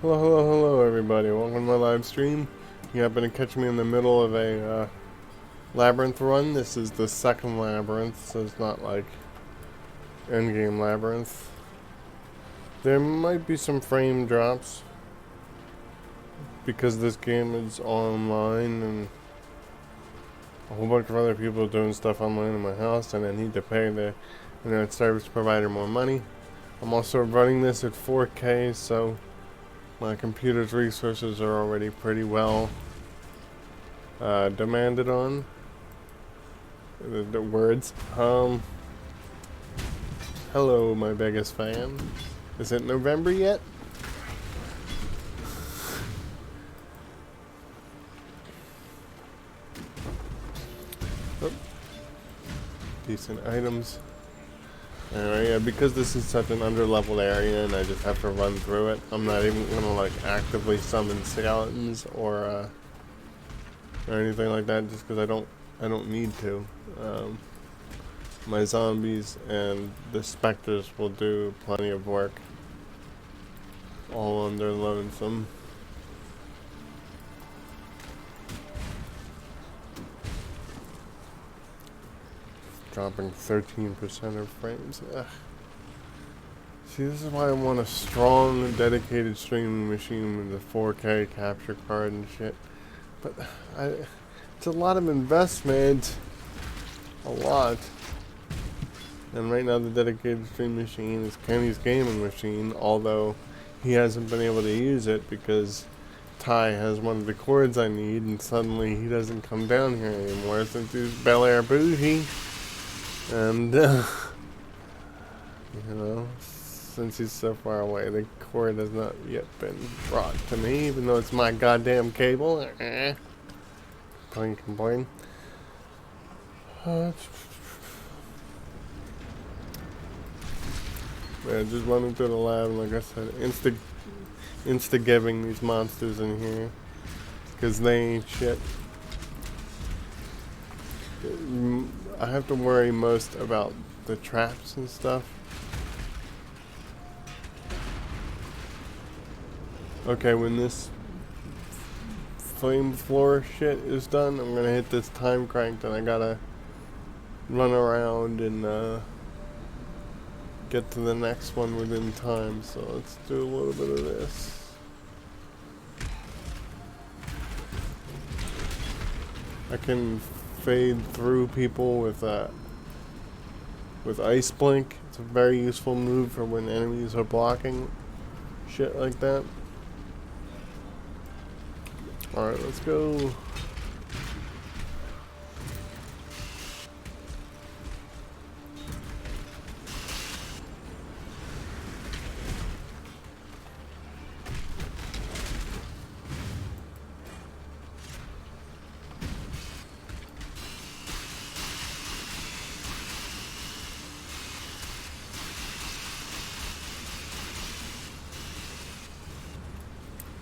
Hello, everybody. Welcome to my live stream. You happen to catch me in the middle of a labyrinth run. This is the second labyrinth, so it's not like endgame labyrinth. There might be some frame drops because this game is online and a whole bunch of other people doing stuff online in my house, and I need to pay the internet service provider more money. I'm also running this at 4K, so my computer's resources are already pretty well demanded on. The words. Hello, my biggest fan. Is it November yet? Oh. Decent items. Anyway, yeah, because this is such an underleveled area and I just have to run through it, I'm not even gonna like actively summon skeletons or anything like that, just because I don't need to. My zombies and the specters will do plenty of work, all on their lonesome. Dropping 13% of frames. Ugh. See, this is why I want a strong, dedicated streaming machine with a 4K capture card and shit. But it's a lot of investment. A lot. And right now the dedicated stream machine is Kenny's gaming machine, although he hasn't been able to use it because Ty has one of the cords I need, and suddenly he doesn't come down here anymore since he's Bel Air bougie. And, you know, since he's so far away, the cord has not yet been brought to me, even though it's my goddamn cable. Complain. Yeah, just running through the lab, and like I said, insta-giving these monsters in here, because they ain't shit. I have to worry most about the traps and stuff. Okay, when this flame floor shit is done, I'm gonna hit this time crank, and I gotta run around and get to the next one within time. So let's do a little bit of this. I can fade through people with ice blink. It's a very useful move for when enemies are blocking shit like that. Alright, let's go.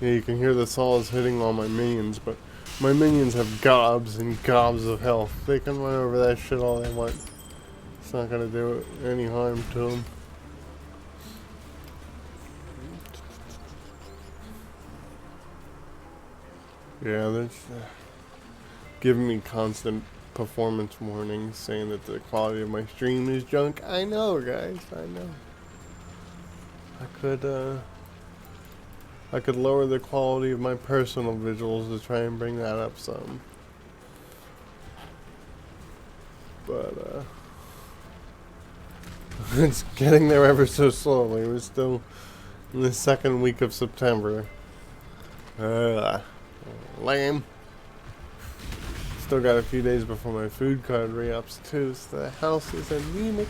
Yeah, you can hear the saws hitting all my minions, but my minions have gobs and gobs of health. They can run over that shit all they want. It's not gonna do any harm to them. Yeah, they're giving me constant performance warnings saying that the quality of my stream is junk. I know, guys, I know. I could lower the quality of my personal visuals to try and bring that up some. But, it's getting there ever so slowly. We're still in the second week of September. Lame. Still got a few days before my food card re-ups too, so the house is anemic.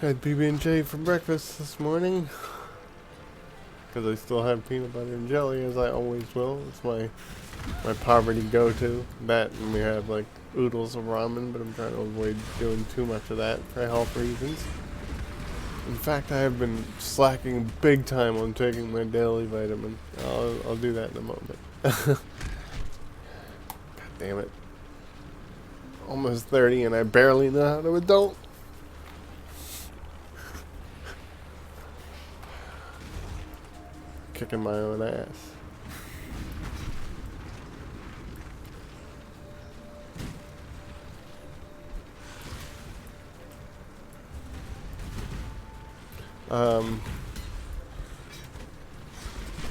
Had PB&J for breakfast this morning because I still have peanut butter and jelly, as I always will. It's my poverty go-to. That, and we have like oodles of ramen, but I'm trying to avoid doing too much of that for health reasons. In fact, I have been slacking big time on taking my daily vitamin. I'll do that in a moment. God damn it. Almost 30 and I barely know how to adult. kicking my own ass.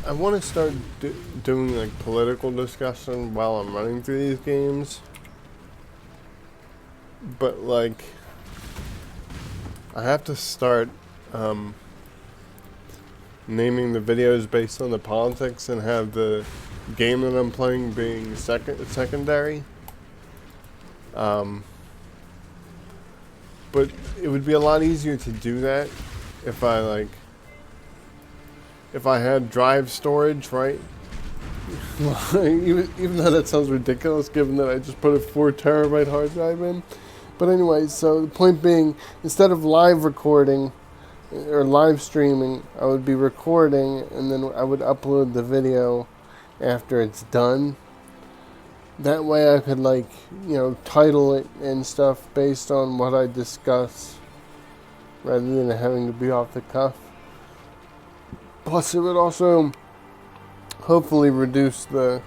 I want to start doing like political discussion while I'm running through these games, but like I have to start naming the videos based on the politics and have the game that I'm playing being secondary. But it would be a lot easier to do that if I had drive storage, right? even though that sounds ridiculous given that I just put a 4 terabyte hard drive in. But anyway, so the point being, instead of live recording or live streaming, I would be recording and then I would upload the video after it's done. That way I could title it and stuff based on what I discuss rather than having to be off the cuff. Plus it would also hopefully reduce the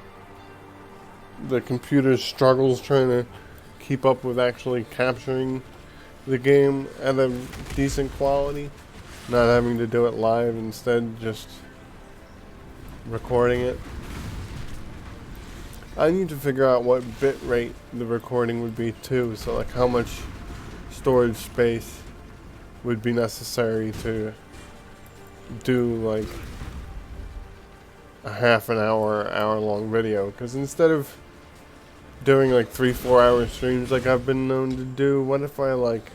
computer's struggles trying to keep up with actually capturing the game at a decent quality, not having to do it live, instead just recording it. I need to figure out what bit rate the recording would be too, so like how much storage space would be necessary to do like a half an hour long video, because instead of doing like 3-4 hour streams like I've been known to do, what if I like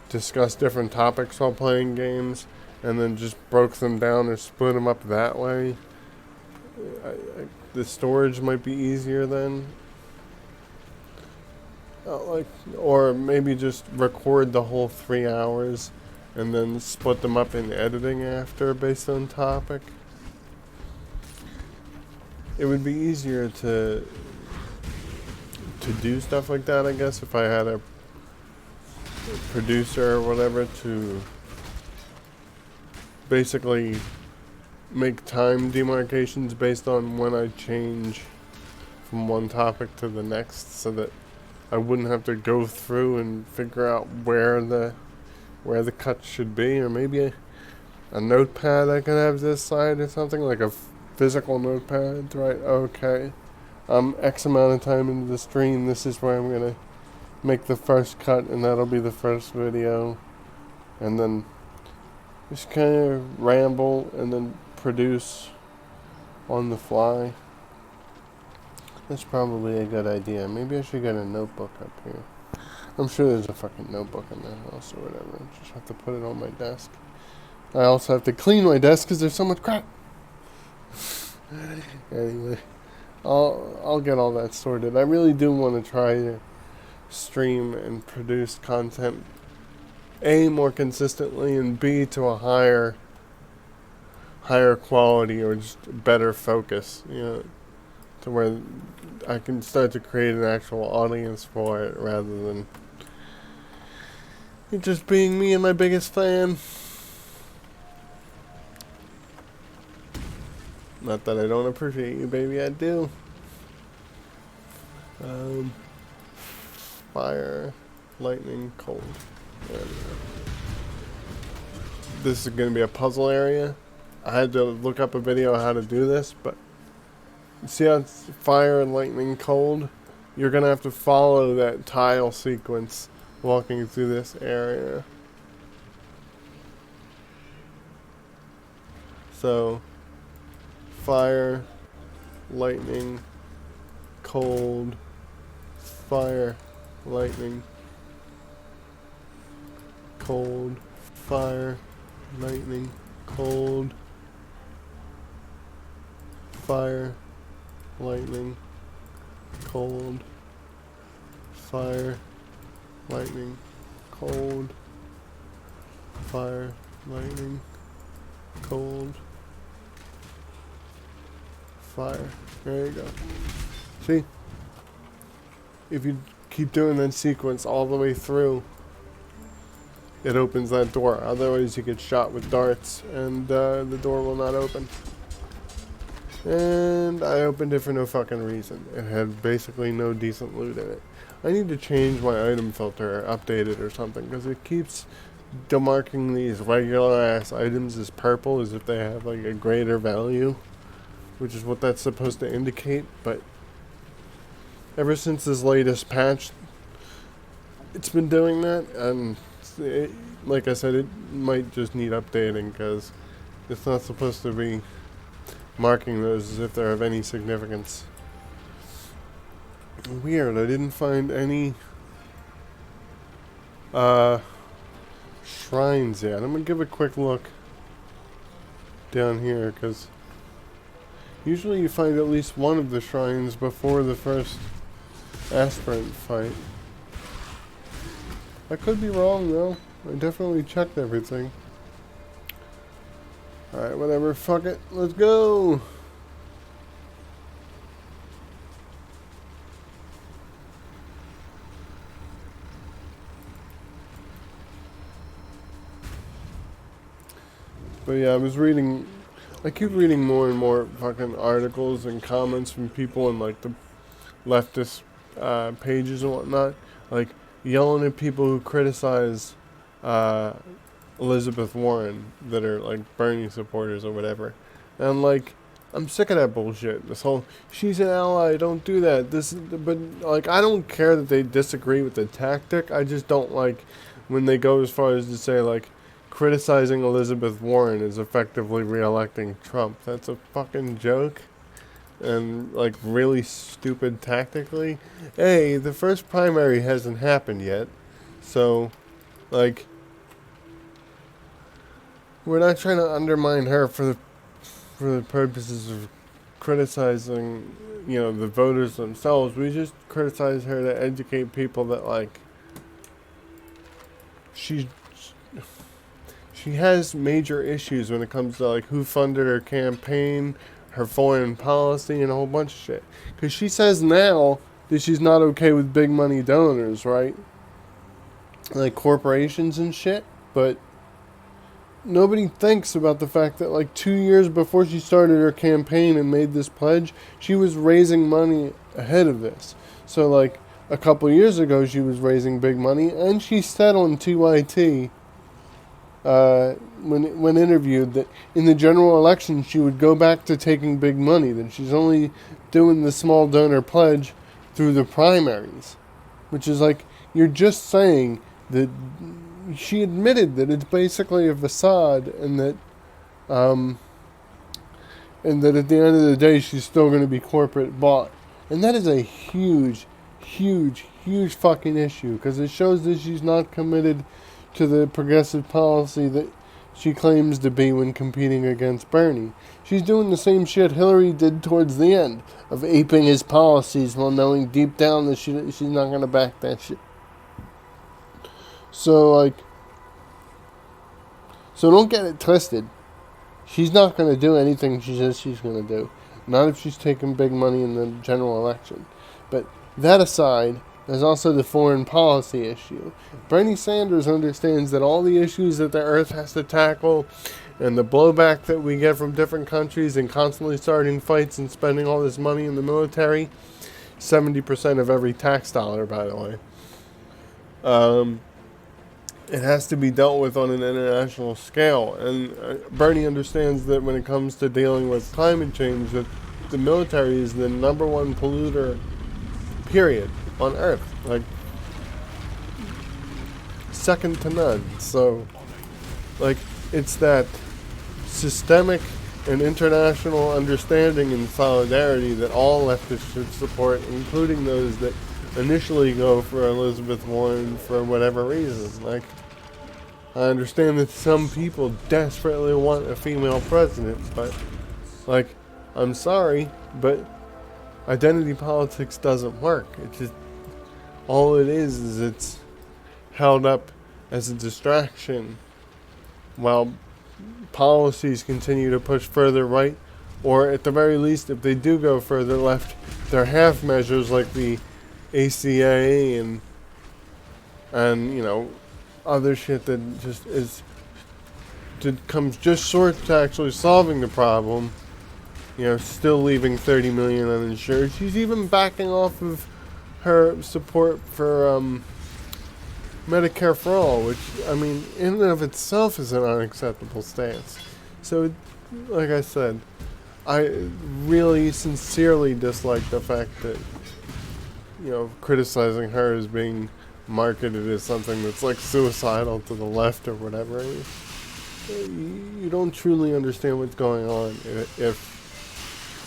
discuss different topics while playing games and then just broke them down or split them up that way? The storage might be easier then. Or maybe just record the whole 3 hours and then split them up in editing after based on topic. It would be easier to do stuff like that, I guess, if I had a producer or whatever to basically make time demarcations based on when I change from one topic to the next, so that I wouldn't have to go through and figure out where the cuts should be. Or maybe a notepad I could have this side or something, like a physical notepad, right? Okay, X amount of time into the stream, this is where I'm gonna make the first cut, and that'll be the first video, and then just kind of ramble and then produce on the fly. That's probably a good idea. Maybe I should get a notebook up here. I'm sure there's a fucking notebook in the house or whatever. I just have to put it on my desk. I also have to clean my desk because there's so much crap. Anyway, I'll get all that sorted. I really do want to try to stream and produce content, A, more consistently, and B, to a higher quality or just better focus, to where I can start to create an actual audience for it rather than it just being me and my biggest fan. Not that I don't appreciate you, baby, I do. Fire, lightning, cold. This is going to be a puzzle area. I had to look up a video on how to do this, but see how it's fire, lightning, cold? You're going to have to follow that tile sequence walking through this area. So, fire, lightning, cold, fire, lightning, cold, fire, lightning, cold, fire, lightning, cold, fire, lightning, cold, fire, lightning, cold, fire. There you go. See? If you keep doing that sequence all the way through, it opens that door. Otherwise, you get shot with darts, and the door will not open. And I opened it for no fucking reason. It had basically no decent loot in it. I need to change my item filter, update it or something, because it keeps demarking these regular ass items as purple as if they have like a greater value, which is what that's supposed to indicate. But ever since this latest patch, it's been doing that, and like I said, it might just need updating, because it's not supposed to be marking those as if they're of any significance. Weird, I didn't find any shrines yet. I'm gonna give a quick look down here, because usually you find at least one of the shrines before the first aspirant fight. I could be wrong though. I definitely checked everything. Alright, whatever, fuck it, let's go! But yeah, I keep reading more and more fucking articles and comments from people in like the leftist pages and whatnot, like yelling at people who criticize Elizabeth Warren, that are like Bernie supporters or whatever. And like, I'm sick of that bullshit. This whole, she's an ally, don't do that. But like, I don't care that they disagree with the tactic. I just don't like when they go as far as to say like, criticizing Elizabeth Warren is effectively re-electing Trump. That's a fucking joke. And like really stupid tactically. Hey, the first primary hasn't happened yet. So, like, we're not trying to undermine her for the purposes of criticizing, you know, the voters themselves. We just criticize her to educate people that like she has major issues when it comes to like who funded her campaign, her foreign policy, and a whole bunch of shit. Because she says now that she's not okay with big money donors, right? Like corporations and shit. But nobody thinks about the fact that like 2 years before she started her campaign and made this pledge, she was raising money ahead of this. So like a couple years ago she was raising big money, and she said on TYT when interviewed that in the general election she would go back to taking big money, that she's only doing the small donor pledge through the primaries, which is like, you're just saying that she admitted that it's basically a facade, and that at the end of the day she's still going to be corporate bought. And that is a huge fucking issue, because it shows that she's not committed to the progressive policy that she claims to be when competing against Bernie. She's doing the same shit Hillary did towards the end, of aping his policies while knowing deep down that she's not going to back that shit. So don't get it twisted. She's not going to do anything she says she's going to do. Not if she's taking big money in the general election. But that aside, there's also the foreign policy issue. Bernie Sanders understands that all the issues that the earth has to tackle, and the blowback that we get from different countries and constantly starting fights and spending all this money in the military, 70% of every tax dollar, by the way, it has to be dealt with on an international scale. And Bernie understands that when it comes to dealing with climate change, that the military is the number one polluter, period, on Earth. Like, second to none. So, like, it's that systemic and international understanding and solidarity that all leftists should support, including those that initially go for Elizabeth Warren for whatever reason. Like, I understand that some people desperately want a female president, but, like, I'm sorry, but identity politics doesn't work. It just, all it is it's held up as a distraction while policies continue to push further right, or at the very least, if they do go further left, they're half measures like the ACA and you know, other shit that just comes just short to actually solving the problem. You know, still leaving 30 million uninsured. She's even backing off of her support for Medicare for all, which, I mean, in and of itself is an unacceptable stance. So, like I said, I really sincerely dislike the fact that, you know, criticizing her as being marketed as something that's like suicidal to the left or whatever. You don't truly understand what's going on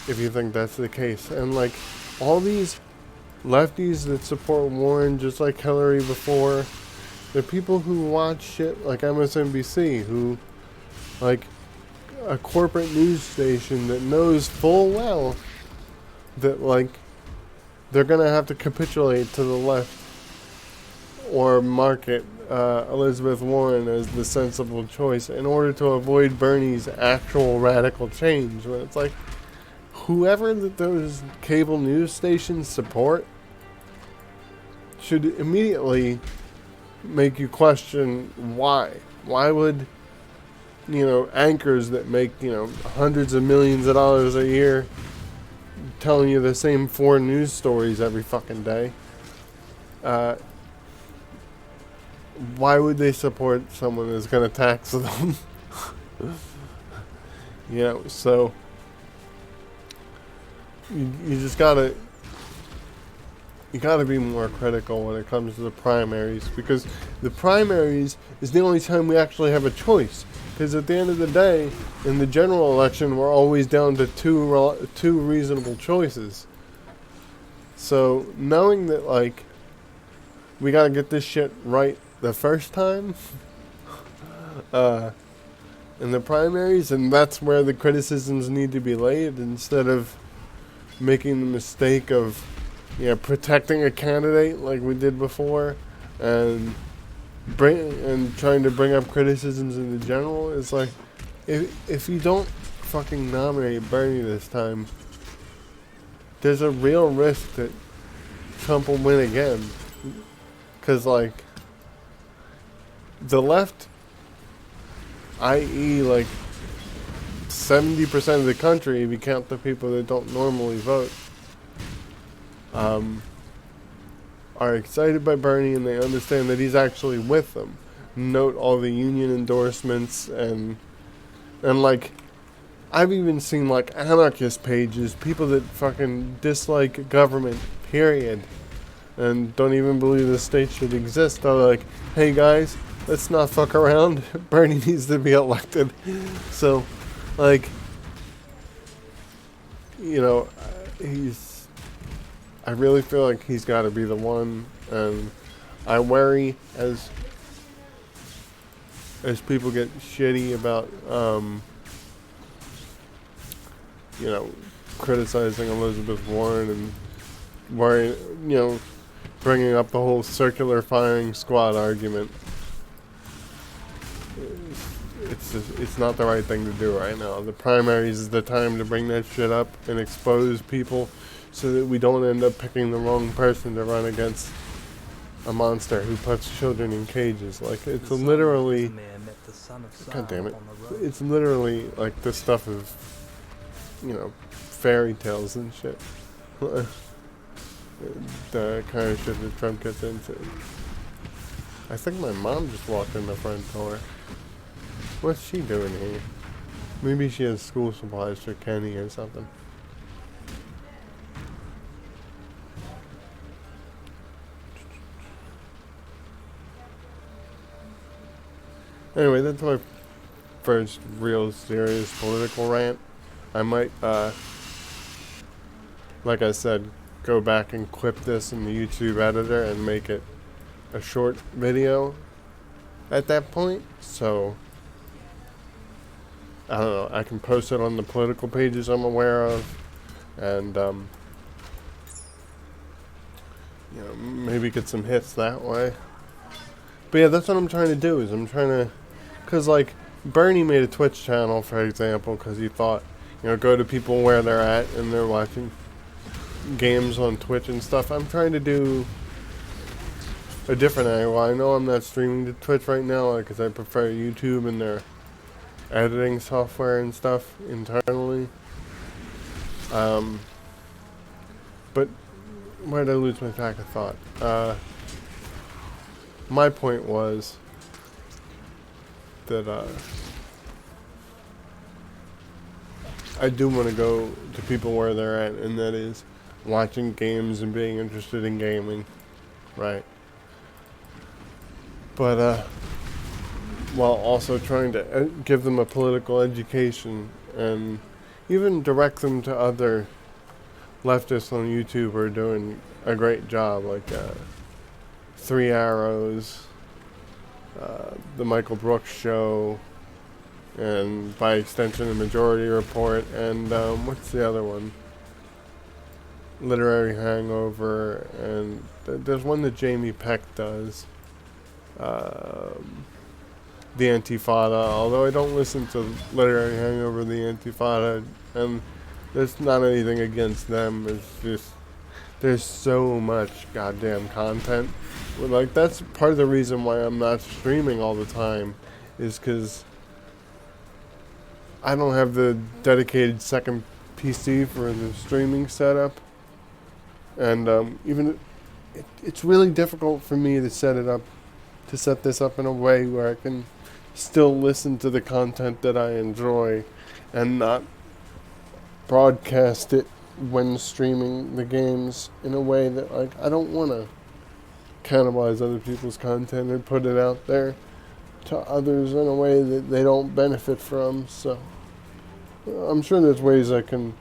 if you think that's the case. And like all these lefties that support Warren, just like Hillary before, they're people who watch shit like MSNBC, who like a corporate news station that knows full well that like they're gonna have to capitulate to the left or market Elizabeth Warren as the sensible choice in order to avoid Bernie's actual radical change. When it's like, whoever that those cable news stations support should immediately make you question why. Why would, you know, anchors that make, you know, hundreds of millions of dollars a year telling you the same 4 news stories every fucking day, why would they support someone that's going to tax them? You know, so you just gotta be more critical when it comes to the primaries, because the primaries is the only time we actually have a choice. Because at the end of the day, in the general election, we're always down to two reasonable choices. So knowing that, like, we gotta get this shit right the first time in the primaries, and that's where the criticisms need to be laid, instead of making the mistake of, you know, protecting a candidate like we did before and trying to bring up criticisms in the general. Is like, if you don't fucking nominate Bernie this time, there's a real risk that Trump will win again. Because, like, the left, i.e., like, 70% of the country, if you count the people that don't normally vote, are excited by Bernie, and they understand that he's actually with them. Note all the union endorsements and like, I've even seen like anarchist pages, people that fucking dislike government, period, and don't even believe the state should exist. They're like, hey guys, let's not fuck around. Bernie needs to be elected. So, like, you know, I really feel like he's got to be the one, and I worry as people get shitty about, you know, criticizing Elizabeth Warren and worrying, you know, bringing up the whole circular firing squad argument. It's not the right thing to do right now. The primaries is the time to bring that shit up and expose people, so that we don't end up picking the wrong person to run against a monster who puts children in cages. Like, it's literally, god damn it, it's literally like the stuff of, you know, fairy tales and shit. The kind of shit that Trump gets into. I think my mom just walked in the front door. What's she doing here? Maybe she has school supplies for Kenny or something. Anyway, that's my first real serious political rant. I might, like I said, go back and clip this in the YouTube editor and make it a short video at that point. So, I don't know, I can post it on the political pages I'm aware of, and, you know, maybe get some hits that way. But yeah, that's what I'm trying to do, is I'm trying to, because, like, Bernie made a Twitch channel, for example, because he thought, you know, go to people where they're at and they're watching games on Twitch and stuff. I'm trying to do a different angle. I know I'm not streaming to Twitch right now because I prefer YouTube and their editing software and stuff internally. But where did I lose my track of thought? My point was that I do want to go to people where they're at, and that is watching games and being interested in gaming, right? But while also trying to give them a political education and even direct them to other leftists on YouTube who are doing a great job, like Three Arrows, the Michael Brooks Show, and by extension the Majority Report, and what's the other one? Literary Hangover, and there's one that Jamie Peck does. The Antifada, although I don't listen to Literary Hangover, the Antifada, and there's not anything against them, it's just, there's so much goddamn content. Like, that's part of the reason why I'm not streaming all the time, is because I don't have the dedicated second PC for the streaming setup, and it's really difficult for me to set this up in a way where I can still listen to the content that I enjoy and not broadcast it when streaming the games in a way that, like, I don't want to cannibalize other people's content and put it out there to others in a way that they don't benefit from. So I'm sure there's ways I can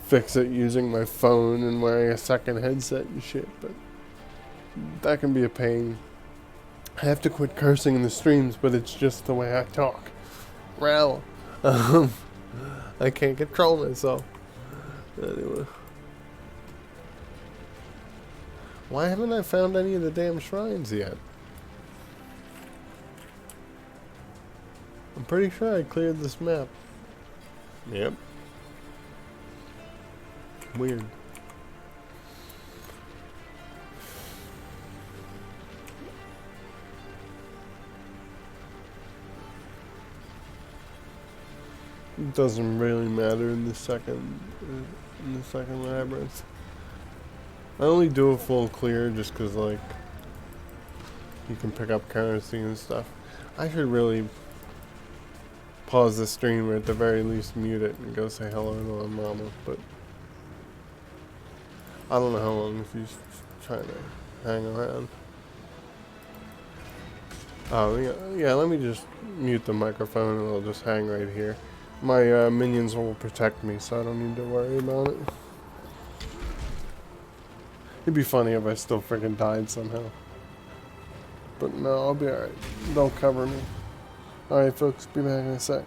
fix it using my phone and wearing a second headset and shit, but that can be a pain. I have to quit cursing in the streams, but it's just the way I talk. Well, I can't control myself. Anyway. Why haven't I found any of the damn shrines yet? I'm pretty sure I cleared this map. Yep. Weird. It doesn't really matter in the second labyrinth. I only do a full clear just because, like, you can pick up currency and stuff. I should really pause the stream, or at the very least mute it and go say hello to my mama, but I don't know how long she's trying to hang around. Oh, yeah, let me just mute the microphone and it'll just hang right here. My minions will protect me, so I don't need to worry about it. It'd be funny if I still freaking died somehow. But no, I'll be alright. They'll cover me. Alright, folks, be back in a sec.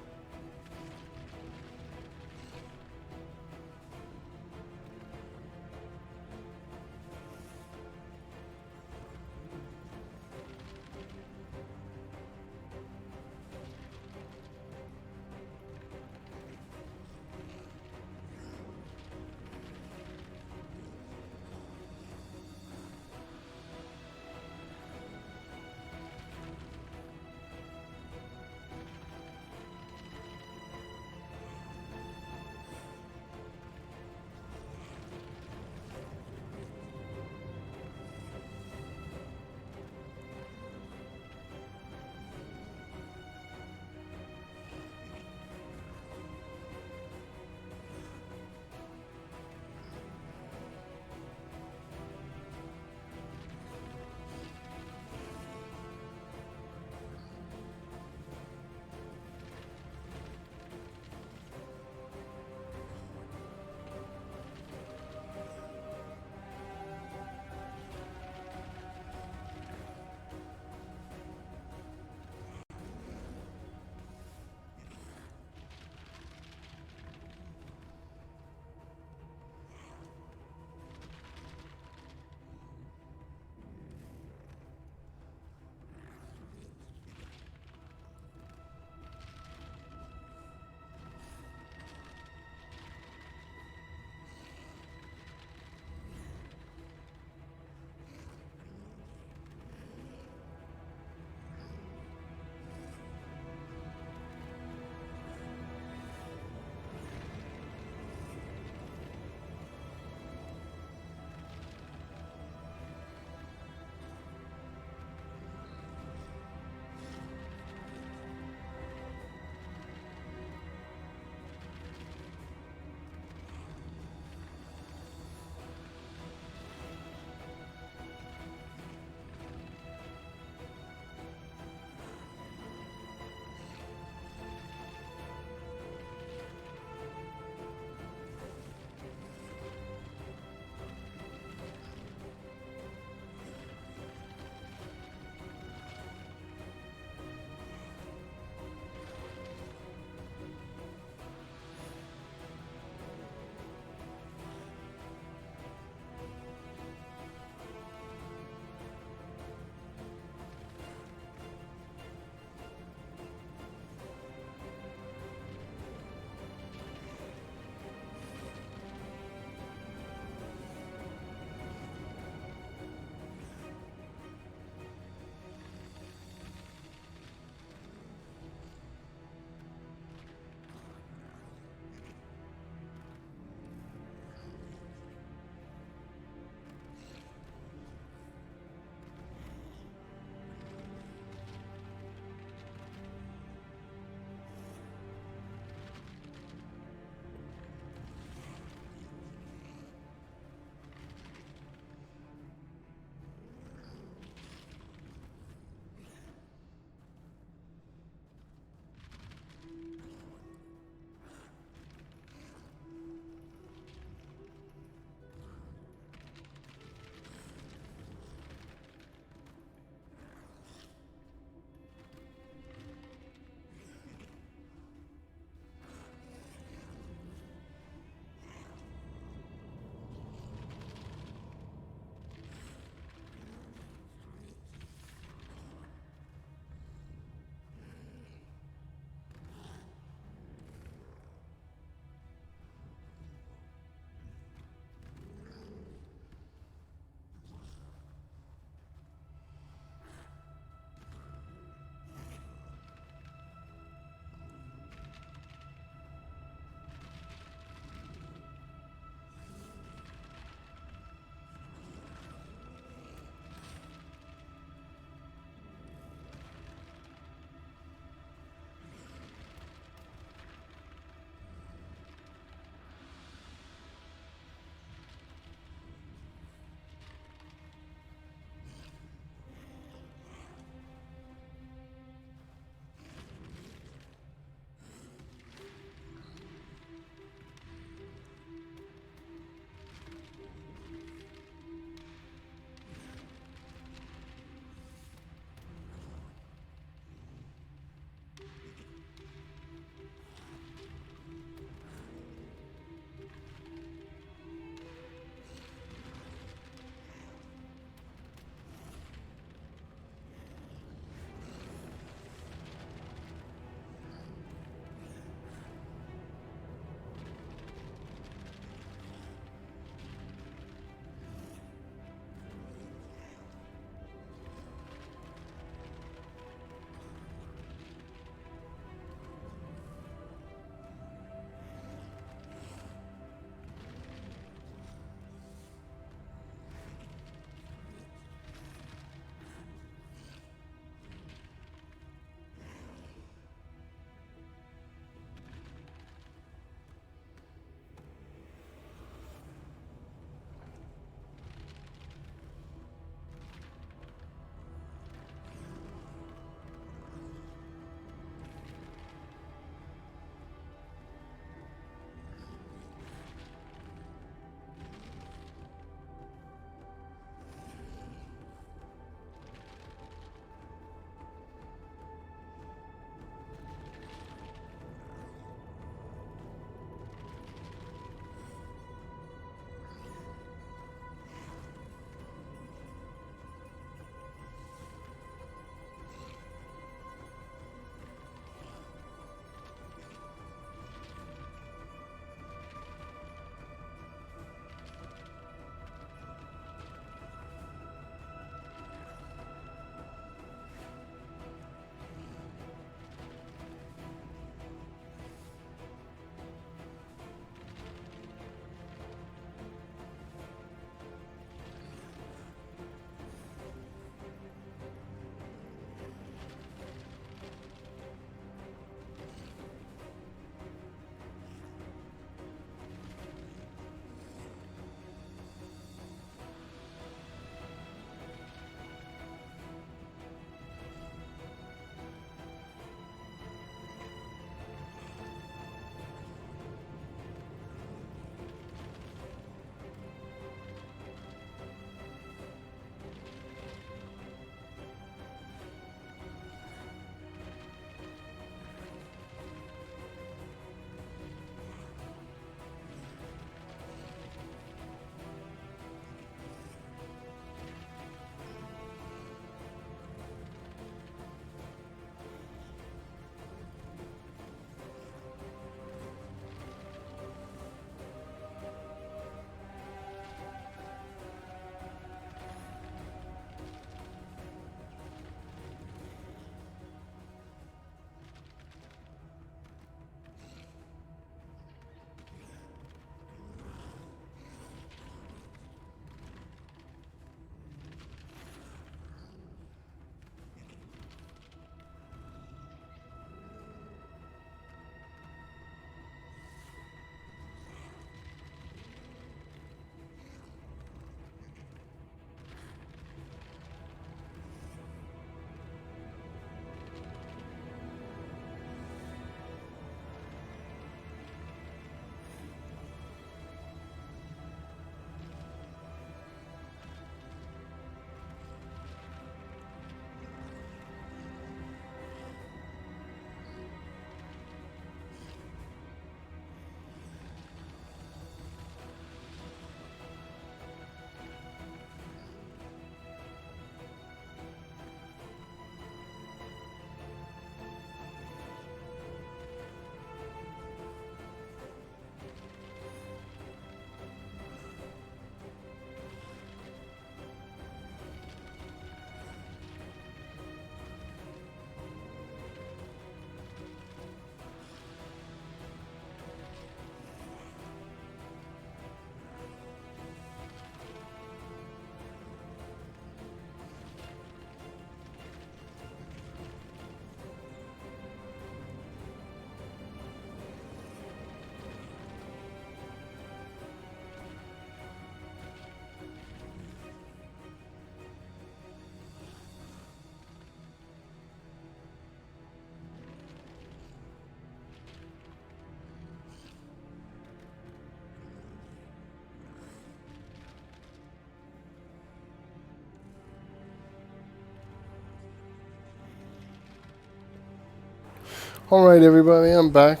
Alright everybody, I'm back.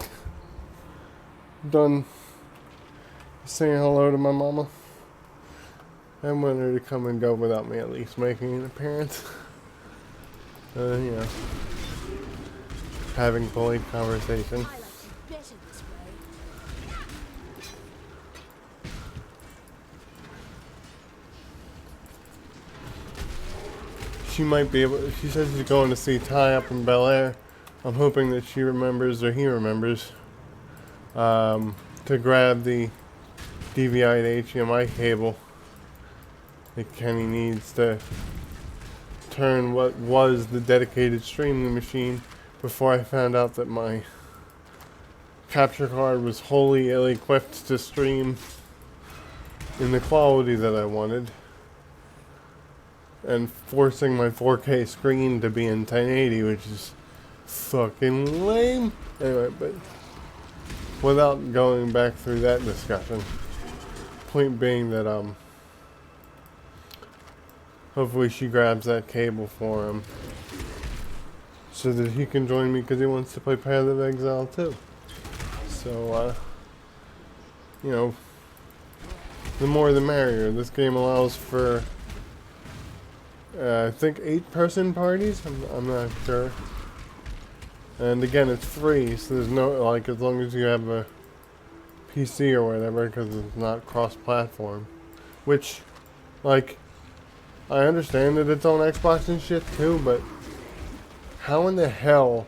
Done saying hello to my mama. I want her to come and go without me at least making an appearance. You know, having polite conversation. She might be able, she says she's going to see Ty up in Bel Air. I'm hoping that she remembers, or he remembers, to grab the DVI to HDMI cable that Kenny needs to turn what was the dedicated streaming machine before I found out that my capture card was wholly ill-equipped to stream in the quality that I wanted, and forcing my 4K screen to be in 1080, which is fucking lame. Anyway, but without going back through that discussion, point being that hopefully she grabs that cable for him so that he can join me, because he wants to play Path of Exile too. So you know, the more the merrier. This game allows for I think 8-person parties. I'm not sure. And again, it's free, so there's no, like, as long as you have a PC or whatever, because it's not cross-platform. Which, like, I understand that it's on Xbox and shit too, but how in the hell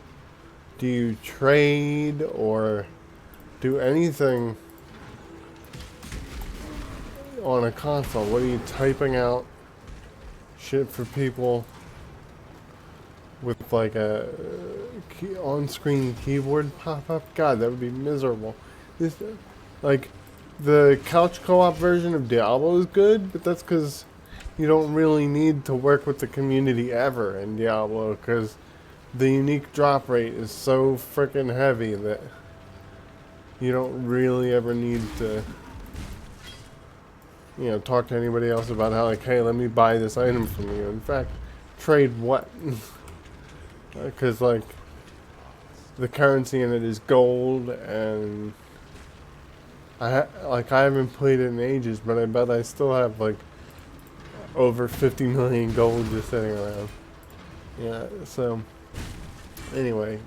do you trade or do anything on a console? What are you typing out shit for people with like a on-screen keyboard pop-up? God, that would be miserable. This, like, the couch co-op version of Diablo is good, but that's because you don't really need to work with the community ever in Diablo, because the unique drop rate is so freaking heavy that you don't really ever need to, you know, talk to anybody else about how, like, hey, let me buy this item from you. In fact, trade what? Because, like, the currency in it is gold, and I haven't played it in ages, but I bet I still have, like, over 50 million gold just sitting around. Yeah, so, anyway,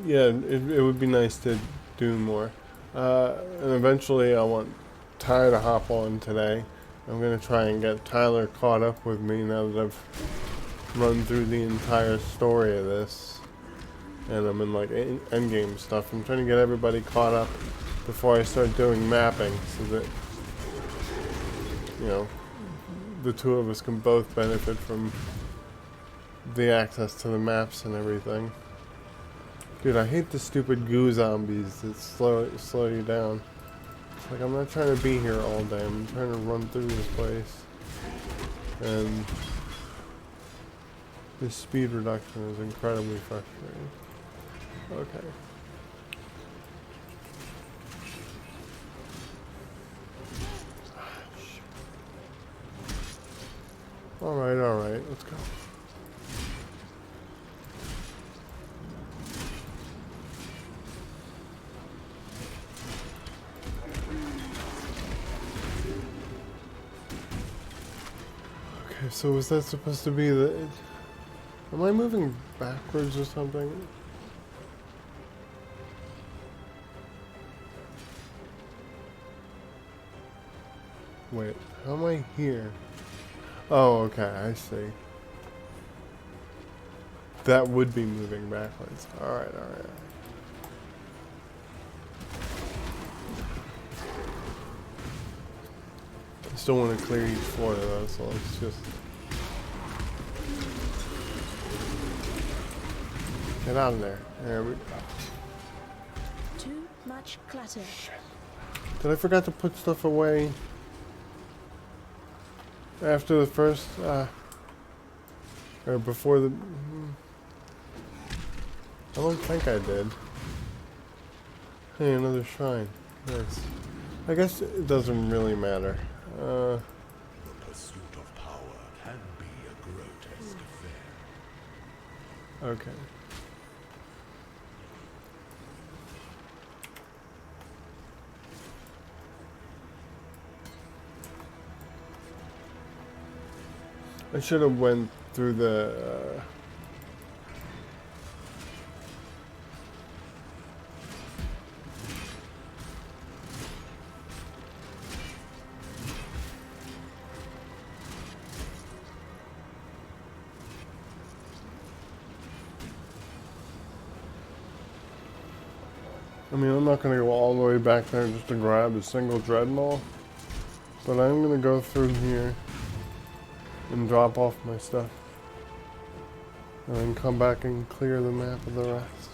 yeah, it would be nice to do more. And eventually I want Tyler to hop on today. I'm going to try and get Tyler caught up with me now that I've run through the entire story of this. And I'm in, like, endgame stuff. I'm trying to get everybody caught up before I start doing mapping, so that, you know, the two of us can both benefit from the access to the maps and everything. Dude, I hate the stupid goo zombies that slow you down. It's like, I'm not trying to be here all day. I'm trying to run through this place. And this speed reduction is incredibly frustrating. Okay. Alright, let's go. Okay, so was that supposed to be the... Am I moving backwards or something? Wait, how am I here? Oh, okay, I see. That would be moving backwards. Alright. I still want to clear each floor though, so let's just... Get out of there. There we go. Too much clutter. Shit. Did I forget to put stuff away? After the first, or before the... I don't think I did. Hey, another shrine. Nice. I guess it doesn't really matter. The pursuit of power can be a grotesque Okay. I should have went through the I mean, I'm not going to go all the way back there just to grab a single dreadnought, but I'm going to go through here and drop off my stuff, and then come back and clear the map of the rest.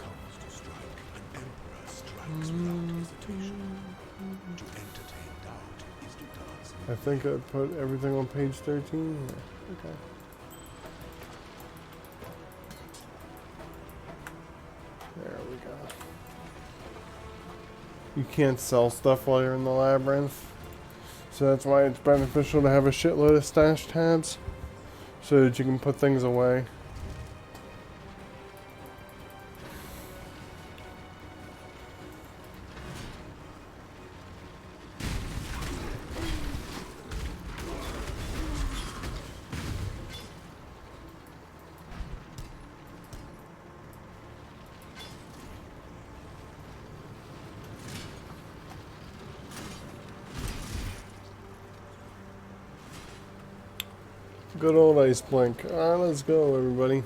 I think I put everything on page 13. Yeah. Okay. There we go. You can't sell stuff while you're in the labyrinth, so that's why it's beneficial to have a shitload of stash tabs, so that you can put things away. Good old Ice Blink. Alright, let's go, everybody.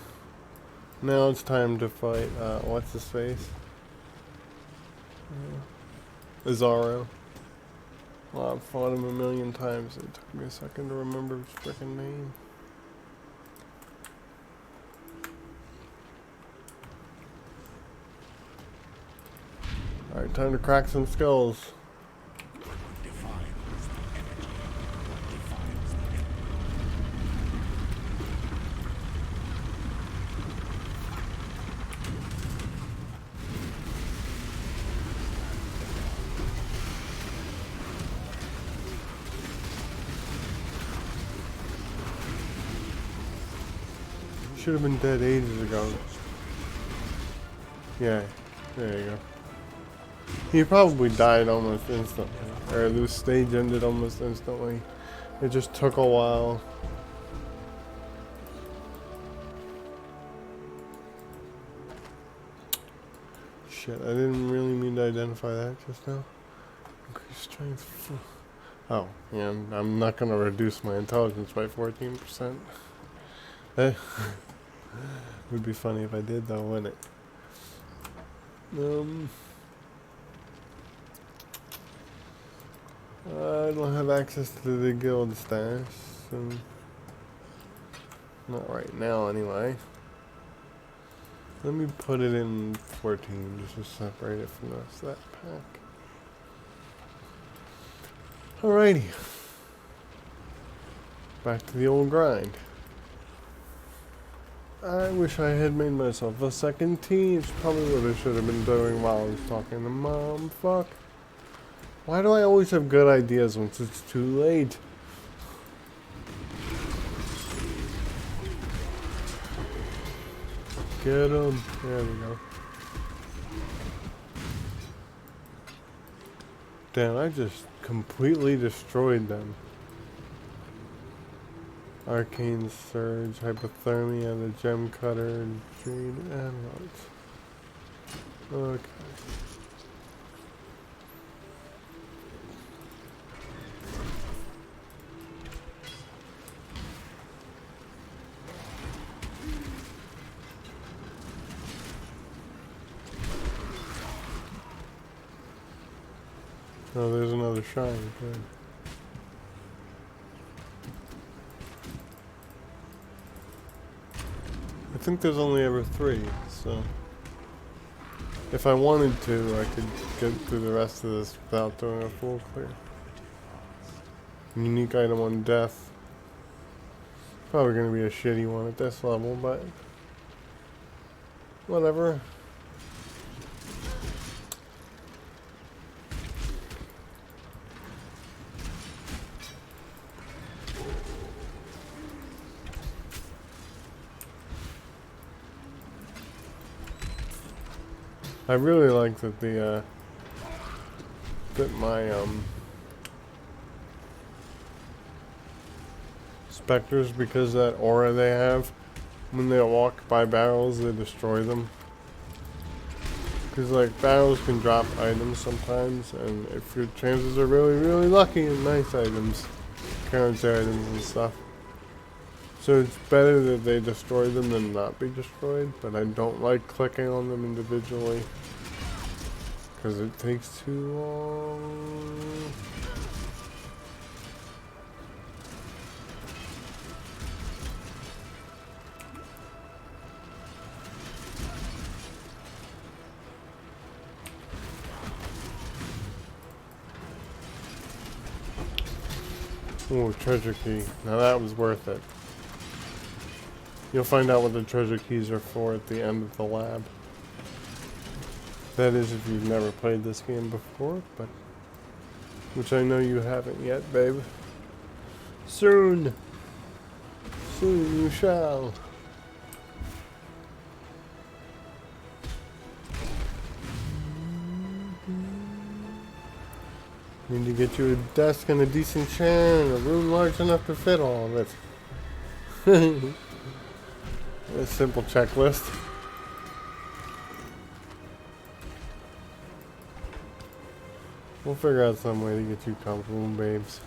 Now it's time to fight, what's his face? Azaro. Well, I've fought him a million times. It took me a second to remember his frickin' name. Alright, time to crack some skulls. Should have been dead ages ago. Yeah, there you go. He probably died almost instantly, or this stage ended almost instantly. It just took a while. Shit, I didn't really mean to identify that just now. Increased strength. Oh, yeah, I'm not gonna reduce my intelligence by 14%. Would be funny if I did though, wouldn't it? I don't have access to the guild stash, so not right now anyway. Let me put it in 14 just to separate it from the rest of that pack. Alrighty. Back to the old grind. I wish I had made myself a second tea. It's probably what I should have been doing while I was talking to Mom. Fuck. Why do I always have good ideas once it's too late? Get 'em. There we go. Damn, I just completely destroyed them. Arcane Surge, Hypothermia, the Gem Cutter, Jade Emeralds. Okay. Oh, there's another shrine. Good. I think there's only ever 3, so if I wanted to, I could get through the rest of this without doing a full clear. Unique item on death. Probably gonna be a shitty one at this level, but whatever. I really like that that my specters, because that aura they have, when they walk by barrels, they destroy them. Because like barrels can drop items sometimes, and if your chances are really, really lucky and nice items, currency items and stuff. So it's better that they destroy them than not be destroyed, but I don't like clicking on them individually because it takes too long. Ooh, treasure key. Now that was worth it. You'll find out what the treasure keys are for at the end of the lab. That is if you've never played this game before, but... which I know you haven't yet, babe. Soon! Soon you shall. Need to get you a desk and a decent chair and a room large enough to fit all of it. A simple checklist. We'll figure out some way to get you comfortable, babes.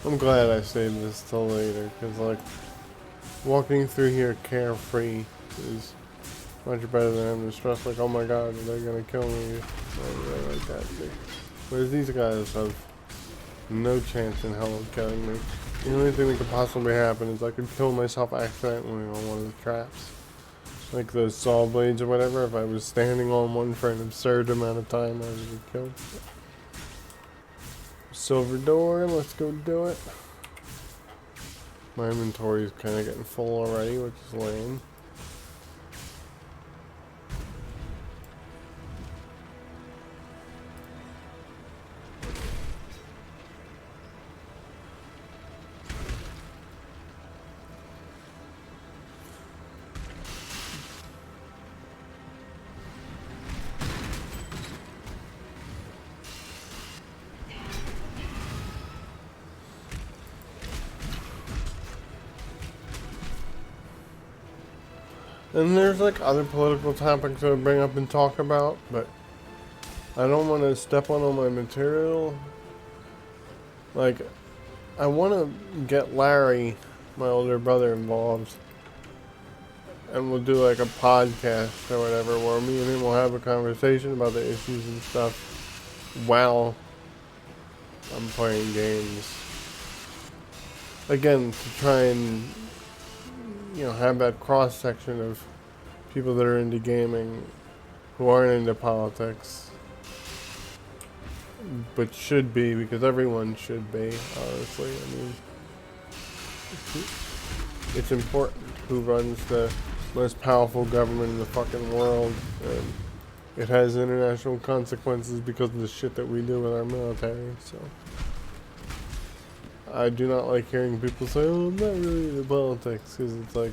I'm glad I saved this till later, because like walking through here carefree is much better than having to stress like, oh my god, are they gonna kill me? I like that shit. Whereas these guys have no chance in hell of killing me. The only thing that could possibly happen is I could kill myself accidentally on one of the traps. Like those saw blades or whatever, if I was standing on one for an absurd amount of time, I would get killed. Silver door, let's go do it. My inventory is kind of getting full already, which is lame. And there's like other political topics I would bring up and talk about, but I don't want to step on all my material. Like, I want to get Larry, my older brother, involved. And we'll do like a podcast or whatever where me and him will have a conversation about the issues and stuff while I'm playing games. Again, to try and, you know, have that cross section of people that are into gaming who aren't into politics, but should be, because everyone should be, honestly. I mean, it's important who runs the most powerful government in the fucking world, and it has international consequences because of the shit that we do with our military, so I do not like hearing people say, oh, I'm not really into politics, because it's like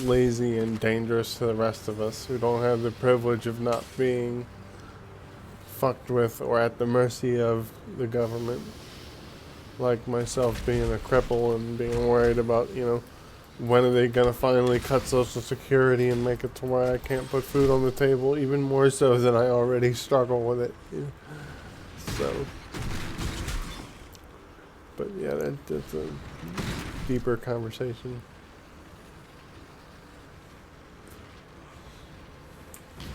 lazy and dangerous to the rest of us who don't have the privilege of not being fucked with or at the mercy of the government. Like myself being a cripple and being worried about, you know, when are they gonna finally cut Social Security and make it to where I can't put food on the table, even more so than I already struggle with it. Yeah. So, but yeah, that's a deeper conversation.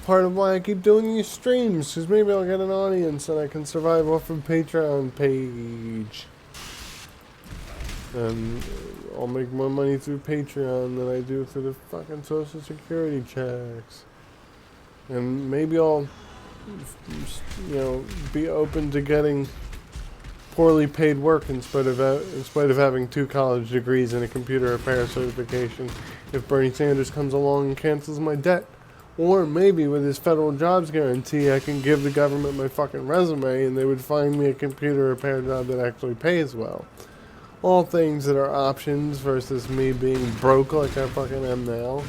Part of why I keep doing these streams, because maybe I'll get an audience and I can survive off of Patreon page. And I'll make more money through Patreon than I do through the fucking Social Security checks. And maybe I'll, you know, be open to getting poorly paid work in spite of having 2 college degrees and a computer repair certification if Bernie Sanders comes along and cancels my debt Or maybe with this federal jobs guarantee, I can give the government my fucking resume and they would find me a computer repair job that actually pays well. All things that are options versus me being broke like I fucking am now.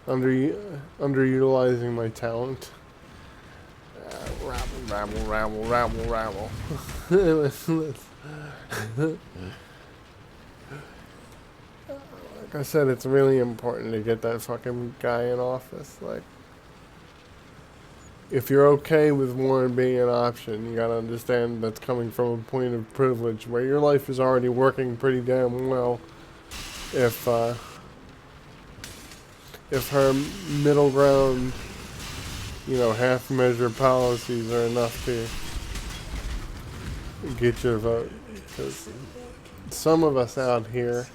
Underutilizing my talent. Rabble. Like I said, it's really important to get that fucking guy in office. Like, if you're okay with Warren being an option, you gotta understand that's coming from a point of privilege where your life is already working pretty damn well. If her middle ground, half-measure policies are enough to get your vote. Because some of us out here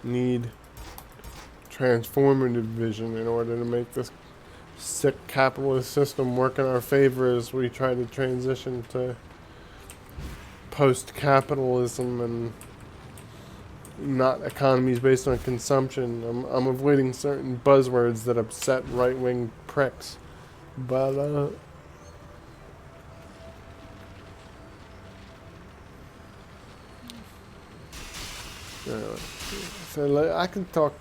need transformative vision in order to make this sick capitalist system work in our favor as we try to transition to post-capitalism and not economies based on consumption. I'm avoiding certain buzzwords that upset right-wing pricks, but so like, I can talk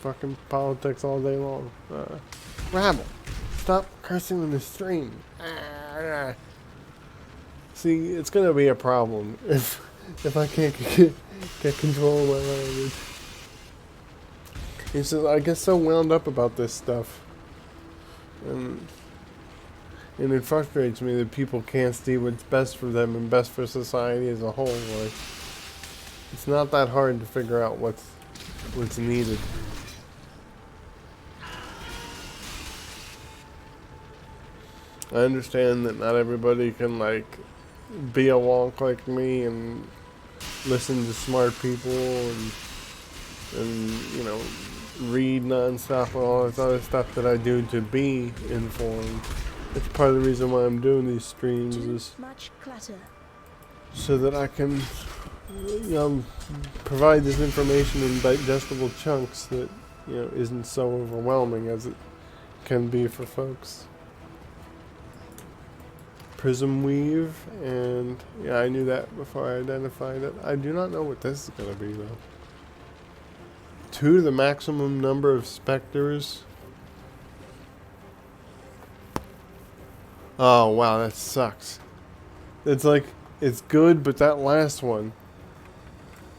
fucking politics all day long. Rabble, stop cursing in the stream. See, it's gonna be a problem if I can't get control of my language. It's just, I get so wound up about this stuff, and it frustrates me that people can't see what's best for them and best for society as a whole. Like, it's not that hard to figure out what's needed. I understand that not everybody can be a wonk like me and listen to smart people and read nonstop and all this other stuff that I do to be informed. That's part of the reason why I'm doing these streams, is much clutter. So that I can provide this information in digestible chunks that isn't so overwhelming as it can be for folks. Prism weave, and I knew that before I identified it. I do not know what this is going to be though. 2 to the maximum number of specters. Oh wow, that sucks. It's it's good, but that last one,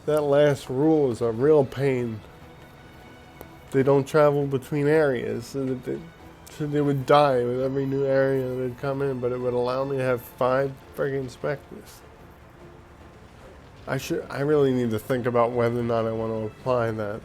that last rule is a real pain. They don't travel between areas, so they would die with every new area that come in, but it would allow me to have 5 friggin' specters. I really need to think about whether or not I want to apply that.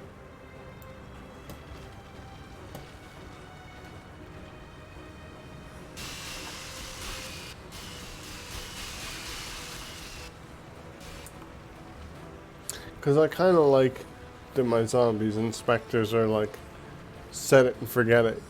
Because I kind of like that my zombies and specters are set it and forget it,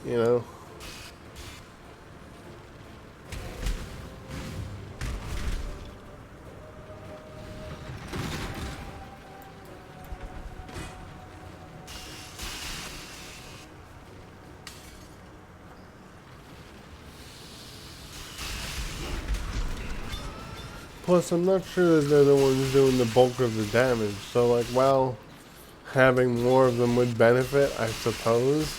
Plus, I'm not sure that they're the ones doing the bulk of the damage, so while having more of them would benefit, I suppose.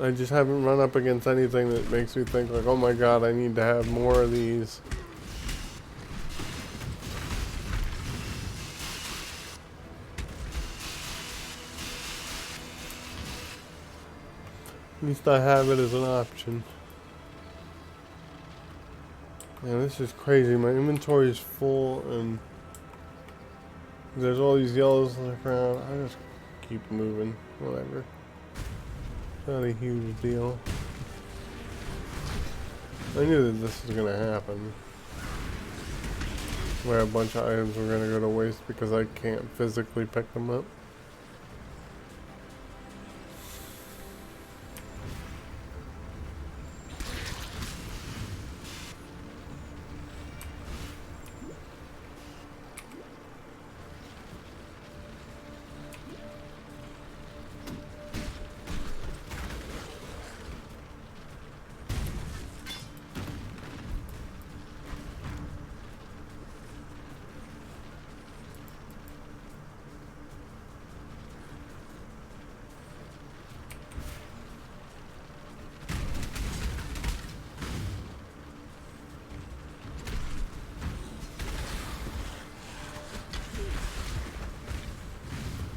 I just haven't run up against anything that makes me think oh my god, I need to have more of these. At least I have it as an option. Man, this is crazy. My inventory is full and there's all these yellows around. I just keep moving. Whatever. Not a huge deal. I knew that this was gonna happen. Where a bunch of items were gonna go to waste because I can't physically pick them up.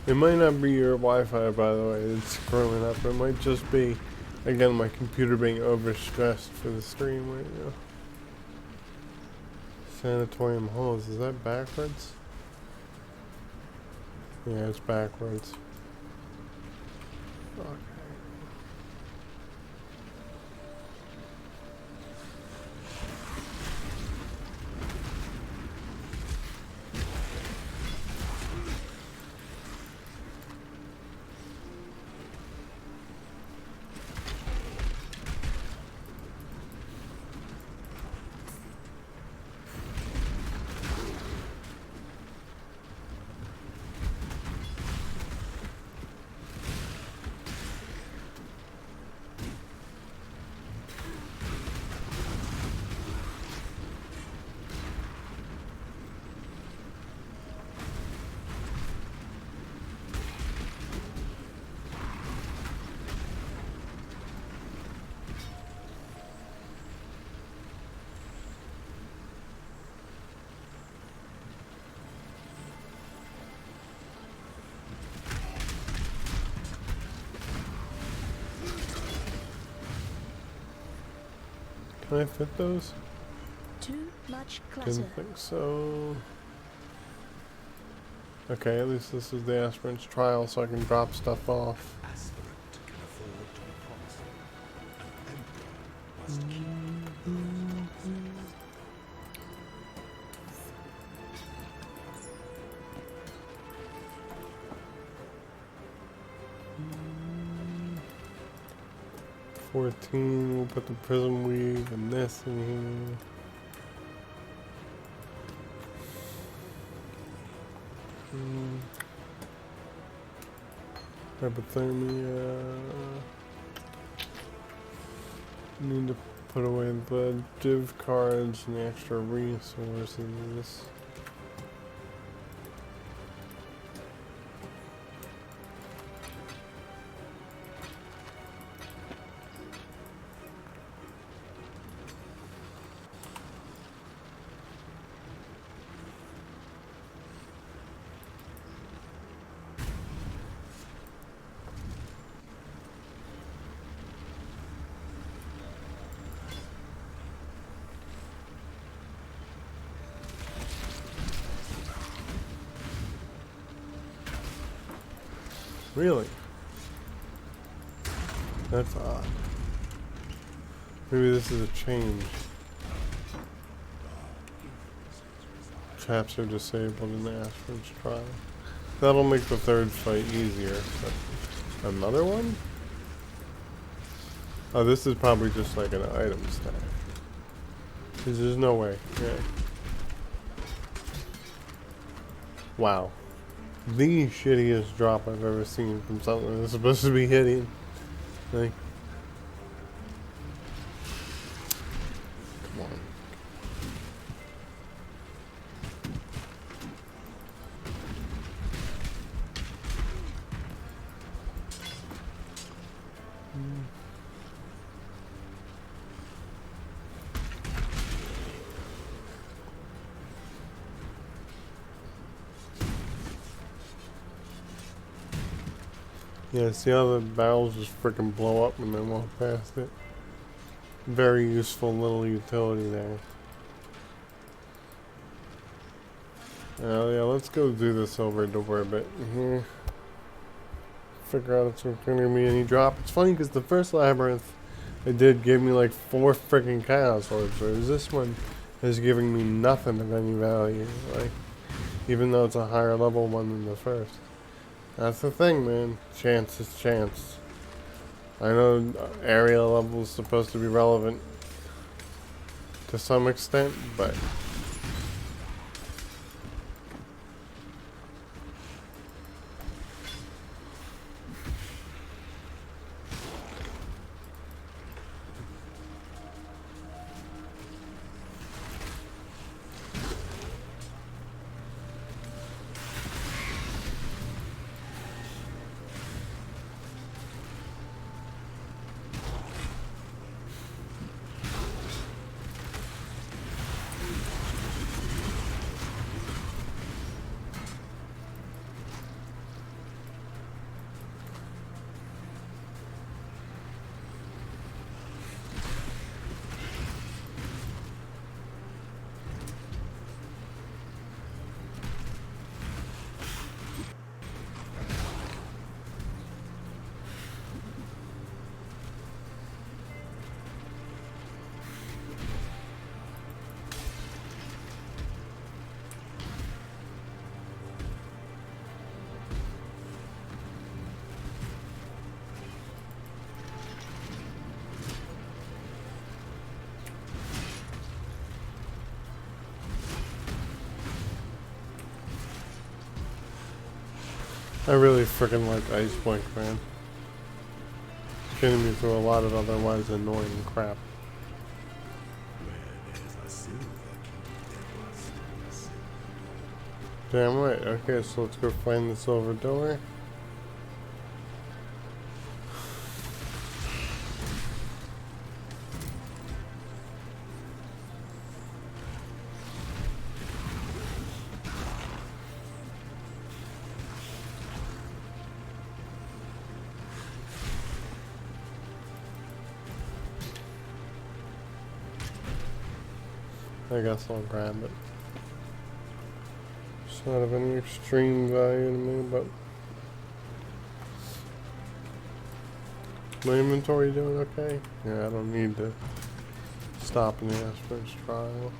It might not be your Wi-Fi, by the way, it's screwing up. It might just be, again, my computer being overstressed for the stream right now. Sanatorium Halls, is that backwards? Yeah, it's backwards. Okay. Can I fit those? Too much clutter. Didn't think so. Okay, at least this is the aspirant's trial, so I can drop stuff off. Aspirant can afford to be promising. An emperor must keep those promises. We'll put the prism weave and this in here. Hypothermia. Need to put away the div cards and the extra resources. Really? That's odd. Maybe this is a change. Chaps are disabled in the aspirant's trial. That'll make the third fight easier. But another one? Oh, this is probably just like an item stack. Because there's no way. Yeah. Wow. The shittiest drop I've ever seen from something that's supposed to be hitting. Like, come on. Yeah, see how the barrels just freaking blow up and then walk past it? Very useful little utility there. Yeah, let's go do this over door a bit here. Figure out if there's gonna be any drop. It's funny because the first labyrinth it did give me like 4 freaking chaos orbs, whereas this one is giving me nothing of any value. Like, even though it's a higher level one than the first. That's the thing, man. Chance is chance. I know area level is supposed to be relevant to some extent, but I really freaking like Ice Blink, man. Getting me through a lot of otherwise annoying crap. Where there's a silver king, there must be a silver. Damn right. Okay, so let's go find the silver door. I guess I'll grab it. It's not of any extreme value to me, but my inventory doing okay? Yeah, I don't need to stop in the Asper's trial.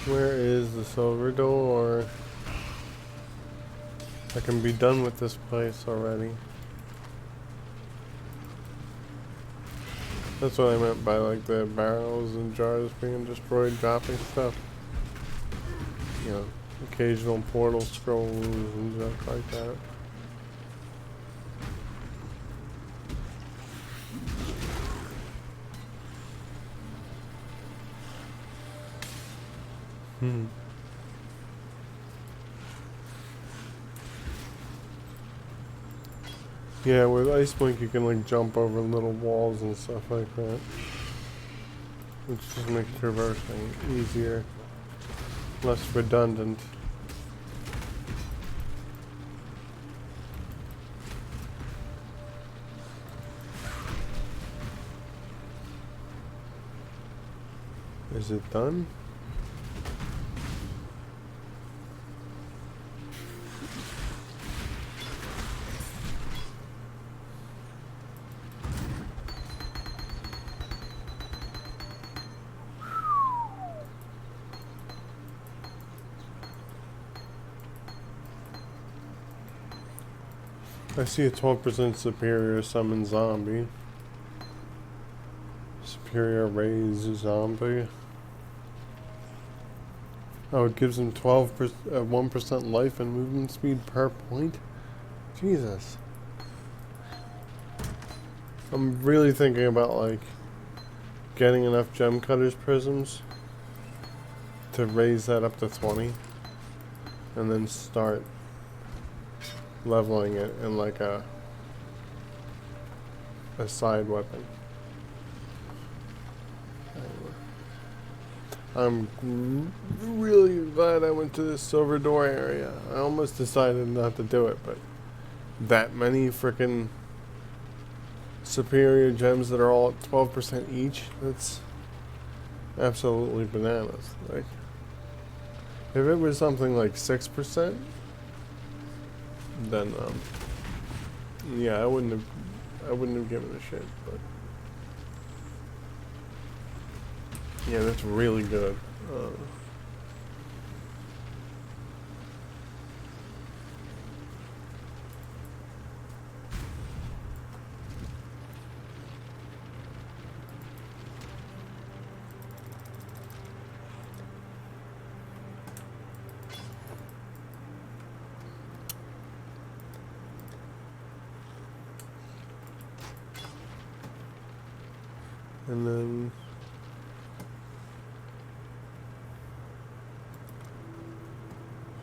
Where is the silver door? I can be done with this place already. That's what I meant by like the barrels and jars being destroyed, dropping stuff. You know, occasional portal scrolls and stuff like that. Yeah, with Ice Blink you can like jump over little walls and stuff like that. Which just makes traversing easier, less redundant. Is it done? I see a 12% superior summon zombie. Superior raise zombie. Oh, it gives him 1% life and movement speed per point? Jesus. I'm really thinking about like getting enough gem cutters prisms to raise that up to 20 and then start leveling it in like a side weapon. I'm really glad I went to this silver door area. I almost decided not to do it, but that many frickin' superior gems that are all at 12% each, that's absolutely bananas. Like, if it was something like 6%, then yeah, I wouldn't have given a shit, but yeah, that's really good. And then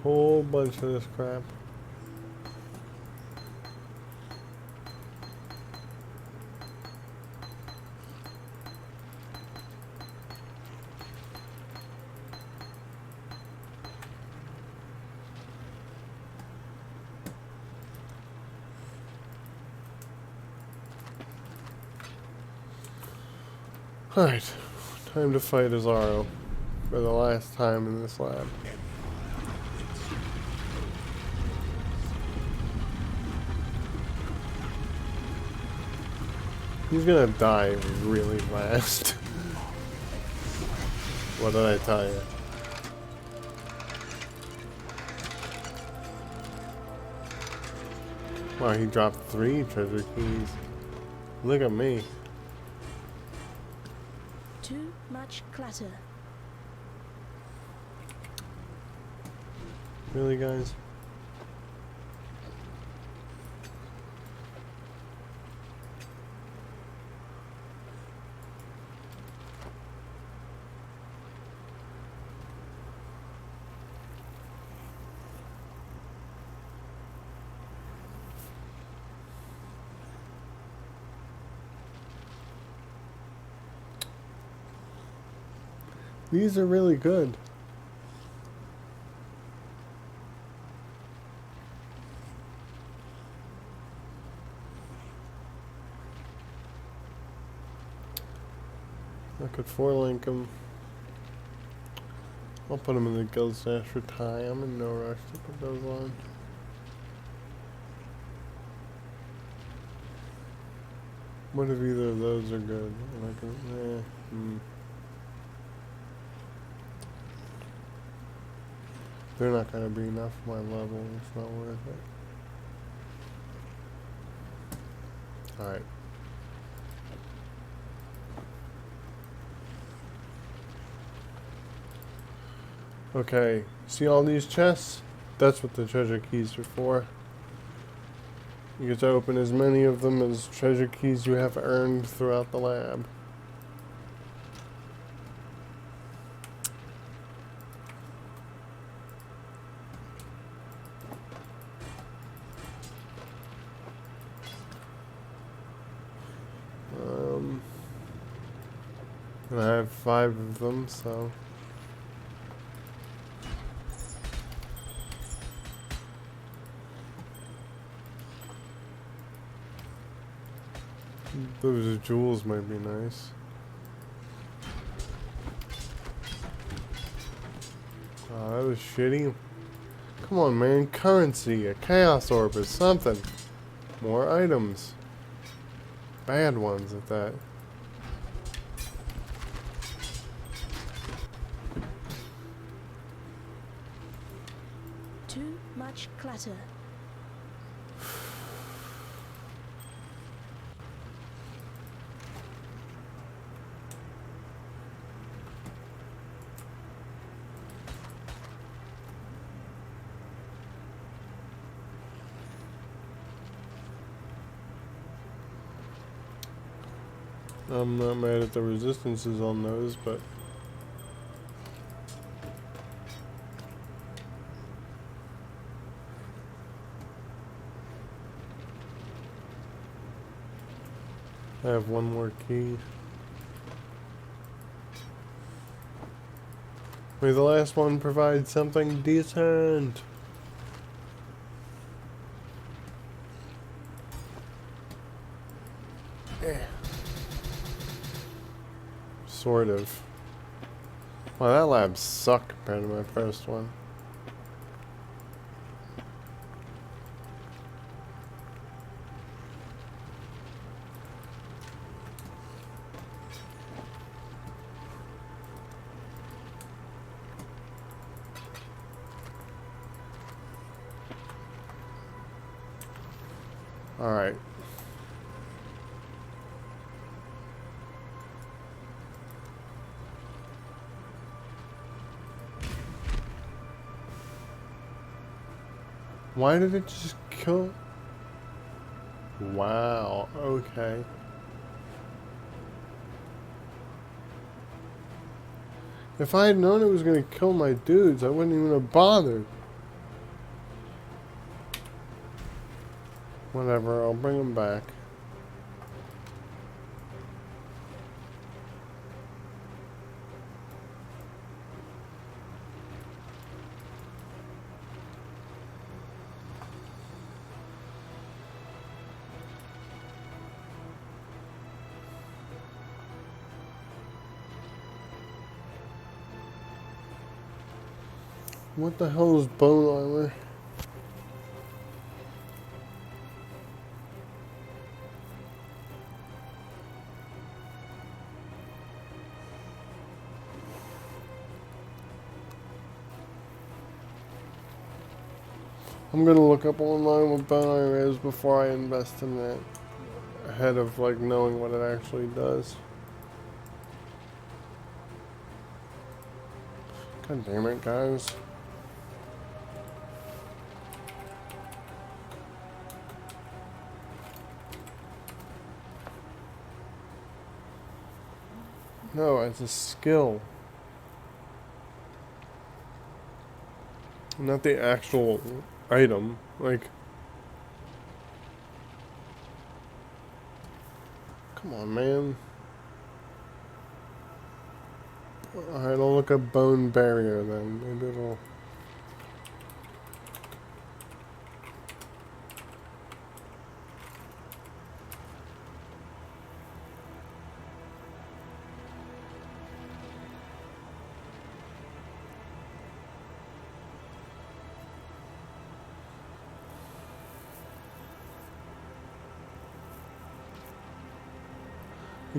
whole bunch of this crap. Alright, time to fight Azaro for the last time in this lab. He's gonna die really fast. What did I tell you? Wow, he dropped 3 treasure keys. Look at me. Too much clutter. Really, guys? These are really good. I could 4-link them. I'll put them in the guild stash for Ty. I'm in no rush to put those on. What if either of those are good? And I can, They're not gonna be enough for my level. It's not worth it. Alright. Okay, see all these chests? That's what the treasure keys are for. You get to open as many of them as treasure keys you have earned throughout the lab. And I have 5 of them, so... Those jewels might be nice. Oh, that was shitty. Come on, man. Currency, a chaos orb or something. More items. Bad ones at that. Too much clutter. I'm not mad at the resistances on those, but... I have one more key. May the last one provide something decent. Sort of. Wow, that lab sucked compared to my first one. Alright. Why did it just kill? Wow, okay. If I had known it was going to kill my dudes, I wouldn't even have bothered. Whatever, I'll bring them back. What the hell is bone armor? I'm gonna look up online what bone armor is before I invest in that. Ahead of like knowing what it actually does. God damn it, guys. it's a skill. Not the actual item. Like, come on, man. Alright, I'll look up bone barrier then. Maybe it'll...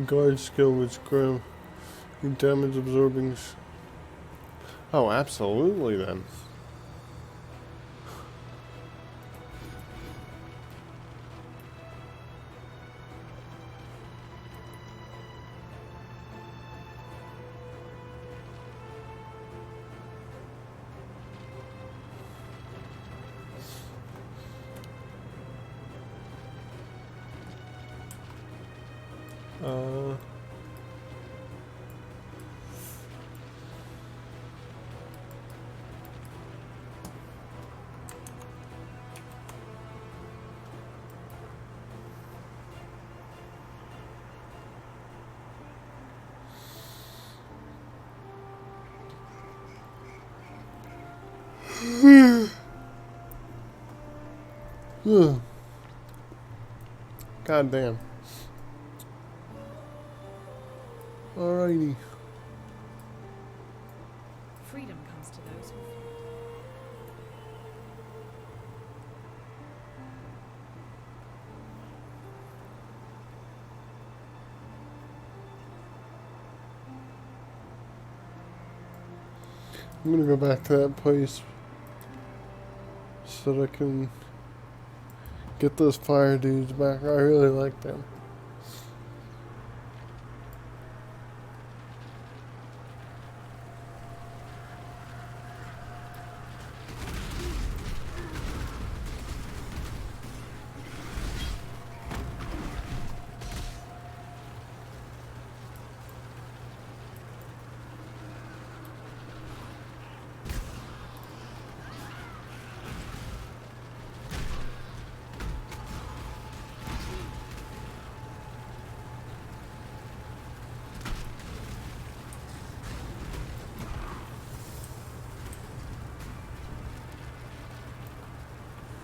Guard skill which grow damage absorbing. Oh, absolutely then. Uh, God damn. Alrighty. Freedom comes to those who fight. I'm gonna go back to that place so that I can get those fire dudes back. I really like them.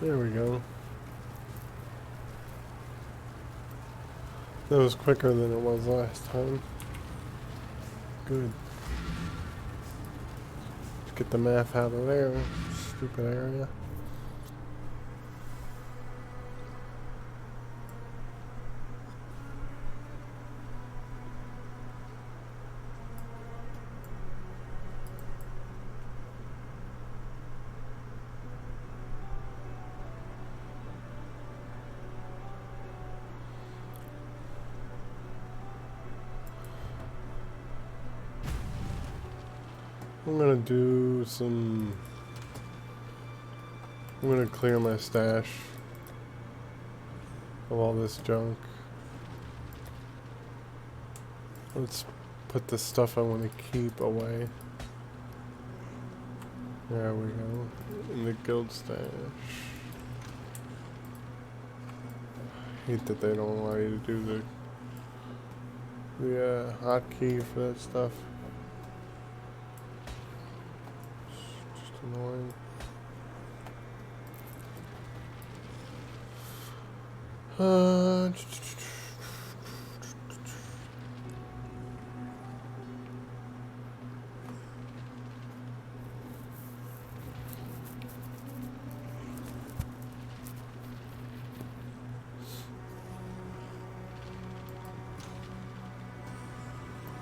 There we go. That was quicker than it was last time. Good. Let's get the math out of there. Stupid area. I'm gonna clear my stash of all this junk. Let's put the stuff I want to keep away. There we go. In the guild stash. I hate that they don't allow you to do the hotkey for that stuff. Just annoying.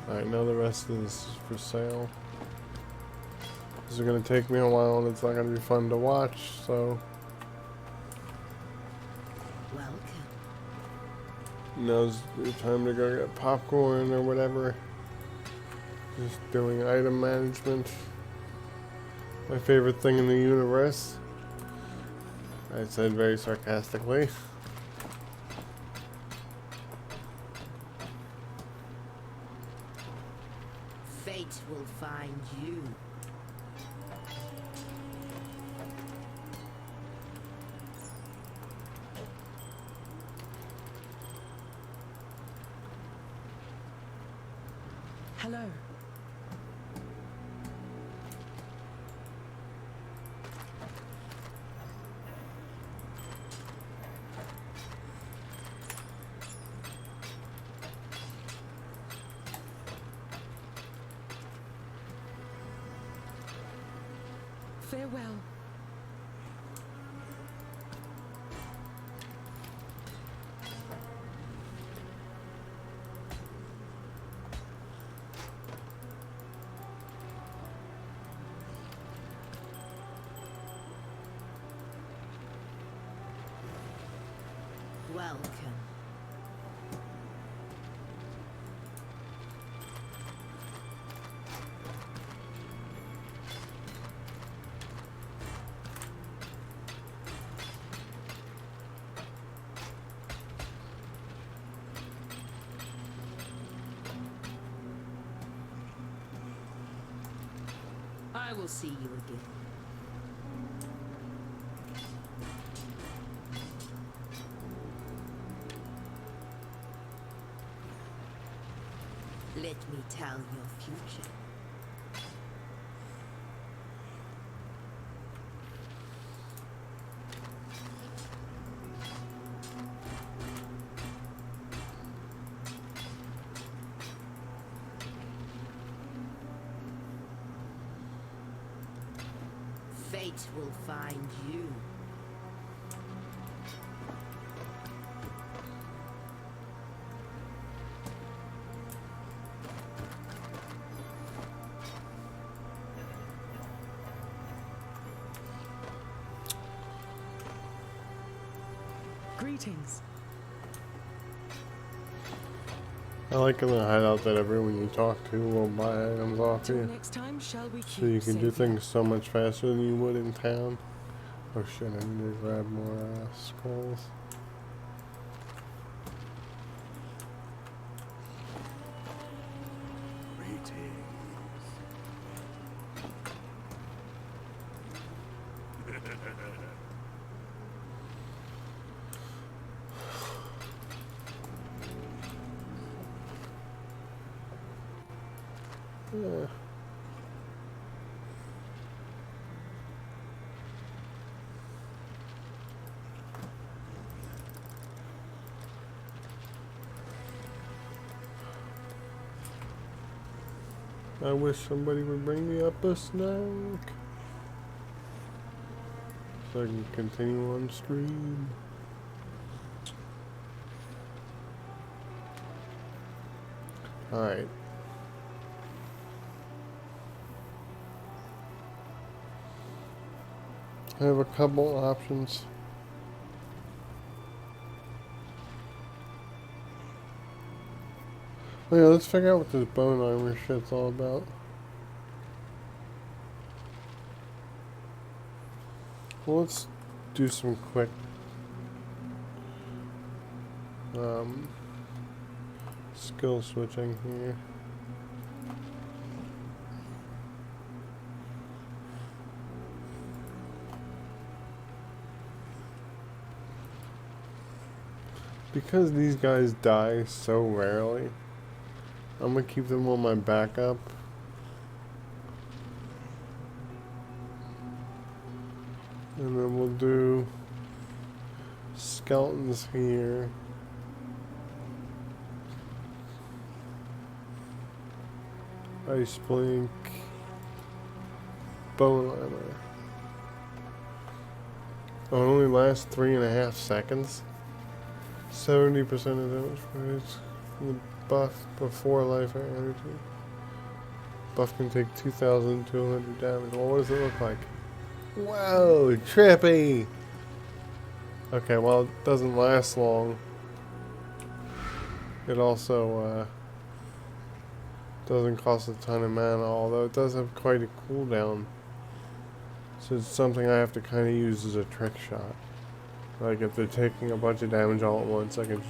Alright, now the rest of this is for sale. This is gonna take me a while and it's not gonna be fun to watch, so Welcome. now's the time to go get popcorn or whatever. Just doing item management. My favorite thing in the universe. I said very sarcastically. will find you. Hello. Farewell. Welcome. I will see you again. Let me tell your future. Fate will find you. Greetings. I like in the hideout that everyone you talk to will buy items off Till you. next time, shall we keep So you can do savior? things so much faster than you would in town. Oh shit, I need to grab more scrolls. Yeah. I wish somebody would bring me up a snack so I can continue on stream. Alright. I have a couple options. Oh yeah, let's figure out what this bone armor shit's all about. Well, let's do some quick skill switching here. Because these guys die so rarely, I'm gonna keep them on my backup. And then we'll do skeletons here. Ice blink. Bone armor. Oh, it only lasts 3.5 seconds. 70% of damage for its buff before life or energy. Buff can take 2,200 damage. Well, what does it look like? Whoa, trippy! Okay, well, it doesn't last long. It also doesn't cost a ton of mana, although it does have quite a cooldown. So it's something I have to kind of use as a trick shot. Like if they're taking a bunch of damage all at once, I can just...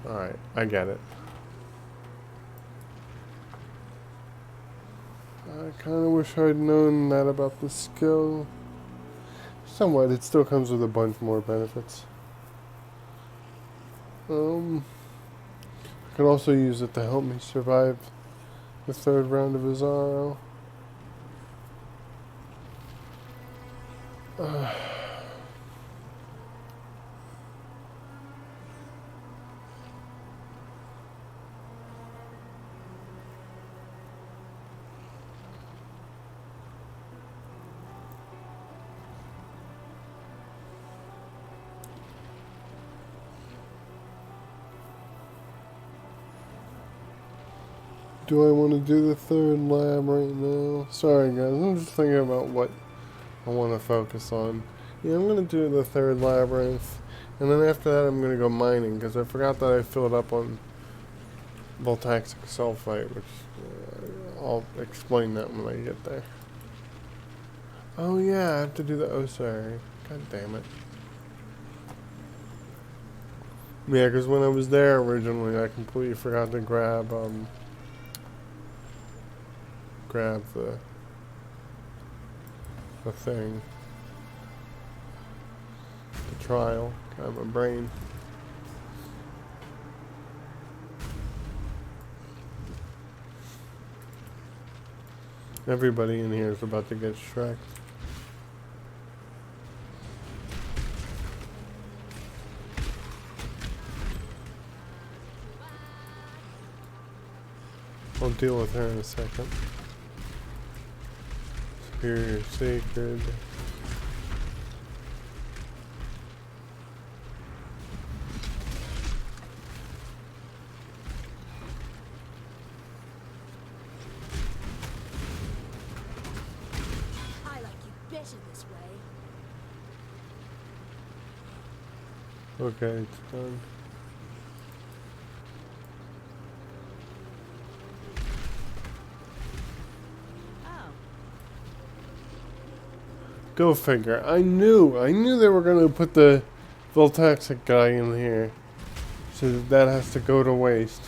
Alright, I get it. I kind of wish I'd known that about the skill. Somewhat, it still comes with a bunch more benefits. I could also use it to help me survive the third round of Exile. Do I want to do the third lab right now? Sorry guys, I'm just thinking about what I want to focus on. Yeah, I'm going to do the third labyrinth. And then after that I'm going to go mining, because I forgot that I filled up on voltaic sulfite, which I'll explain that when I get there. Oh yeah, I have to do the ossuary. God damn it. Yeah, because when I was there originally, I completely forgot to grab the thing. The trial. God, my brain. Everybody in here is about to get struck. I'll deal with her in a second. Superior Sacred. I like you better this way. Okay, it's done. Go figure. I knew they were gonna put the Voltaxic guy in here. So that has to go to waste.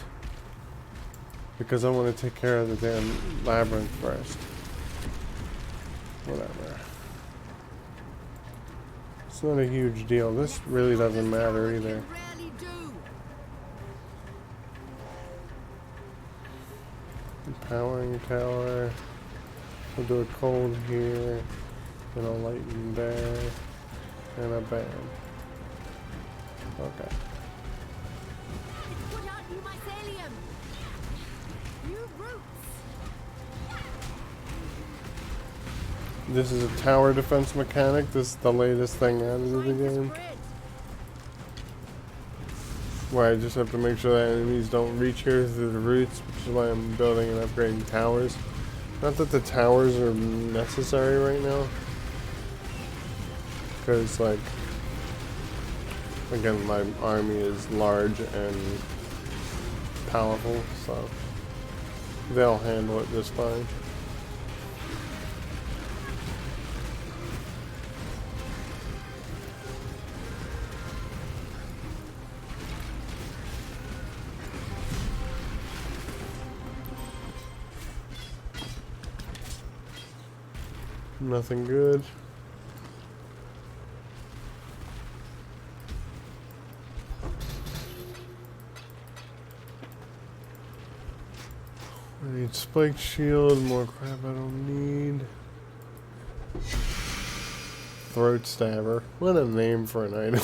Because I want to take care of the damn labyrinth first. Whatever. It's not a huge deal. This really doesn't matter either. Rarely do. Powering tower. We'll do a cold here. And a lighten there. And a bam. Okay. Put out new mycelium. New roots. This is a tower defense mechanic. This is the latest thing added to the game. Where I just have to make sure that enemies don't reach here through the roots, which is why I'm building and upgrading towers. Not that the towers are necessary right now. Because, like, again, my army is large and powerful, so they'll handle it just fine. Nothing good. I need spiked shield, more crap I don't need. Throat stabber. What a name for an item.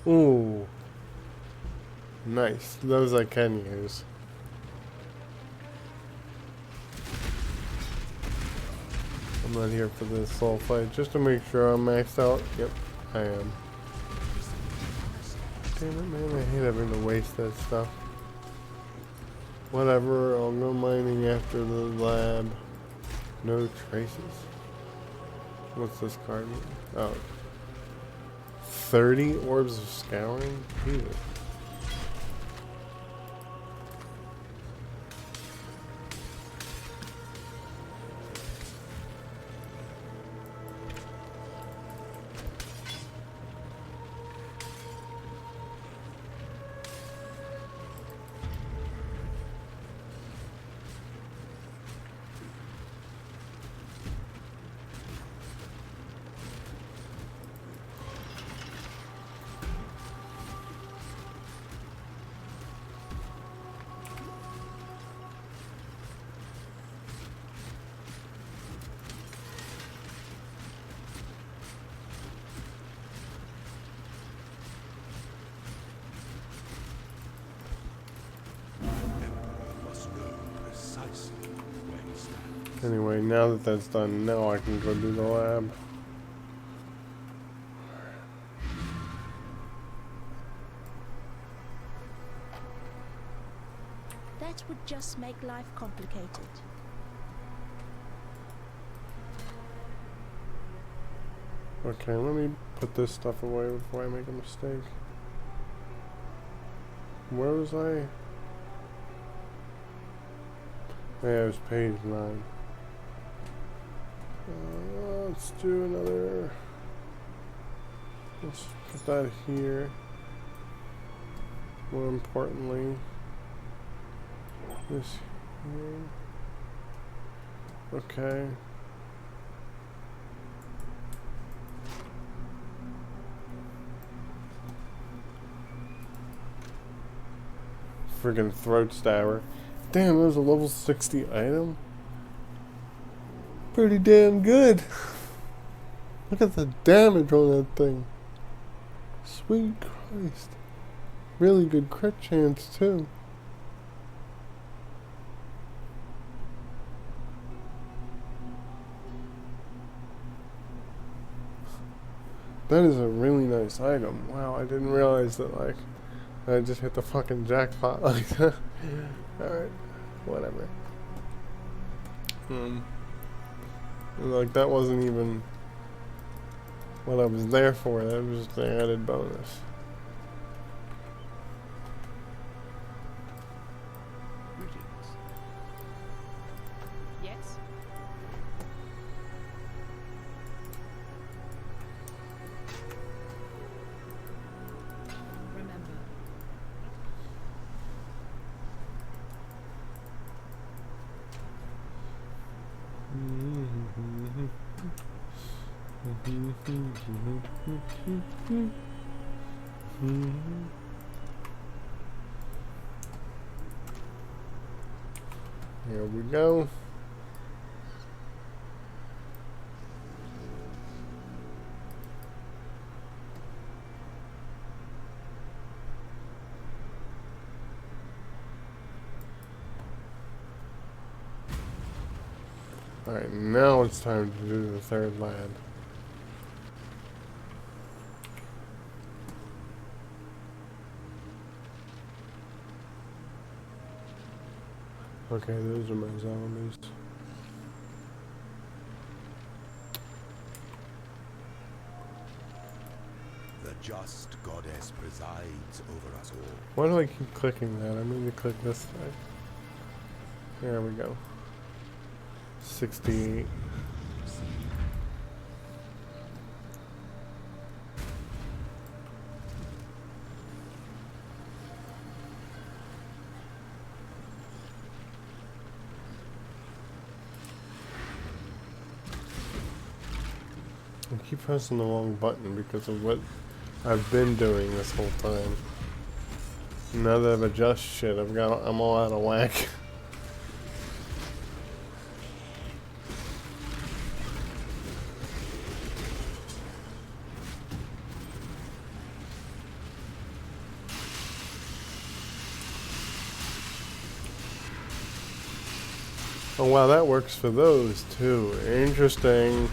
Ooh. Nice. Those I can use. I'm not here for this sulfite, just to make sure I'm maxed out. Yep, I am. Damn it, man, I hate having to waste that stuff. Whatever, I'll go mining after the lab. No traces. What's this card mean? Oh. 30 orbs of scouring? Jesus. Anyway, now that that's done, now I can go do the lab. That would just make life complicated. Okay, let me put this stuff away before I make a mistake. Where was I? Yeah, it was page 9. Let's do another. Let's put that here. More importantly, this here. Okay. Friggin' throat stabber. Damn, that was a level 60 item. Pretty damn good. Look at the damage on that thing. Sweet Christ. Really good crit chance, too. That is a really nice item. Wow, I didn't realize that, like, I just hit the fucking jackpot like that. Alright, whatever. Like, that wasn't even what I was there for. That was just the added bonus. Greetings. Yes? Remember, Here we go. Alright, now it's time to do the third lab. Okay, those are my zombies. The just goddess presides over us all. Why do I keep clicking that? I mean to click this thing. There we go. 68. I keep pressing the wrong button because of what I've been doing this whole time. Now that I've adjusted shit, I'm all out of whack. Oh wow, that works for those too. Interesting.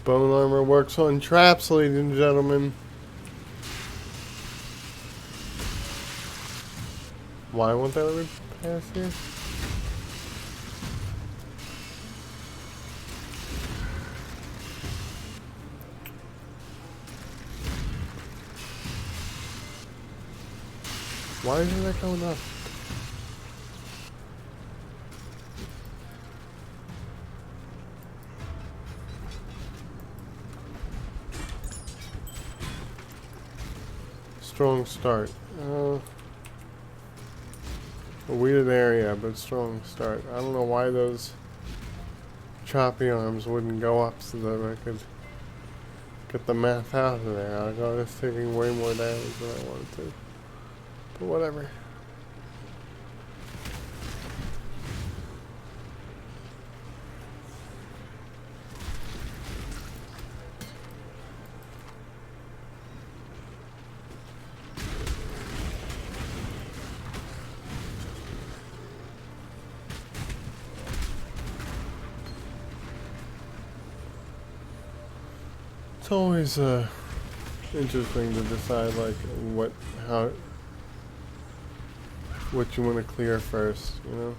Bone armor works on traps, ladies and gentlemen. Why won't that let me pass here? Why isn't that going up? Strong start. A weird area, but strong start. I don't know why those choppy arms wouldn't go up so that I could get the math out of there. I was taking way more damage than I wanted to. But whatever. It's always interesting to decide like what you want to clear first, you know?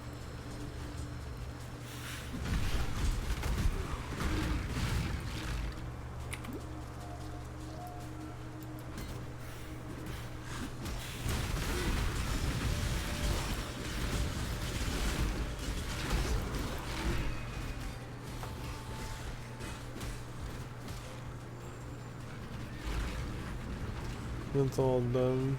It's all done.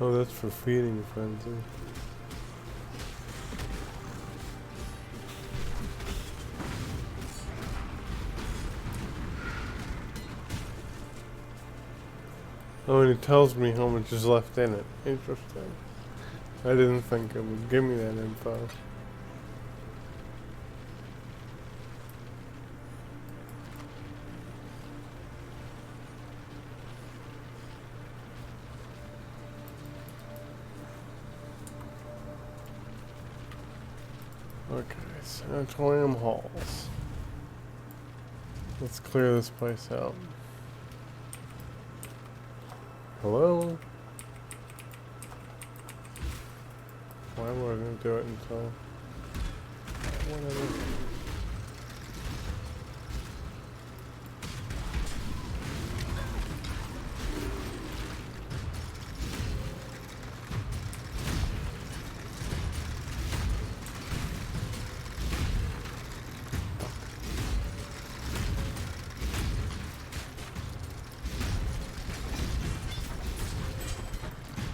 Oh, that's for feeding frenzy. Oh, and it tells me how much is left in it. Interesting. I didn't think it would give me that info. Okay, sanatorium halls. Let's clear this place out. Hello? Why wouldn't I do it until... whatever.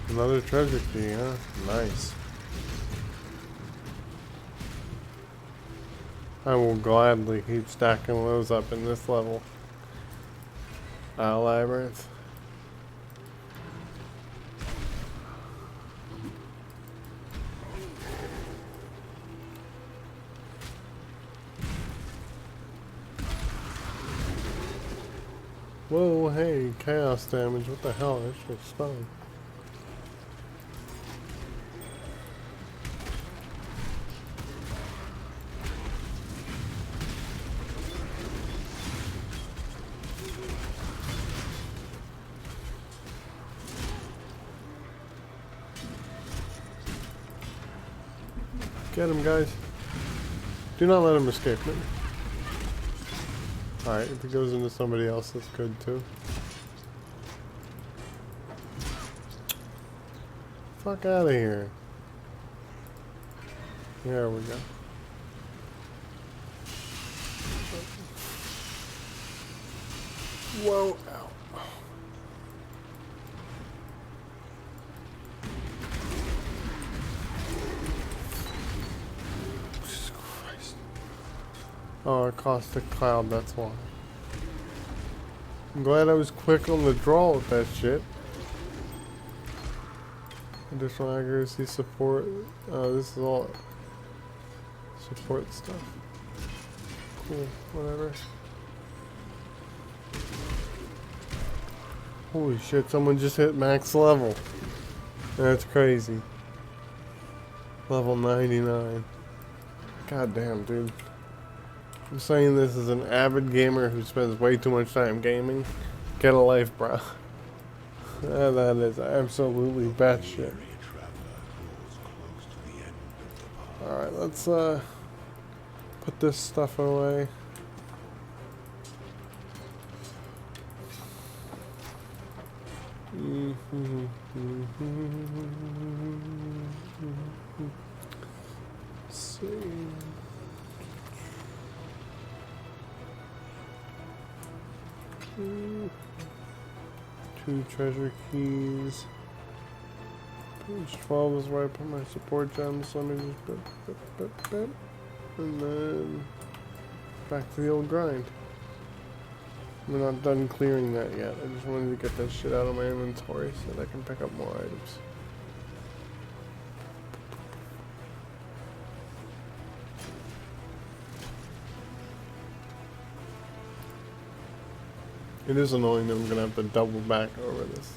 Another treasure key, huh? Nice. I will gladly keep stacking those up in this level. Labyrinth. Whoa, hey, chaos damage. What the hell? That shit's stung. Get him, guys. Do not let him escape me. Alright, if it goes into somebody else, that's good too. Fuck out of here. There we go. Whoa, ow. Oh, it cost a cloud, that's why. I'm glad I was quick on the draw with that shit. Additional accuracy support. This is all support stuff. Cool, whatever. Holy shit, someone just hit max level. That's crazy. Level 99. God damn, dude. I'm saying this as an avid gamer who spends way too much time gaming. Get a life, bro. That is absolutely batshit. Weary traveler draws close to the end of the path. Alright, let's put this stuff away. See. 2 treasure keys. Page 12 is where I put my support gems. Let me just and then back to the old grind. We're not done clearing that yet. I just wanted to get that shit out of my inventory so that I can pick up more items. It is annoying that I'm gonna have to double back over this.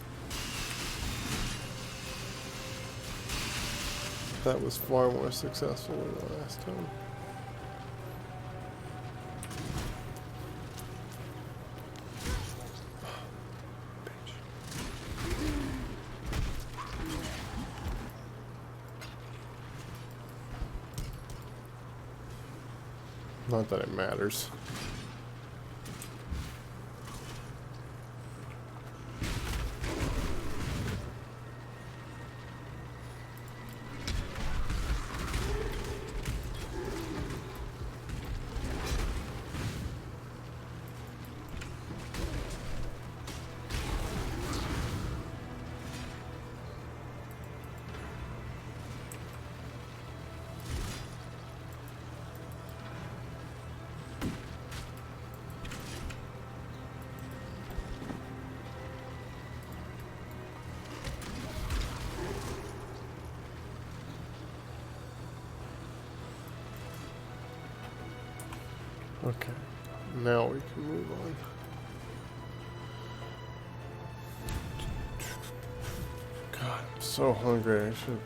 That was far more successful than the last time. Not that it matters. Okay, now we can move on. God, I'm so hungry. I should.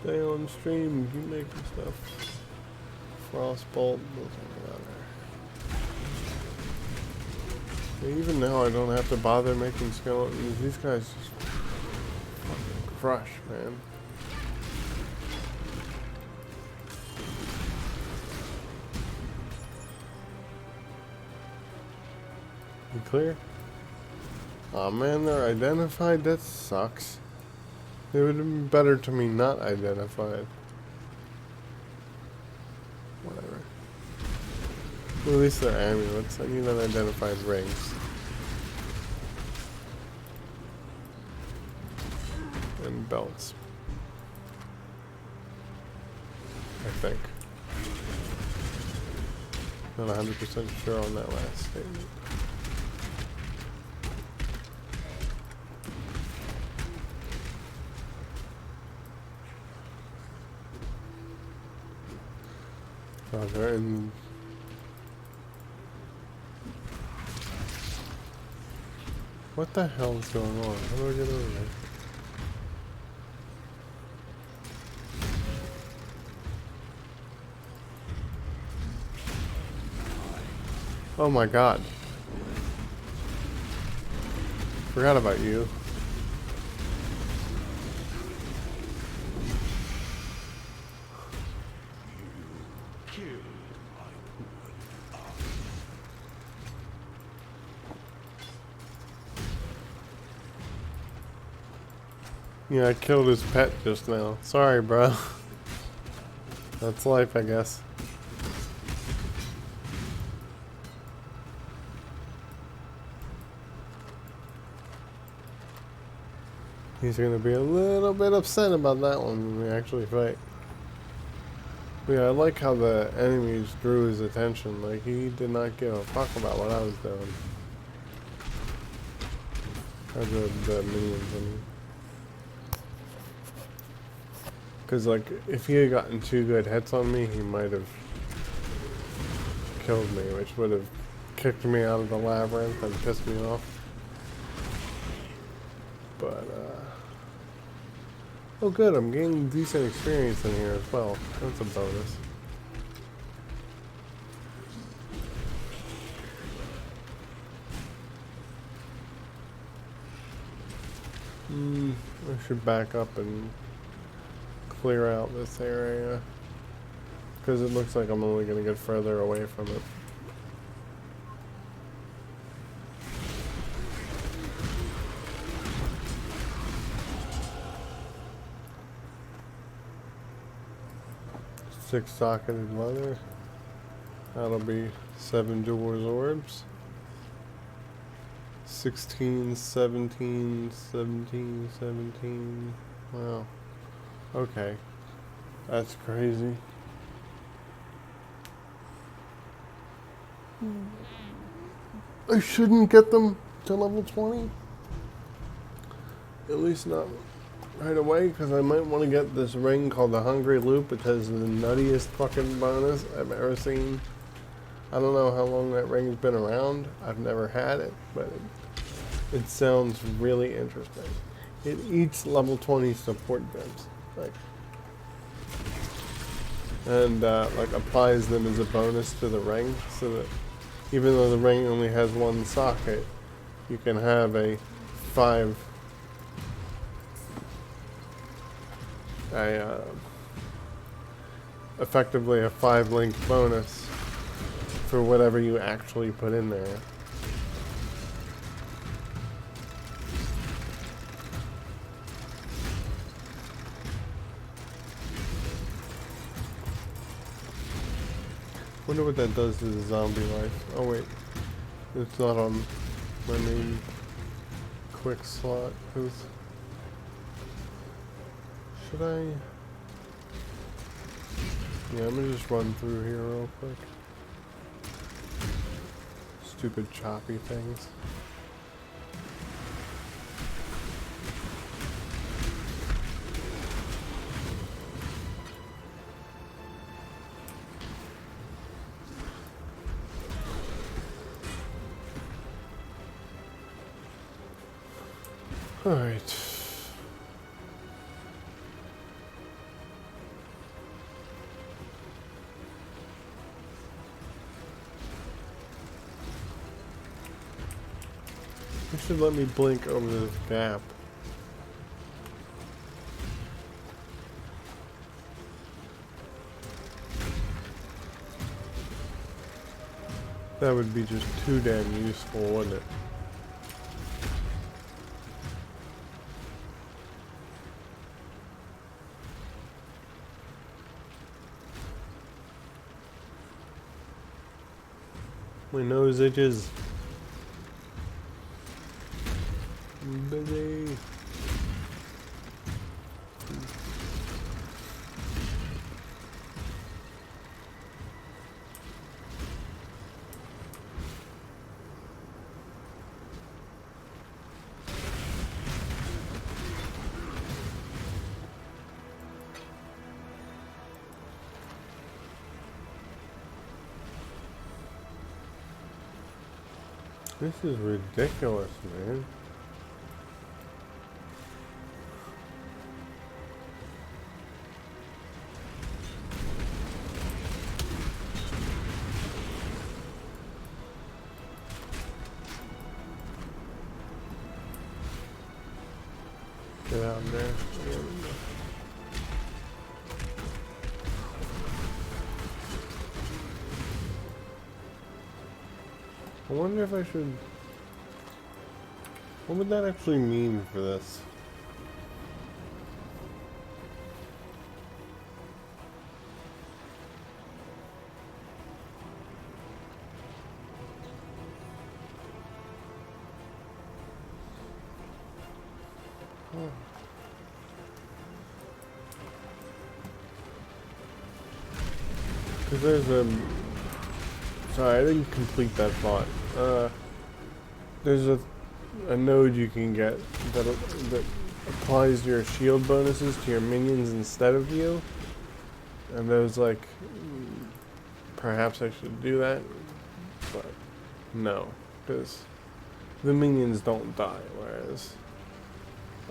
Stay on stream, keep making stuff. Frostbolt, doesn't matter. Even now, I don't have to bother making skeletons. These guys just fucking crush, man. You clear? Aw, man, they're identified? That sucks. It would have been better to me not identified. Whatever. Well, at least they're amulets. I need unidentified rings. And belts. I think. Not 100% sure on that last statement. Oh, they're in. What the hell is going on? How do I get over there? Oh my god. Forgot about you. Yeah, I killed his pet just now. Sorry, bro. That's life, I guess. He's gonna be a little bit upset about that one when we actually fight. But yeah, I like how the enemies drew his attention. Like, he did not give a fuck about what I was doing. Or the minions, I mean. Because, like, if he had gotten 2 good hits on me, he might have killed me, which would have kicked me out of the labyrinth and pissed me off. Oh good, I'm gaining decent experience in here as well. That's a bonus. I should back up and clear out this area. Because it looks like I'm only going to get further away from it. Six socketed leather. That'll be 7 Duel's orbs. 16, 17, 17, 17. Wow. Okay. That's crazy. I shouldn't get them to level 20. At least not right away, because I might want to get this ring called the Hungry Loop. It has the nuttiest fucking bonus I've ever seen. I don't know how long that ring's been around. I've never had it, but it sounds really interesting. It eats level 20 support gems, and like applies them as a bonus to the ring, so that even though the ring only has one socket, you can have a effectively a 5-link bonus for whatever you actually put in there. Wonder what that does to the zombie life. Oh wait, it's not on my main quick slot. Should I? Yeah, I'm gonna just run through here real quick. Stupid choppy things. All right. It should let me blink over this gap. That would be just too damn useful, wouldn't it? My nose itches. Busy. This is ridiculous, man. Get out there. There we go. I wonder if I should... What would that actually mean for this? Because there's a... Sorry, I didn't complete that thought. There's a node you can get that applies your shield bonuses to your minions instead of you. And there's like... Perhaps I should do that, but no. Because the minions don't die, whereas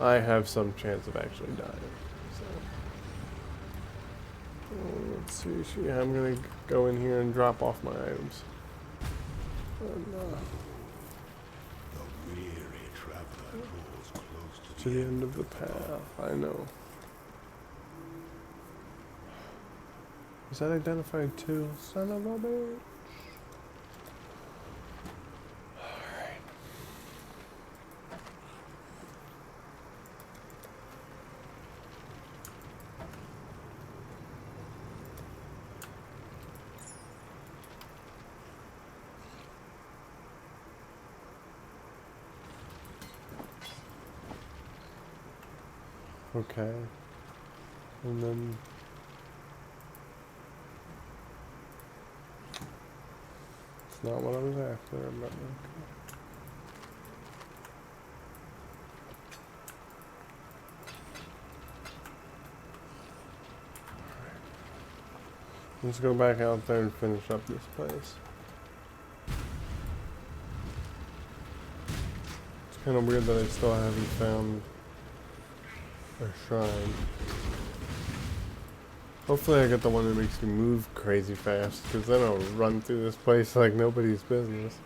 I have some chance of actually dying. So, let's see. I'm gonna go in here and drop off my items. And, The weary traveler draws close to the end of the path. I know. Is that identified too? Son of a bitch. Okay. And then it's not what I was after, but okay. Let's go back out there and finish up this place. It's kind of weird that I still haven't found a shrine. Hopefully I get the one that makes you move crazy fast, because then I'll run through this place like nobody's business.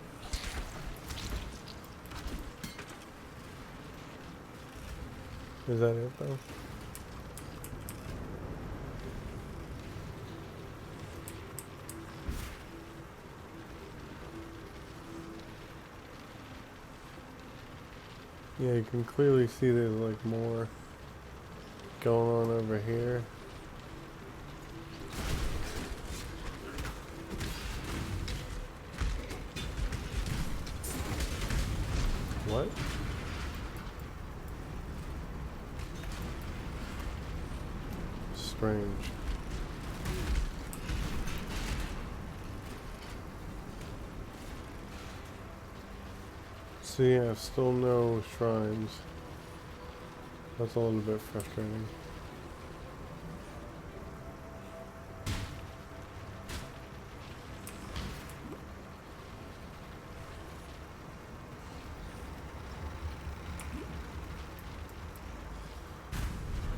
Is that it though? Yeah, you can clearly see there's like more going on over here. What? Strange. So yeah, still no shrines. That's a little bit frustrating.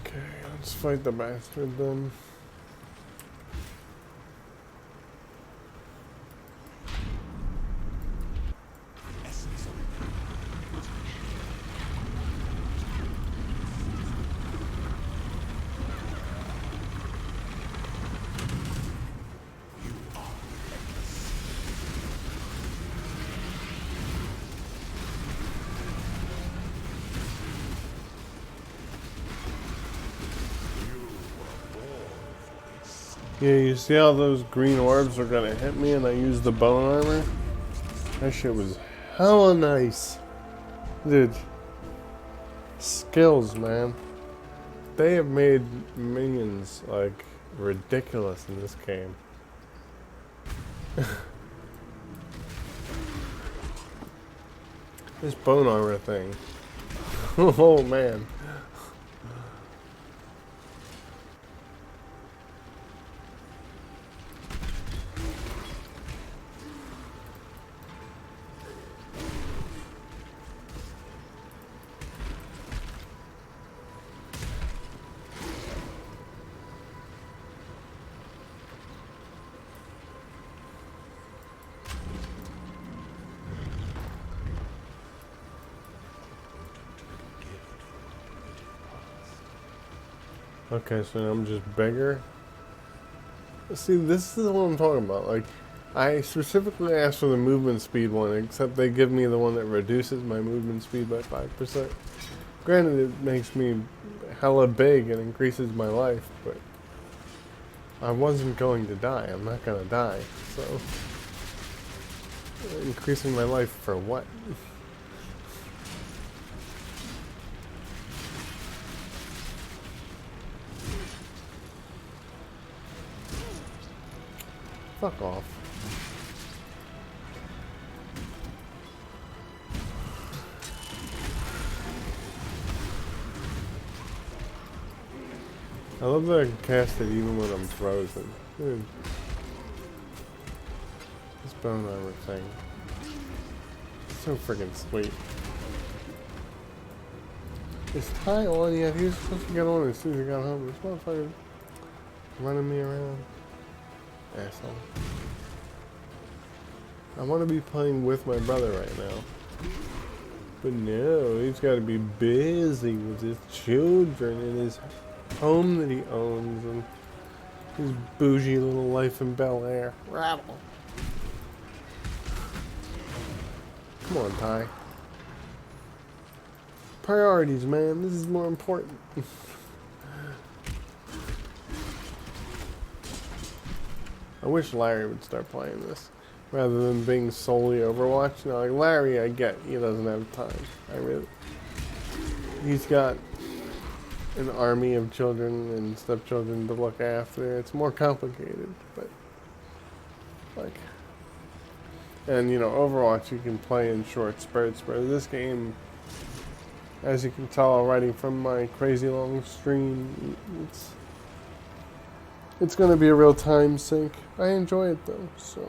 Okay, let's fight the bastard then. Yeah, you see how those green orbs are gonna hit me and I used the bone armor? That shit was hella nice. Dude. Skills, man. They have made minions, like, ridiculous in this game. This bone armor thing. Oh, man. Okay, so I'm just bigger. See, this is what I'm talking about. Like, I specifically asked for the movement speed one, except they give me the one that reduces my movement speed by 5%. Granted, it makes me hella big and increases my life, but I wasn't going to die. I'm not gonna die, so increasing my life for what? Fuck off. I love that I can cast it even when I'm frozen. Dude. This bone armor thing. So freaking sweet. Is Ty on yet? He was supposed to get on as soon as he got home. This motherfucker running me around. Asshole. I want to be playing with my brother right now. But no, he's got to be busy with his children and his home that he owns and his bougie little life in Bel Air. Rattle. Come on, Ty. Priorities, man. This is more important. I wish Larry would start playing this rather than being solely Overwatch. You know, like Larry, I get he doesn't have time. He's got an army of children and stepchildren to look after. It's more complicated, but like, and you know, Overwatch you can play in short spurts. But this game, as you can tell already from my crazy long stream, it's going to be a real time sink. I enjoy it though, so.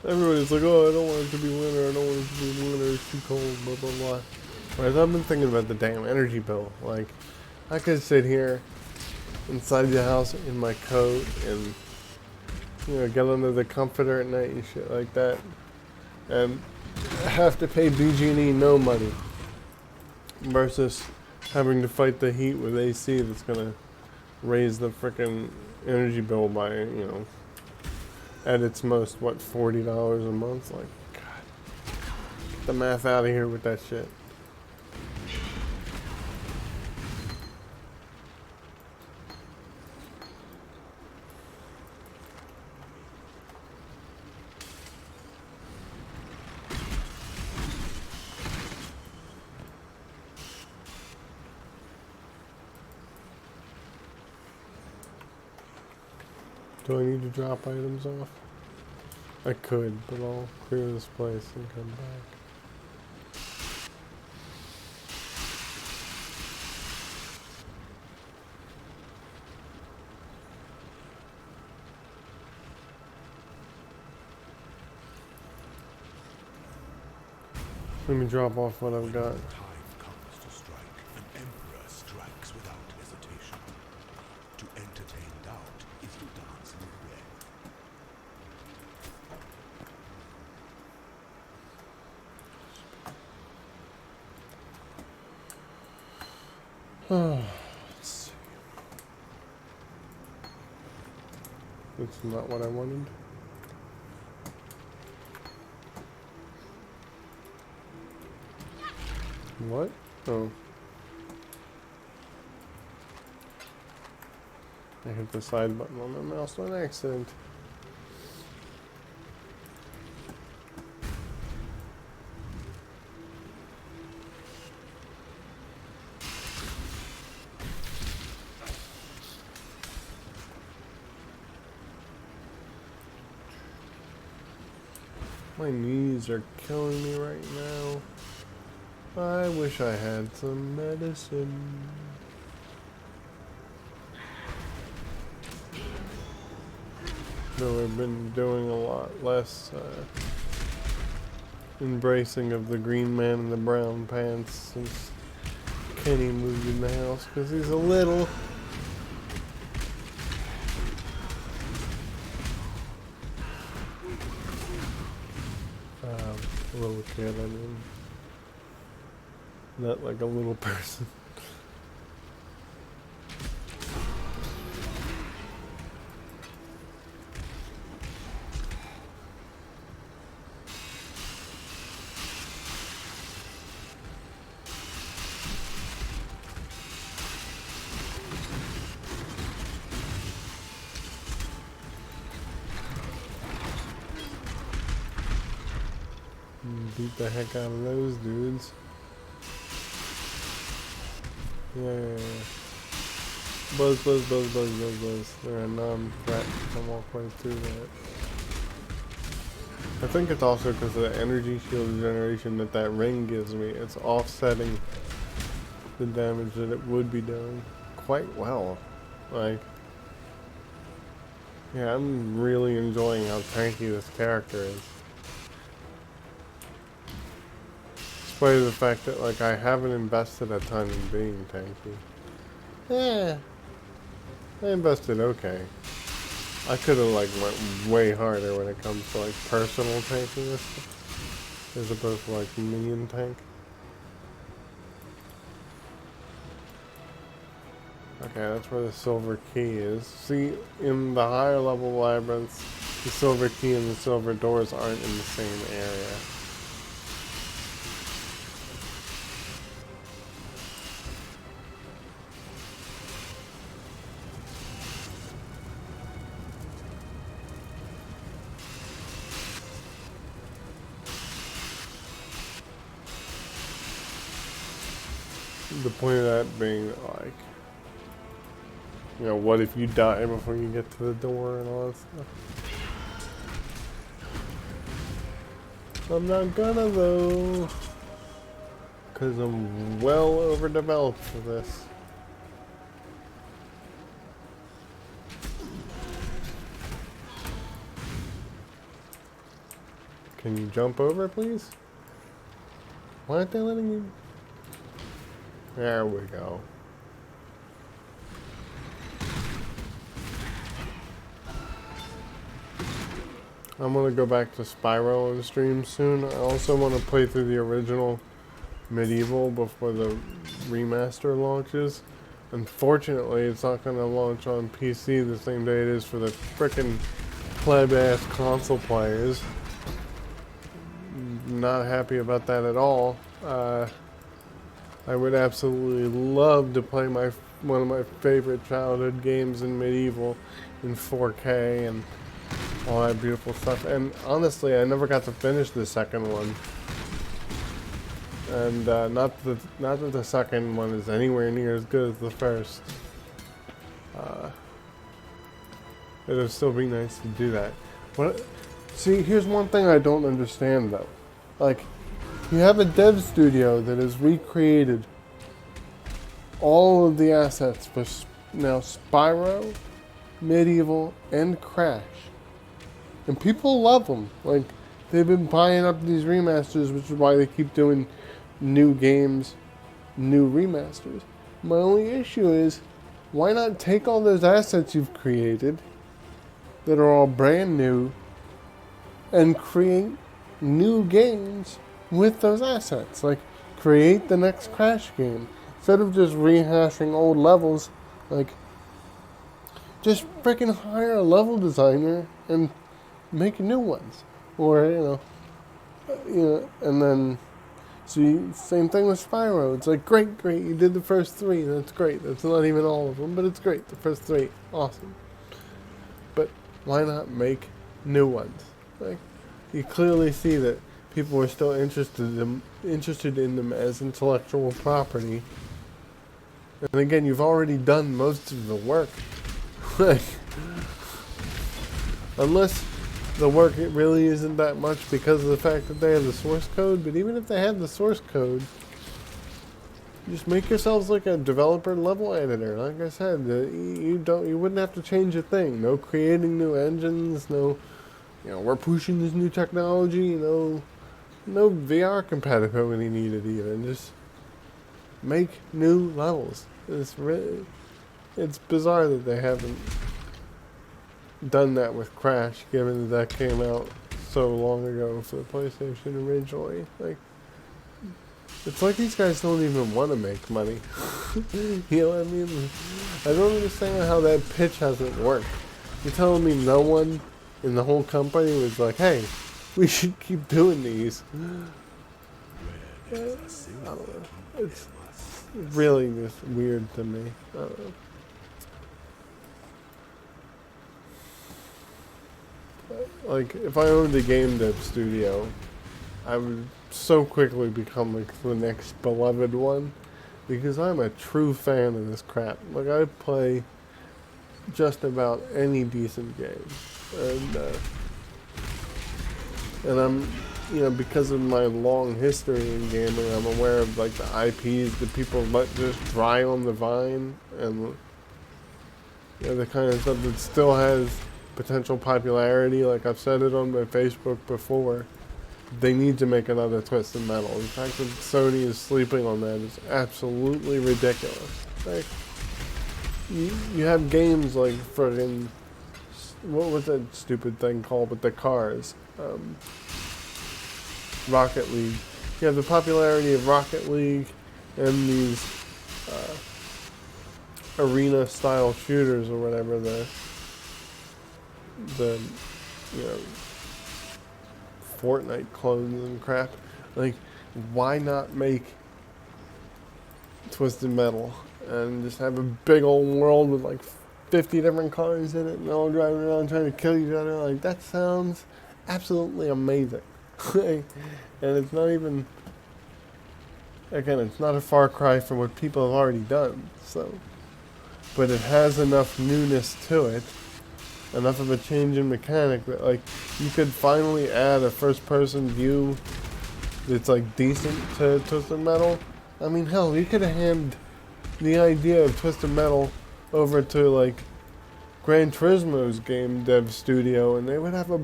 Everybody's like, oh, I don't want it to be winter, I don't want it to be winter, it's too cold, blah, blah, blah. Whereas I've been thinking about the damn energy bill. Like, I could sit here inside the house in my coat and, you know, get under the comforter at night and shit like that. And have to pay BG&E no money. Versus having to fight the heat with AC that's gonna raise the frickin' energy bill by, you know, at its most, what, $40 a month? Like, God. Get the math out of here with that shit. Do I need to drop items off? I could, but I'll clear this place and come back. Let me drop off what I've got. When the time comes to strike, an emperor strikes without hesitation. To entertain doubt is to dance with red. Let's see. That's not what I wanted. What? Oh. I hit the side button on my mouse on accident. My knees are killing me right now. I wish I had some medicine. Though I've been doing a lot less embracing of the green man in the brown pants since Kenny moved in the house because he's a little. Little kid, I mean. Not like a little person. Beat the heck out of those dudes. Yeah. Buzz, buzz, buzz, buzz, buzz, buzz. They're a non-threat. I'm all quite through that. I think it's also because of the energy shield generation that that ring gives me. It's offsetting the damage that it would be doing quite well. Like, yeah, I'm really enjoying how tanky this character is. Despite the fact that, like, I haven't invested a ton in being tanky. Yeah, I invested okay. I could have, like, went way harder when it comes to, like, personal tankiness as opposed to, like, minion tank. Okay, that's where the silver key is. See, in the higher level labyrinths, the silver key and the silver doors aren't in the same area. The point of that being, like, you know, what if you die before you get to the door and all that stuff? I'm not gonna, though, because I'm well overdeveloped for this. Can you jump over, please? Why aren't they letting you? There we go. I'm gonna go back to Spyro on stream soon. I also want to play through the original Medieval before the remaster launches. Unfortunately, it's not gonna launch on PC the same day it is for the frickin' pleb-ass console players. Not happy about that at all. I would absolutely love to play one of my favorite childhood games in Medieval in 4K and all that beautiful stuff. And honestly, I never got to finish the second one. And not that the second one is anywhere near as good as the first. It would still be nice to do that. But see, here's one thing I don't understand though. Like, you have a dev studio that has recreated all of the assets for now Spyro, Medieval, and Crash. And people love them. Like, they've been buying up these remasters, which is why they keep doing new games, new remasters. My only issue is, why not take all those assets you've created that are all brand new and create new games with those assets? Like, create the next Crash game. Instead of just rehashing old levels, like, just freaking hire a level designer and make new ones. Or, you know, and then, same thing with Spyro. It's like, great, you did the first three, that's great. That's not even all of them, but it's great. The first three, awesome. But why not make new ones? Like, you clearly see that people are still interested in them as intellectual property. And again, you've already done most of the work. Like, unless the work, it really isn't that much because of the fact that they have the source code. But even if they had the source code, just make yourselves like a developer level editor. Like I said, you wouldn't have to change a thing. No creating new engines. No, we're pushing this new technology. No VR compatibility needed even. Just make new levels. It's bizarre that they haven't done that with Crash, given that came out so long ago for the PlayStation originally. Like, It's like these guys don't even want to make money. You know what I mean? I don't understand how that pitch hasn't worked. You're telling me no one in the whole company was like, hey, we should keep doing these. I don't know. It's really just weird to me. I don't know. Like, if I owned a game dev studio, I would so quickly become like the next beloved one, because I'm a true fan of this crap. Like, I play just about any decent game, and I'm, you know, because of my long history in gaming, I'm aware of like the IPs that people let just dry on the vine, and you know, the kind of stuff that still has potential popularity. Like I've said it on my Facebook before, they need to make another Twisted Metal. The fact that Sony is sleeping on that is absolutely ridiculous. Like, you have games like friggin', what was that stupid thing called with the cars? Rocket League. You have the popularity of Rocket League and these arena style shooters or whatever, the you know, Fortnite clones and crap. Like, why not make Twisted Metal and just have a big old world with like 50 different cars in it and all driving around trying to kill each other? Like, that sounds absolutely amazing. And it's not even, again, it's not a far cry from what people have already done, so, but it has enough newness to it, enough of a change in mechanic that, like, you could finally add a first-person view that's like decent to Twisted Metal. I mean, hell, you could have handed the idea of Twisted Metal over to like Gran Turismo's game dev studio, and they would have a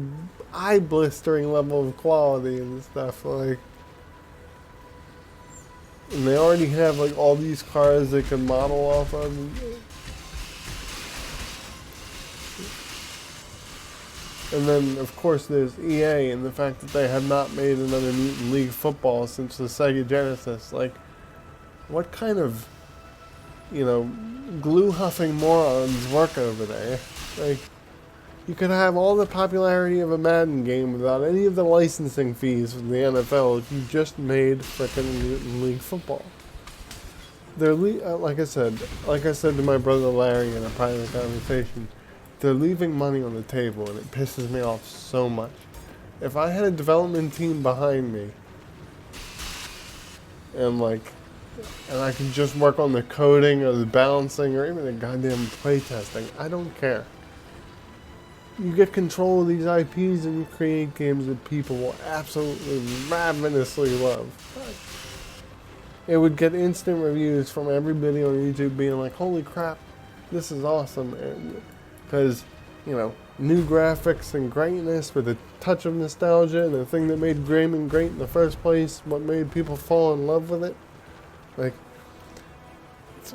eye-blistering level of quality and stuff. Like, and they already have like all these cars they can model off of. And then, of course, there's EA and the fact that they have not made another Mutant League Football since the Sega Genesis. Like, what kind of, you know, glue-huffing morons work over there? Like, you could have all the popularity of a Madden game without any of the licensing fees from the NFL if you just made frickin' Mutant League Football. They're like I said to my brother Larry in a private conversation, they're leaving money on the table, and it pisses me off so much. If I had a development team behind me, and I could just work on the coding or the balancing or even the goddamn playtesting, I don't care. You get control of these IPs and you create games that people will absolutely ravenously love. It would get instant reviews from everybody on YouTube being like, holy crap, this is awesome. And because, you know, new graphics and greatness with a touch of nostalgia and the thing that made gaming great in the first place, what made people fall in love with it. Like, it's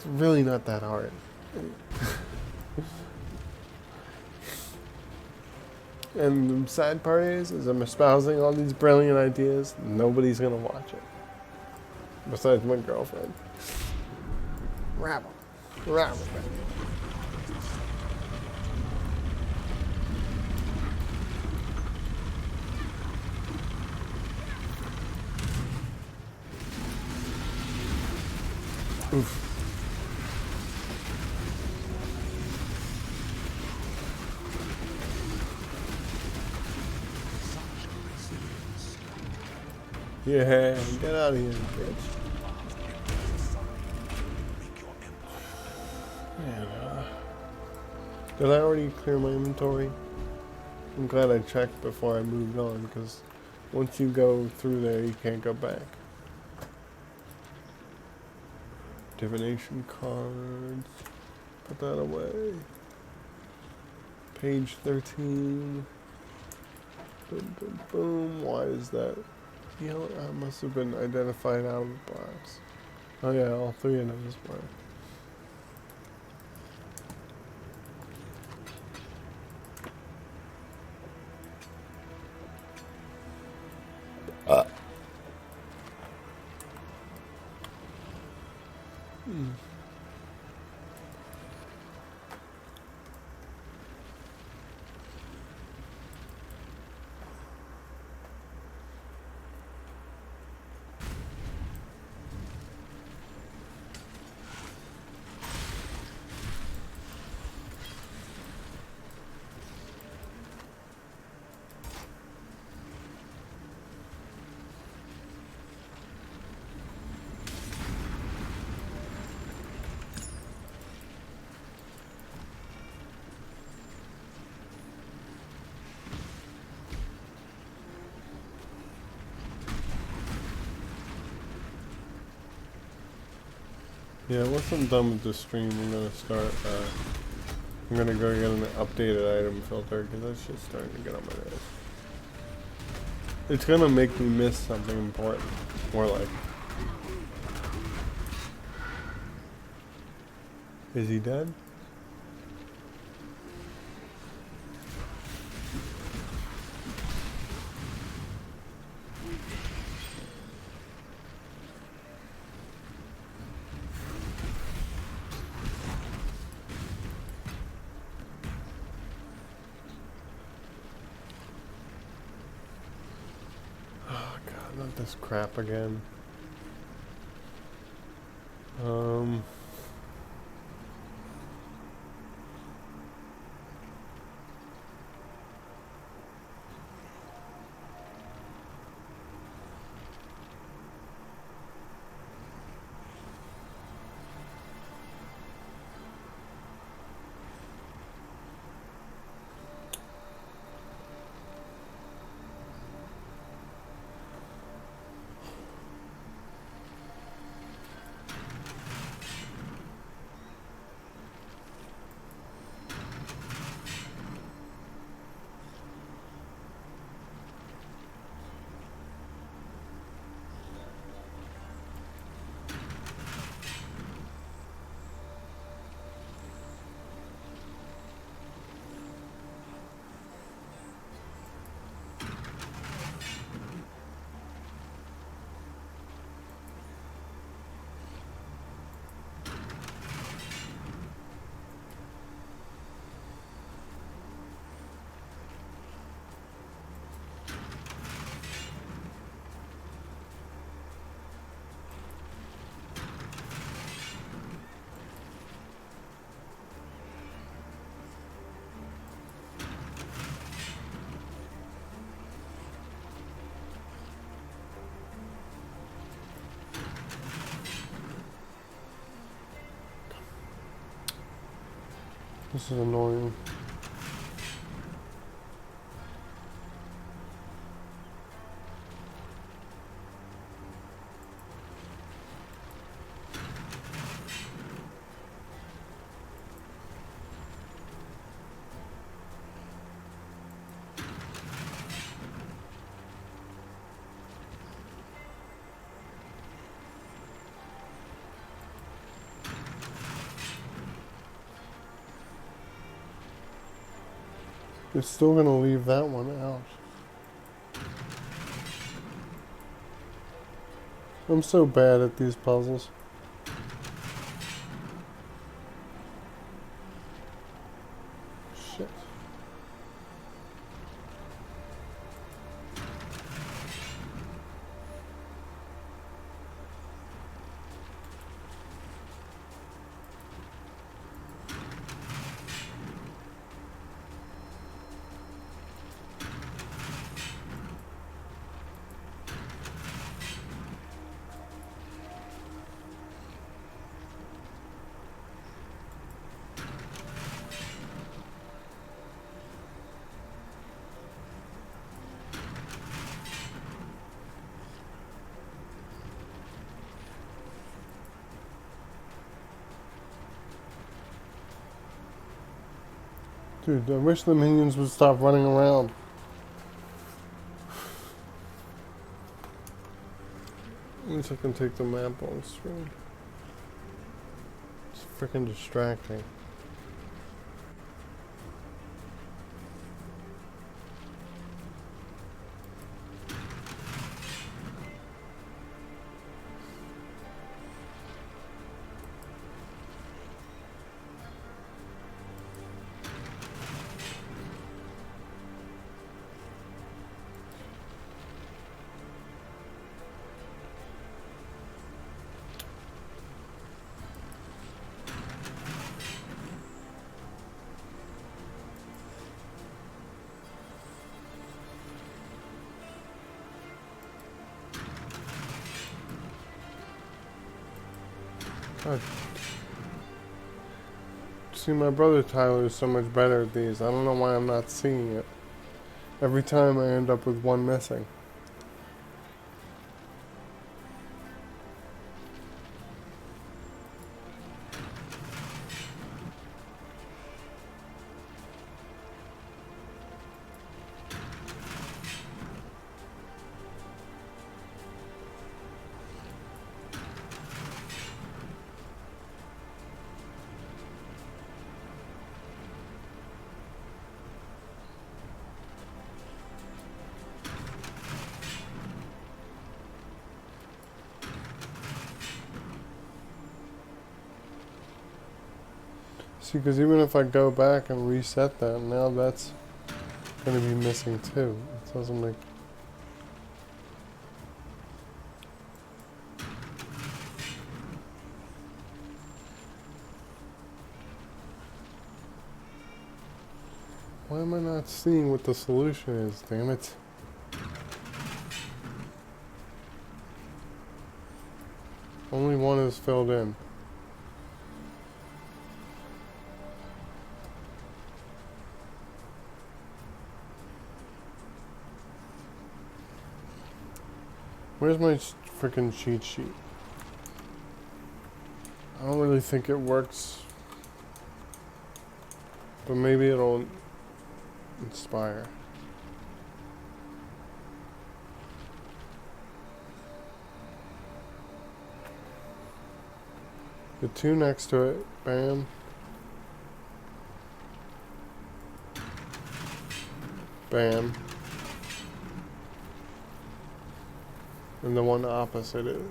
really not that hard. And the sad part is I'm espousing all these brilliant ideas, nobody's gonna watch it. Besides my girlfriend. Rabble. Oof. Yeah, get out of here, bitch. Yeah. Did I already clear my inventory? I'm glad I checked before I moved on, because once you go through there, you can't go back. Divination cards. Put that away. Page 13. Boom, boom, boom. Why is that? You know, that must have been identified out of the box. Oh yeah, all three of those were. Yeah, once I'm done with this stream, I'm gonna start, I'm gonna go get an updated item filter, because that shit's starting to get on my nerves. It's gonna make me miss something important, more like. Is he dead? Not this crap again. This is annoying. You're still gonna leave that one out. I'm so bad at these puzzles. Shit. Dude, I wish the minions would stop running around. At least I can take the map on screen. It's freaking distracting. God. See, my brother Tyler is so much better at these. I don't know why I'm not seeing it. Every time I end up with one missing. See, because even if I go back and reset that, now that's going to be missing too. It doesn't make... Why am I not seeing what the solution is, damn it? Only one is filled in. Where's my freaking cheat sheet? I don't really think it works. But maybe it'll inspire. The two next to it, bam. Bam. And the one opposite is.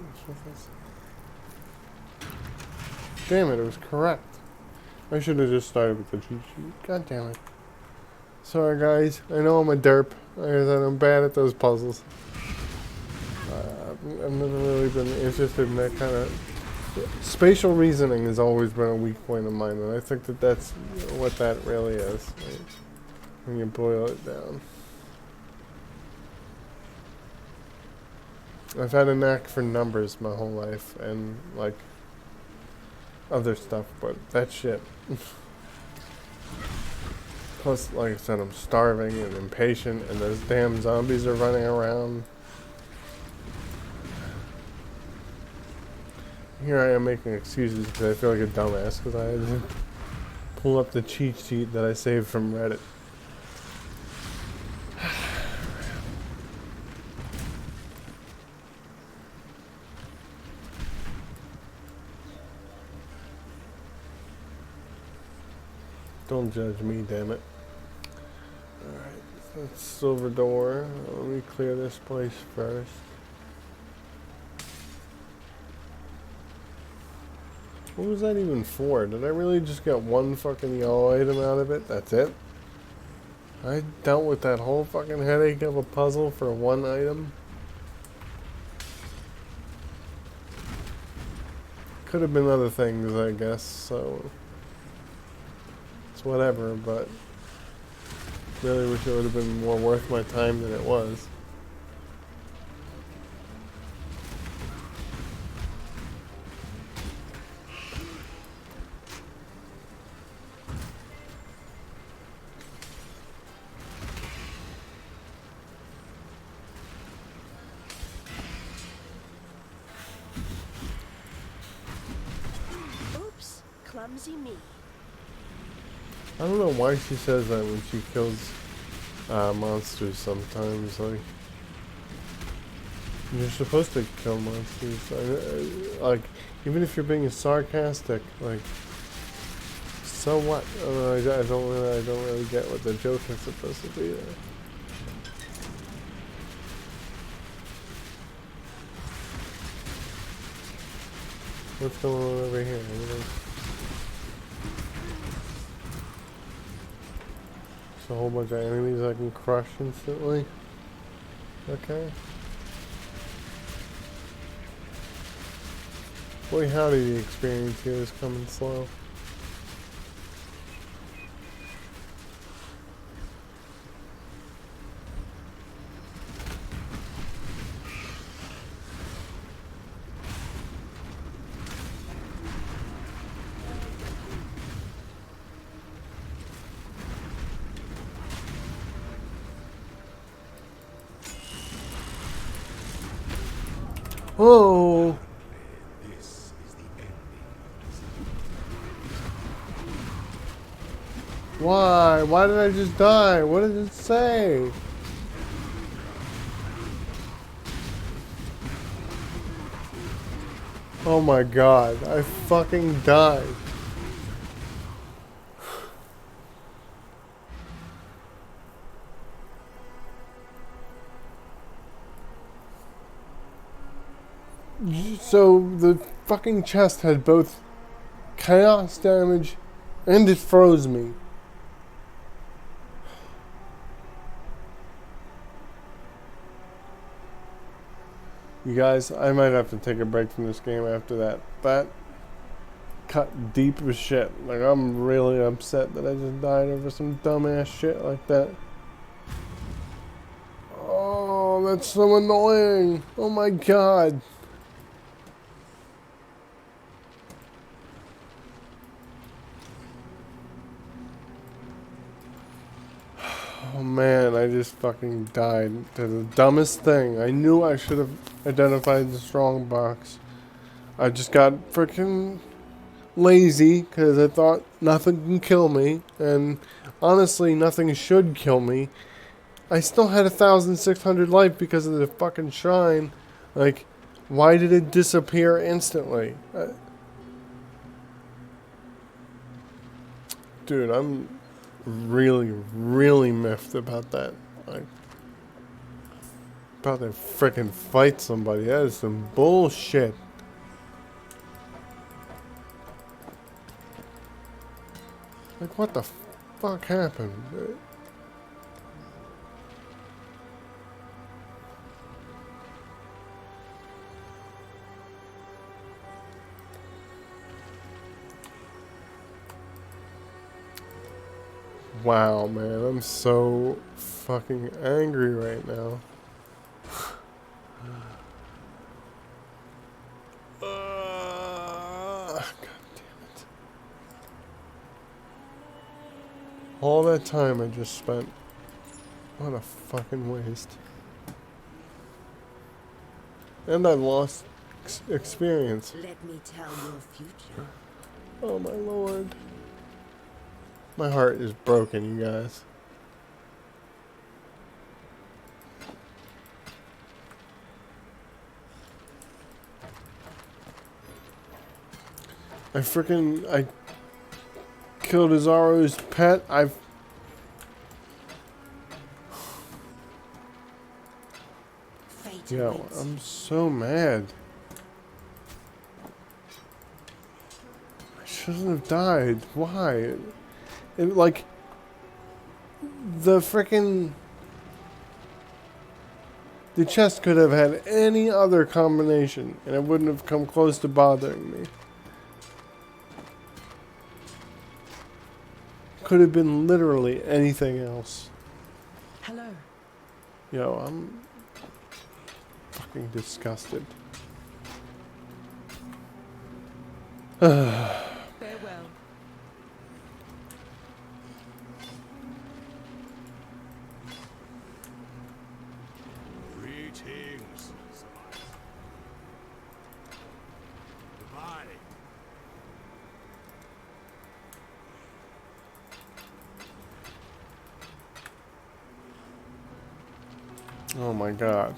Damn it, it was correct. I should have just started with the cheat sheet. God damn it. Sorry guys, I know I'm a derp. I'm bad at those puzzles. I've never really been interested in that kind of... Spatial reasoning has always been a weak point of mine, and I think that that's what that really is. Right? When you boil it down. I've had a knack for numbers my whole life, and like other stuff, but that shit. Plus, like I said, I'm starving and impatient, and those damn zombies are running around. Here I am making excuses because I feel like a dumbass because I had to pull up the cheat sheet that I saved from Reddit. Don't judge me, damn it. Alright, that's silver door. Let me clear this place first. What was that even for? Did I really just get one fucking yellow item out of it? That's it? I dealt with that whole fucking headache of a puzzle for one item? Could have been other things, I guess, so... whatever, but really wish it would have been more worth my time than it was. Oops, clumsy me. I don't know why she says that when she kills monsters sometimes. Like, you're supposed to kill monsters. Like, even if you're being sarcastic, like, so what? I don't really get what the joke is supposed to be there. What's going on over here? A whole bunch of enemies I can crush instantly. Okay. Boy, howdy, the experience here is coming slow. Oh. This is the ending of Why? Why did I just die? What did it say? Oh my god, I fucking died. So the fucking chest had both chaos damage and it froze me. You guys, I might have to take a break from this game after that. That cut deep as shit. Like, I'm really upset that I just died over some dumbass shit like that. Oh, that's so annoying. Oh my god. Oh man, I just fucking died to the dumbest thing. I knew I should have identified the strong box. I just got freaking lazy because I thought nothing can kill me, and honestly, nothing should kill me. I still had 1,600 life because of the fucking shrine. Like, why did it disappear instantly? Dude, I'm really miffed about that. Like, about to frickin' fight somebody. That is some bullshit. Like, what the fuck happened? Wow, man, I'm so fucking angry right now. God damn it. All that time I just spent. What a fucking waste. And I lost experience. Let me tell your future. Oh my lord. My heart is broken, you guys. I killed Azaru's pet. Fate Yo, awaits. I'm so mad. I shouldn't have died. Why? It, like, the chest could have had any other combination, and it wouldn't have come close to bothering me. Could have been literally anything else. Hello. Yo, I'm fucking disgusted. Farewell. Greetings, goodbye. Oh my god.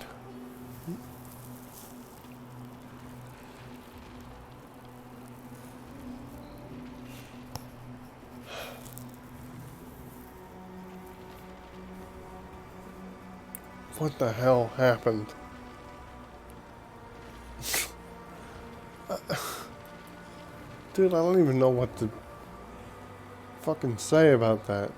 What the hell happened? Dude, I don't even know what to fucking say about that.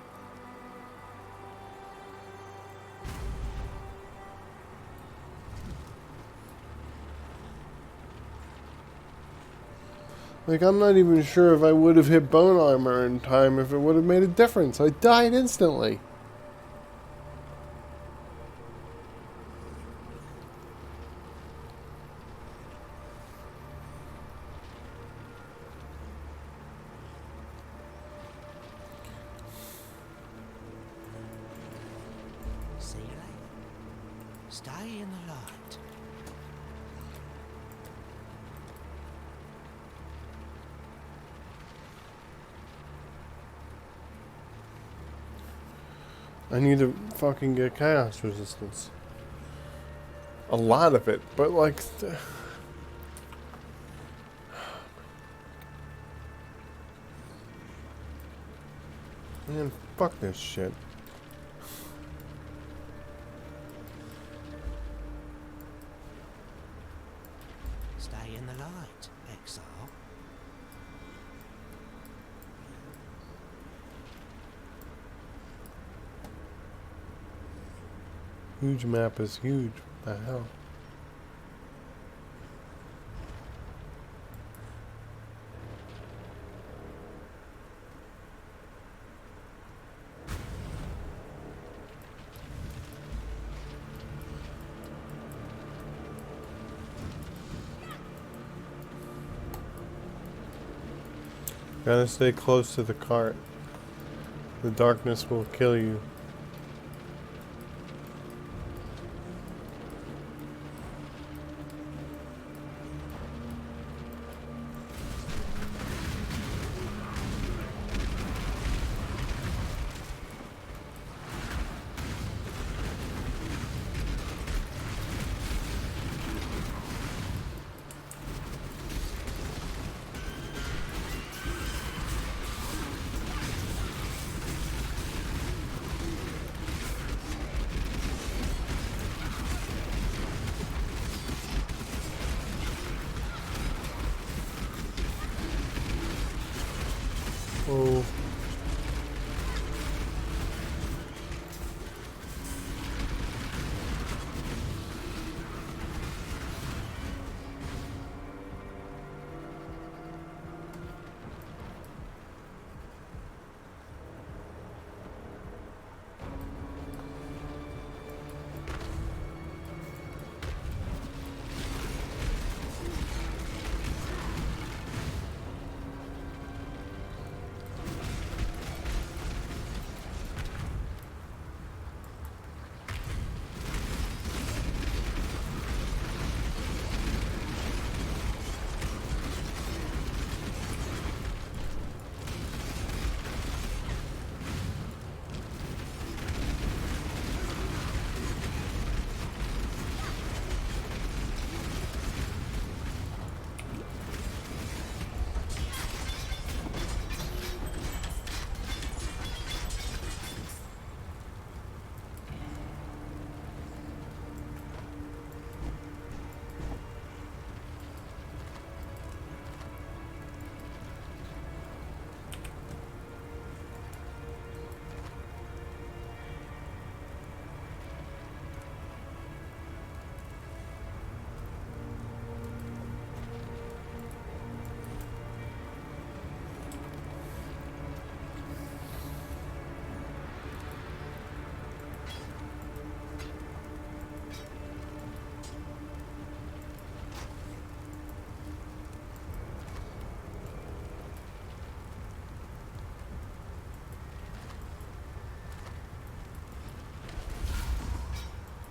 Like, I'm not even sure if I would have hit bone armor in time if it would have made a difference. I died instantly. See you later. Stay in the light. I need to fucking get chaos resistance. A lot of it, but like... Man, fuck this shit. Stay in the light, Exile. Huge map is huge. What the hell? Gotta stay close to the cart. The darkness will kill you. Oh.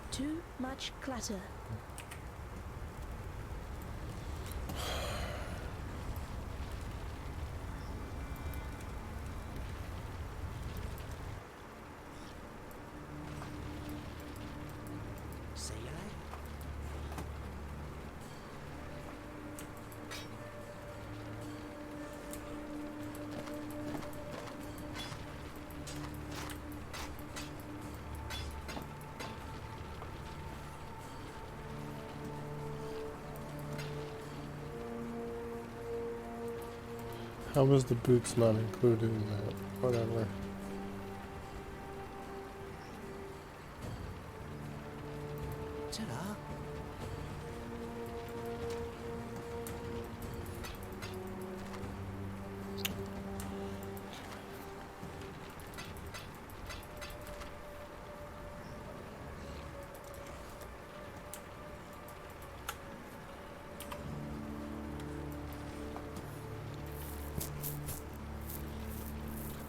Too much clutter. See you later. How was the boots not included in that? Whatever. Ta-da.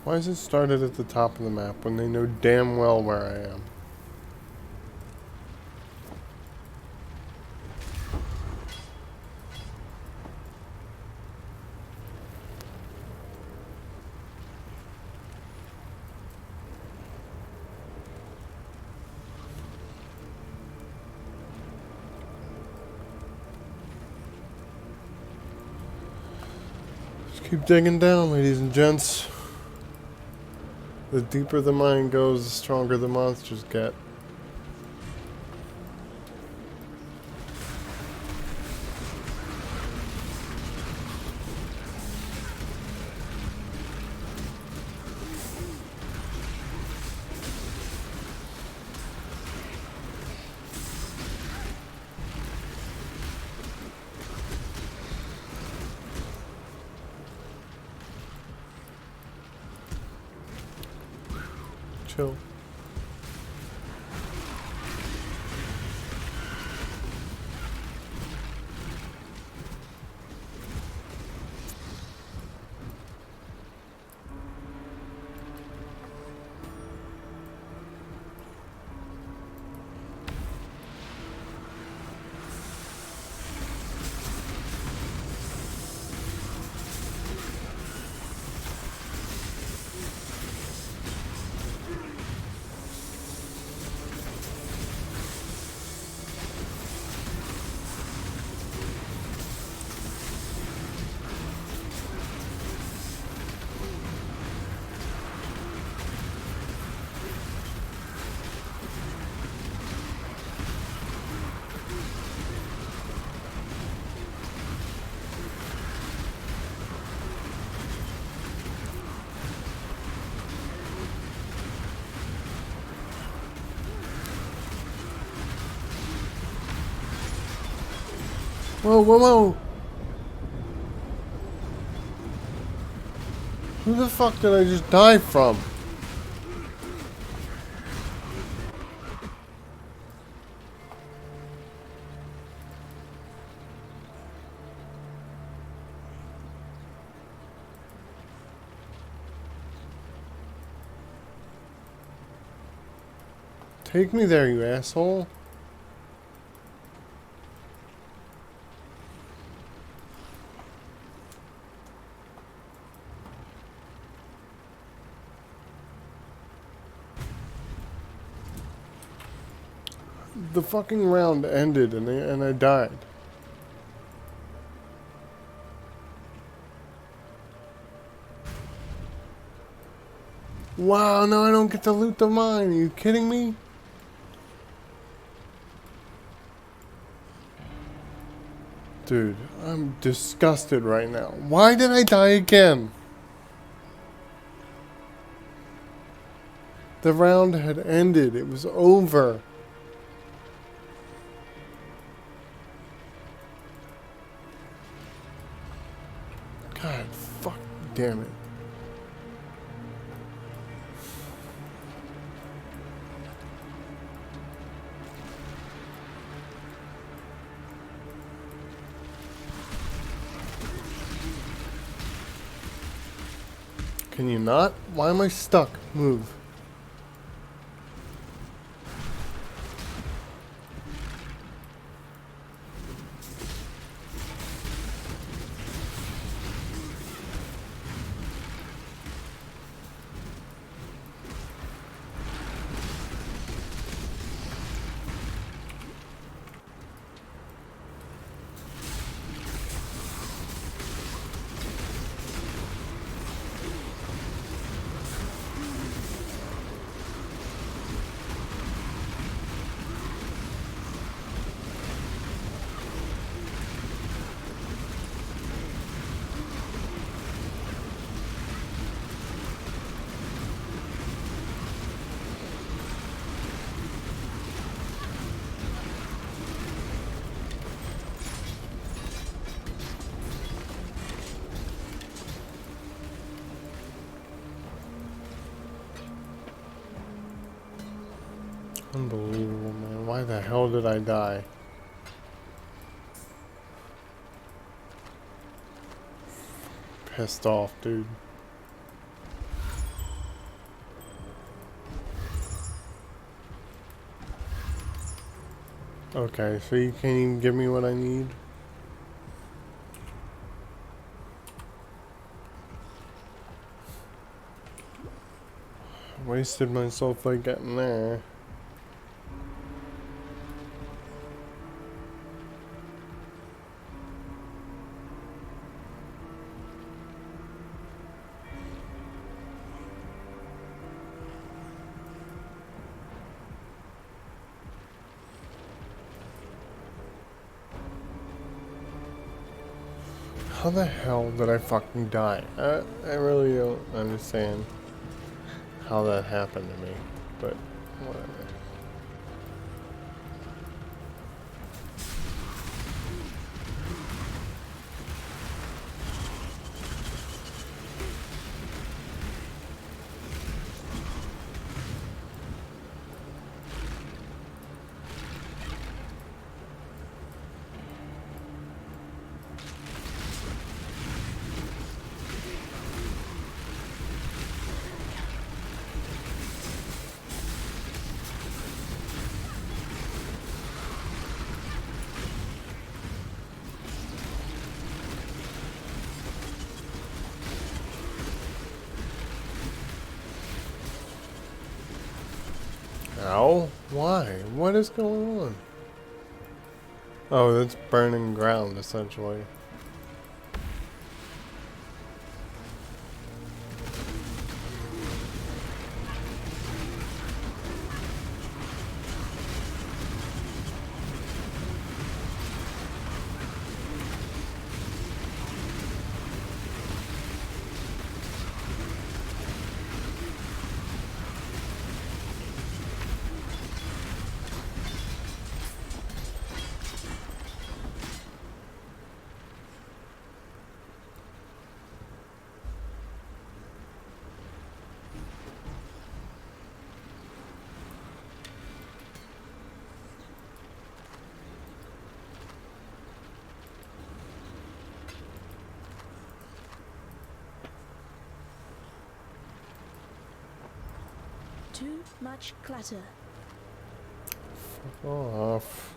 Why is it started at the top of the map when they know damn well where I am? Just keep digging down, ladies and gents. The deeper the mine goes, the stronger the monsters get. Chill. Whoa, whoa, whoa! Who the fuck did I just die from? Take me there, you asshole. The fucking round ended and I died. Wow, now I don't get to loot the mine. Are you kidding me? Dude, I'm disgusted right now. Why did I die again? The round had ended. It was over. God, fuck, damn it. Can you not? Why am I stuck? Move. Unbelievable, man. Why the hell did I die? Pissed off, dude. Okay, so you can't even give me what I need? Wasted myself like getting there. How the hell did I fucking die? I really don't understand how that happened to me, but whatever. Ow? Why? What is going on? Oh, that's burning ground, essentially. Too much clutter. Fuck off.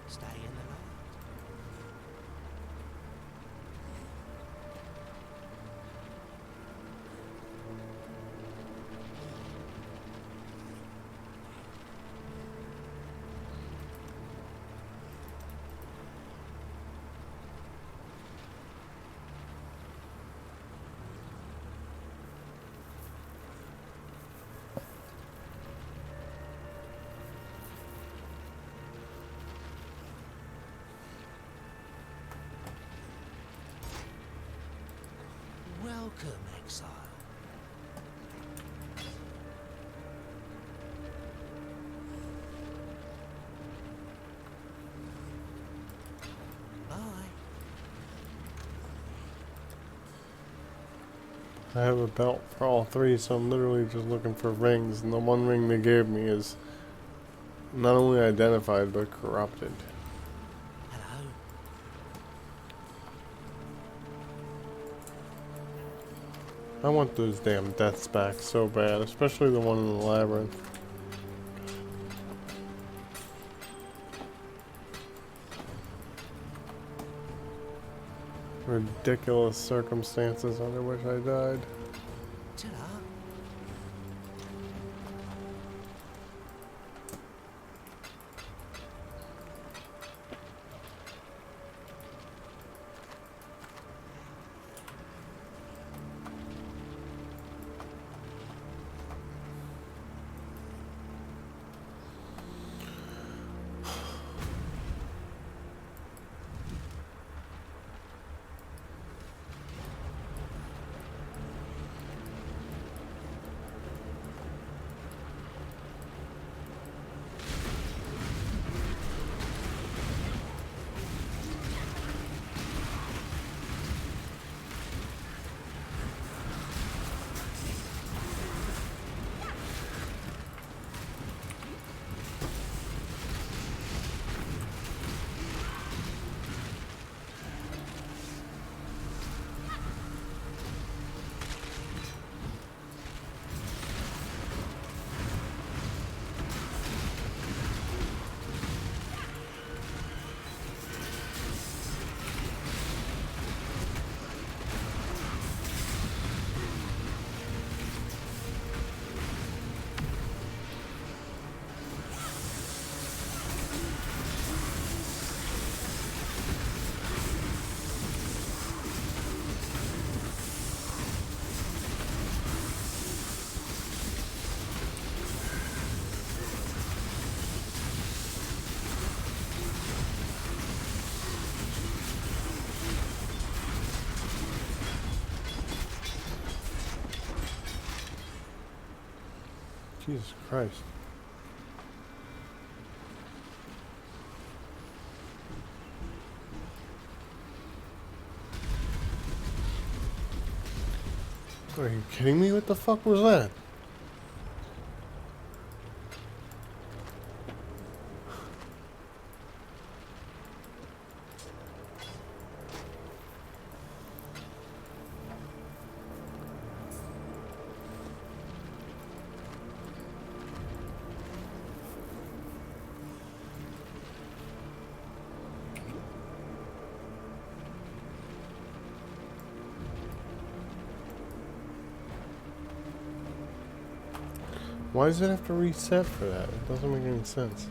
Stay in the light. Welcome, Exile. Bye. I have a belt for all three, so I'm literally just looking for rings, and the one ring they gave me is not only identified, but corrupted. Hello. I want those damn deaths back so bad, especially the one in the labyrinth. Ridiculous circumstances under which I died. Ta-da. Jesus Christ. Are you kidding me? What the fuck was that? Why does it have to reset for that? It doesn't make any sense.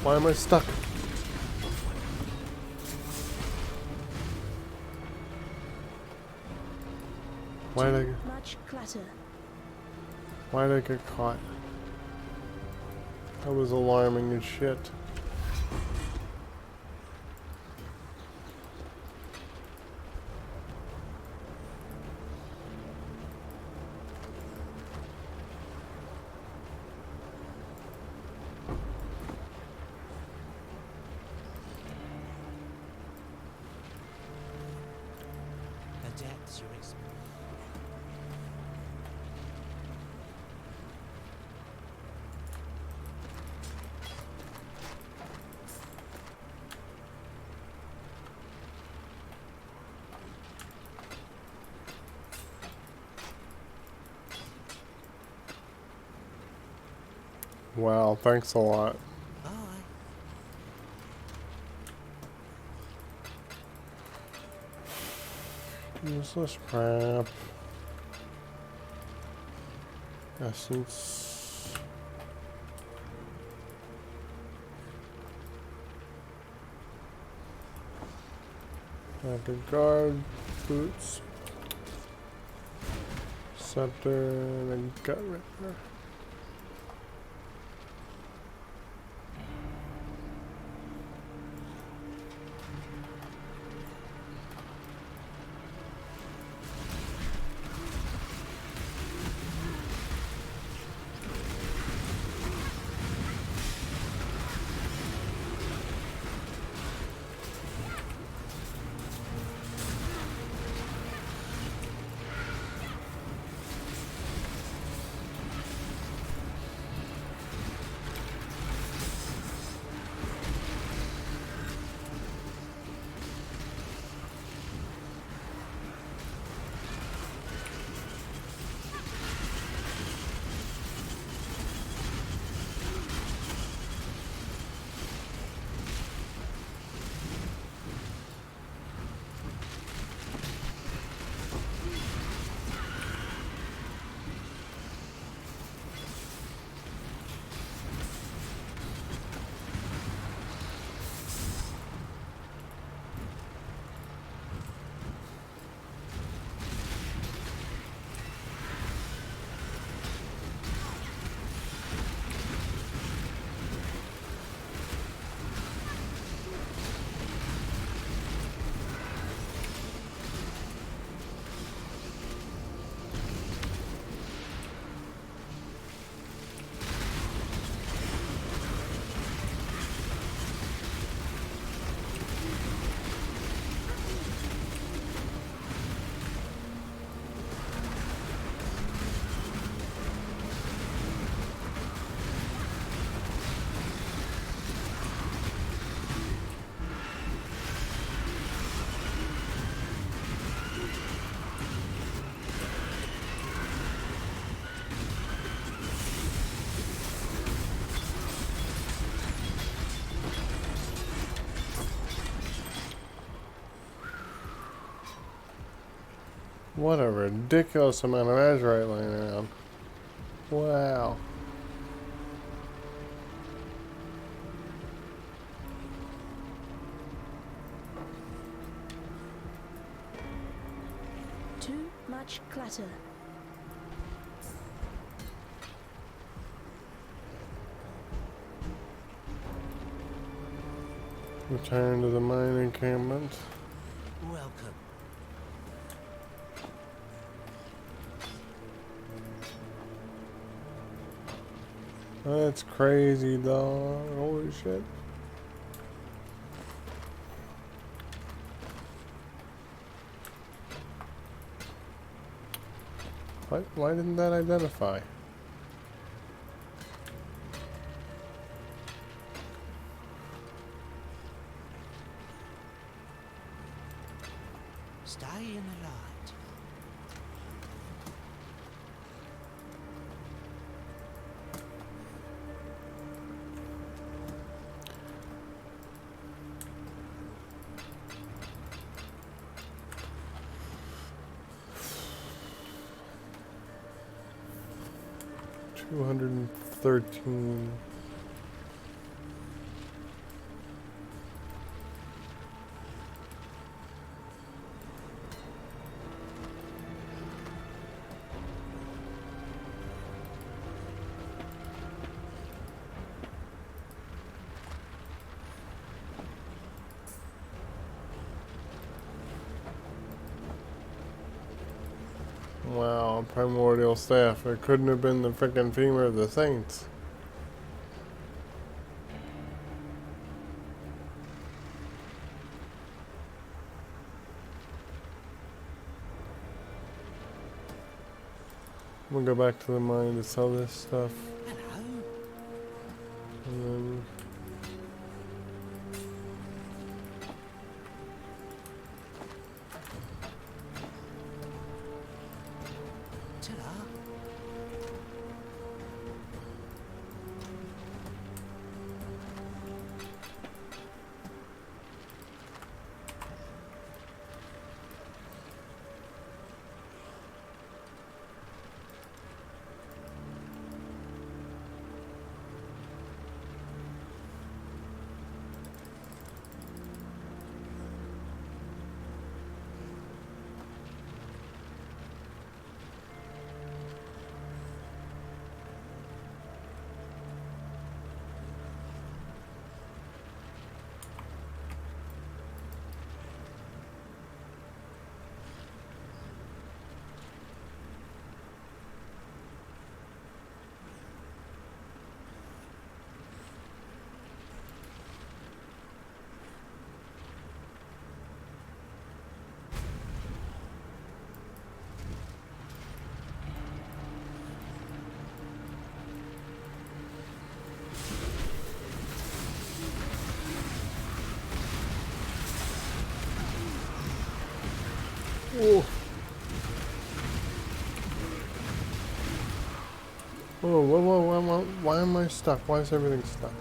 Why am I stuck? Why did Much clutter. I get caught? That was alarming as shit. The depths you're exploring. Wow, thanks a lot. Bye. Useless crap. Essence. Like a guard, boots, scepter, and a gut ripper. What a ridiculous amount of azurite laying around. Wow. Too much clutter. Return to the mine encampment. Welcome. That's crazy, dog. Holy shit. Why didn't that identify? Stay in the light. $213. Wow, primordial staff. It couldn't have been the frickin' femur of the saints. We'll go back to the mine to sell this stuff. Hello. And then Ta-da. whoa. Whoa, why am I stuck? Why is everything stuck?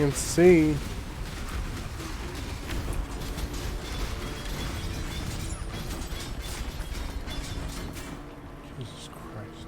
can't see. Jesus Christ.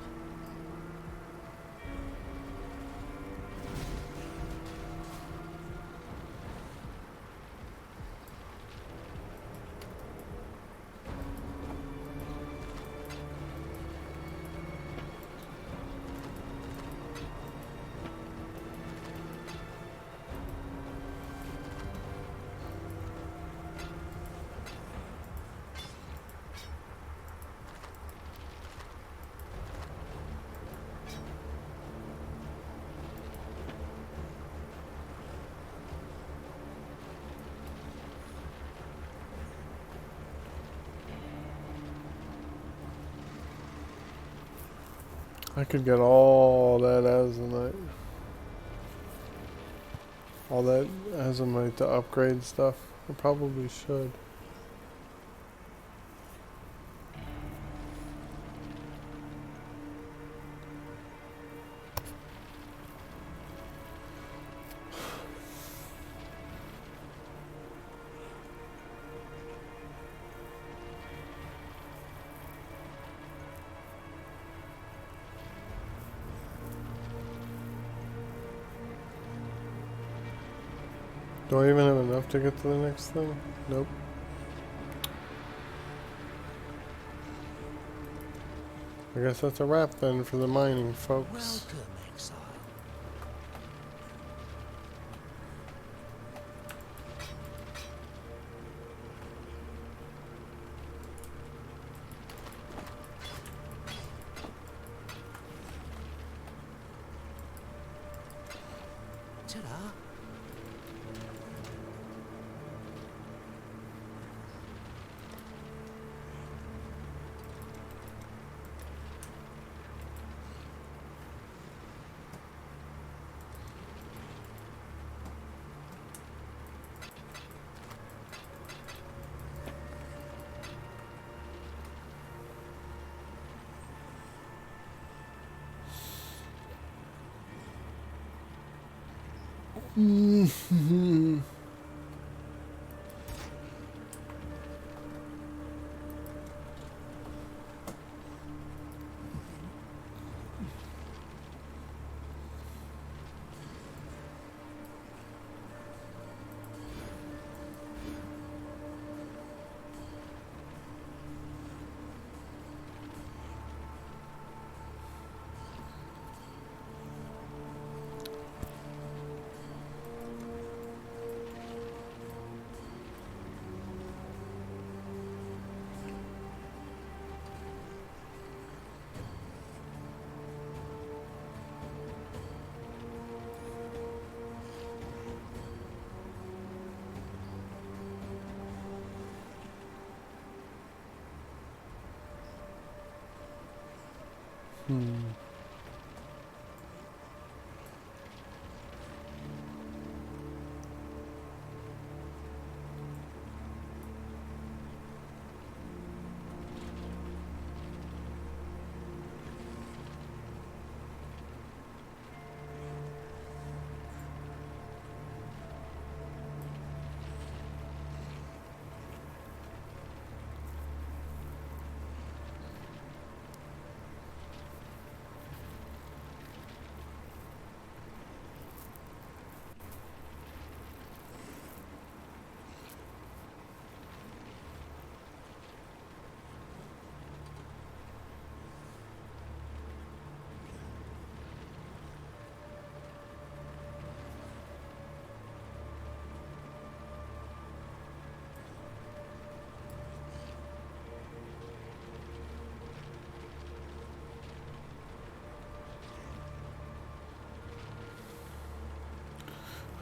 I could get all that azomite. All that azomite to upgrade stuff. I probably should. Do I even have enough to get to the next thing? Nope. I guess that's a wrap then for the mining, folks. Welcome, Exile. Ta-da!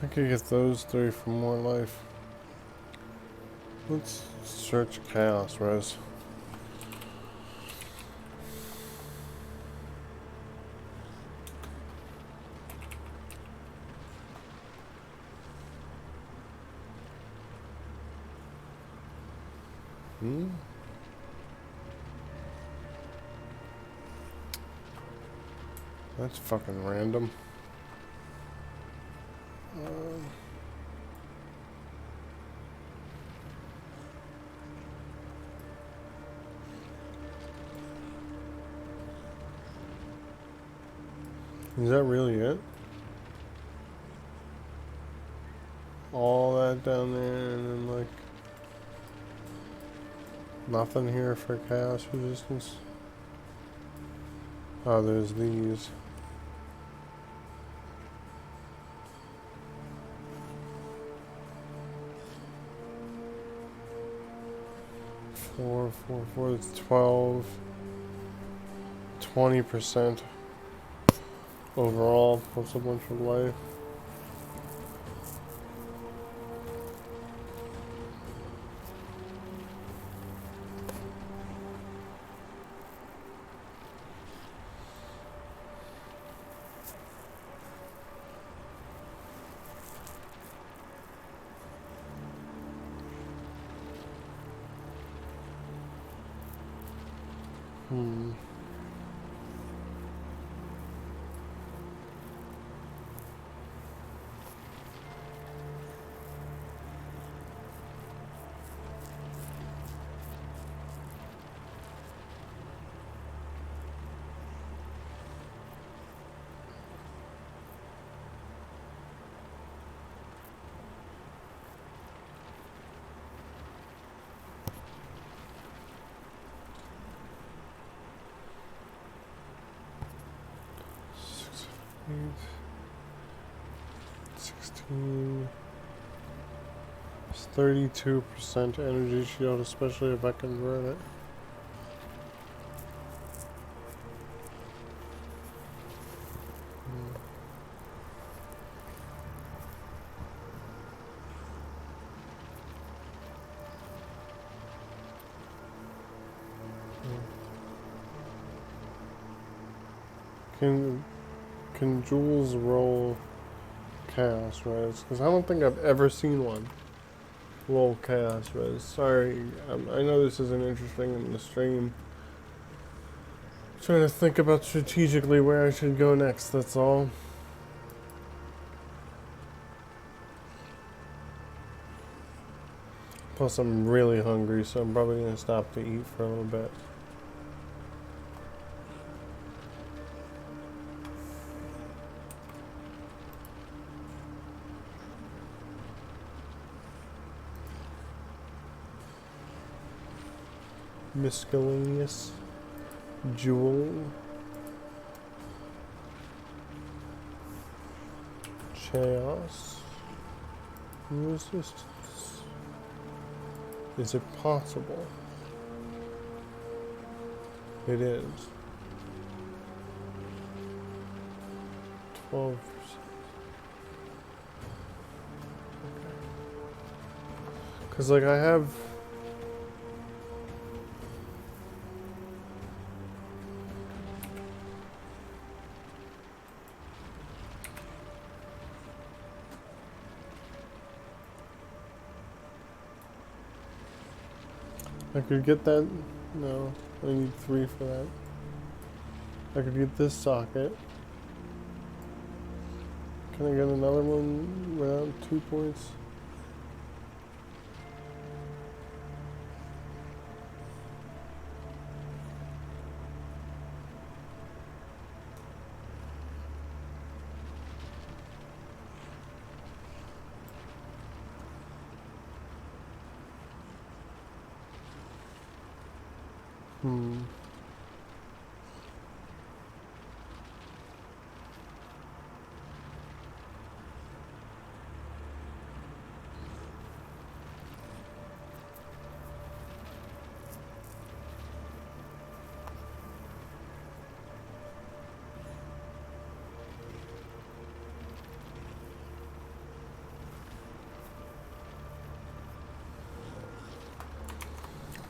I could get those three for more life. Let's search chaos res. That's fucking random. Is that really it? All that down there and then like nothing here for chaos resistance. Oh, there's these. Four, that's 12. 20% overall, plus a bunch of life. Hmm. Six, 16. It's 32% energy shield, especially if I convert it. Can Jules roll chaos res? Because I don't think I've ever seen one roll chaos res. Sorry, I know this isn't interesting in the stream. Trying to think about strategically where I should go next, that's all. Plus I'm really hungry, so I'm probably going to stop to eat for a little bit. Miscellaneous jewel, chaos, resistance. Is it possible? It is. 12%. Because like I have I could get that. No, I need 3 for that. I could get this socket. Can I get another one without 2 points?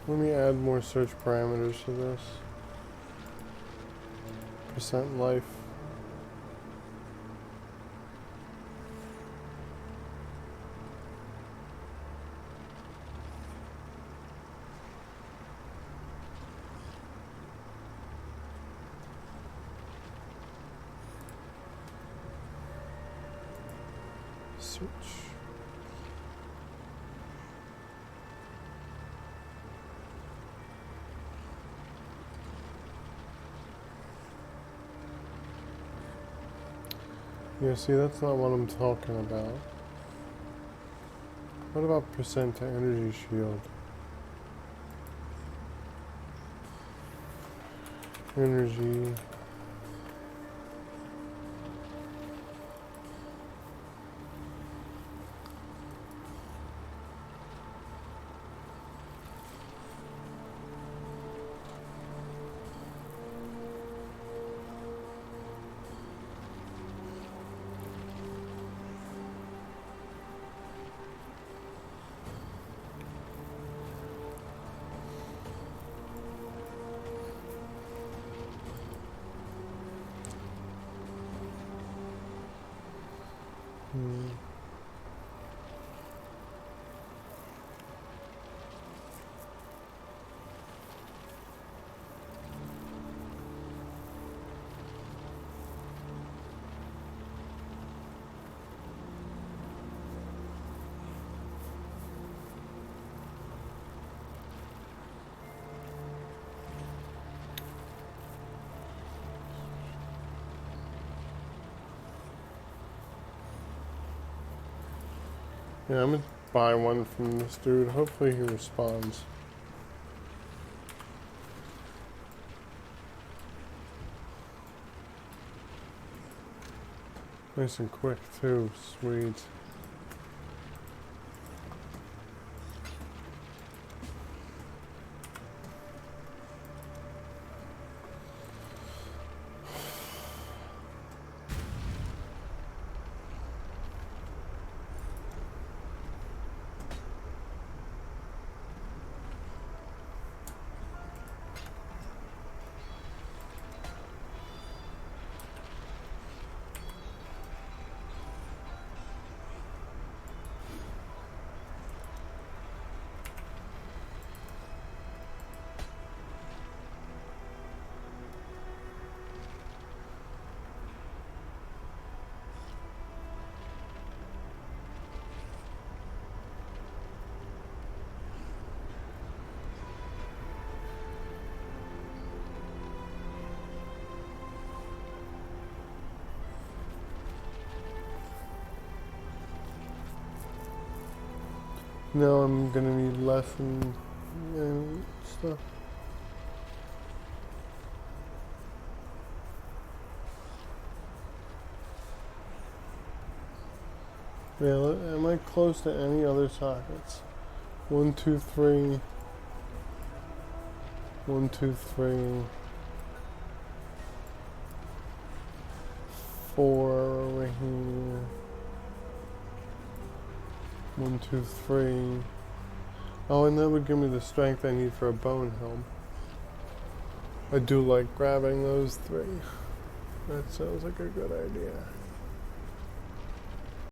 Let me add more search parameters to this. Percent life. Search. Yeah, see, that's not what I'm talking about. What about percent to energy shield? Energy. Yeah, I'm gonna buy one from this dude. Hopefully he responds. Nice and quick too. Sweet. Now I'm gonna need less and stuff. Yeah, am I close to any other sockets? 1, 2, 3. 1, 2, 3. 4 over here. 1, 2, 3. Oh, and that would give me the strength I need for a bone helm. I do like grabbing those 3. That sounds like a good idea.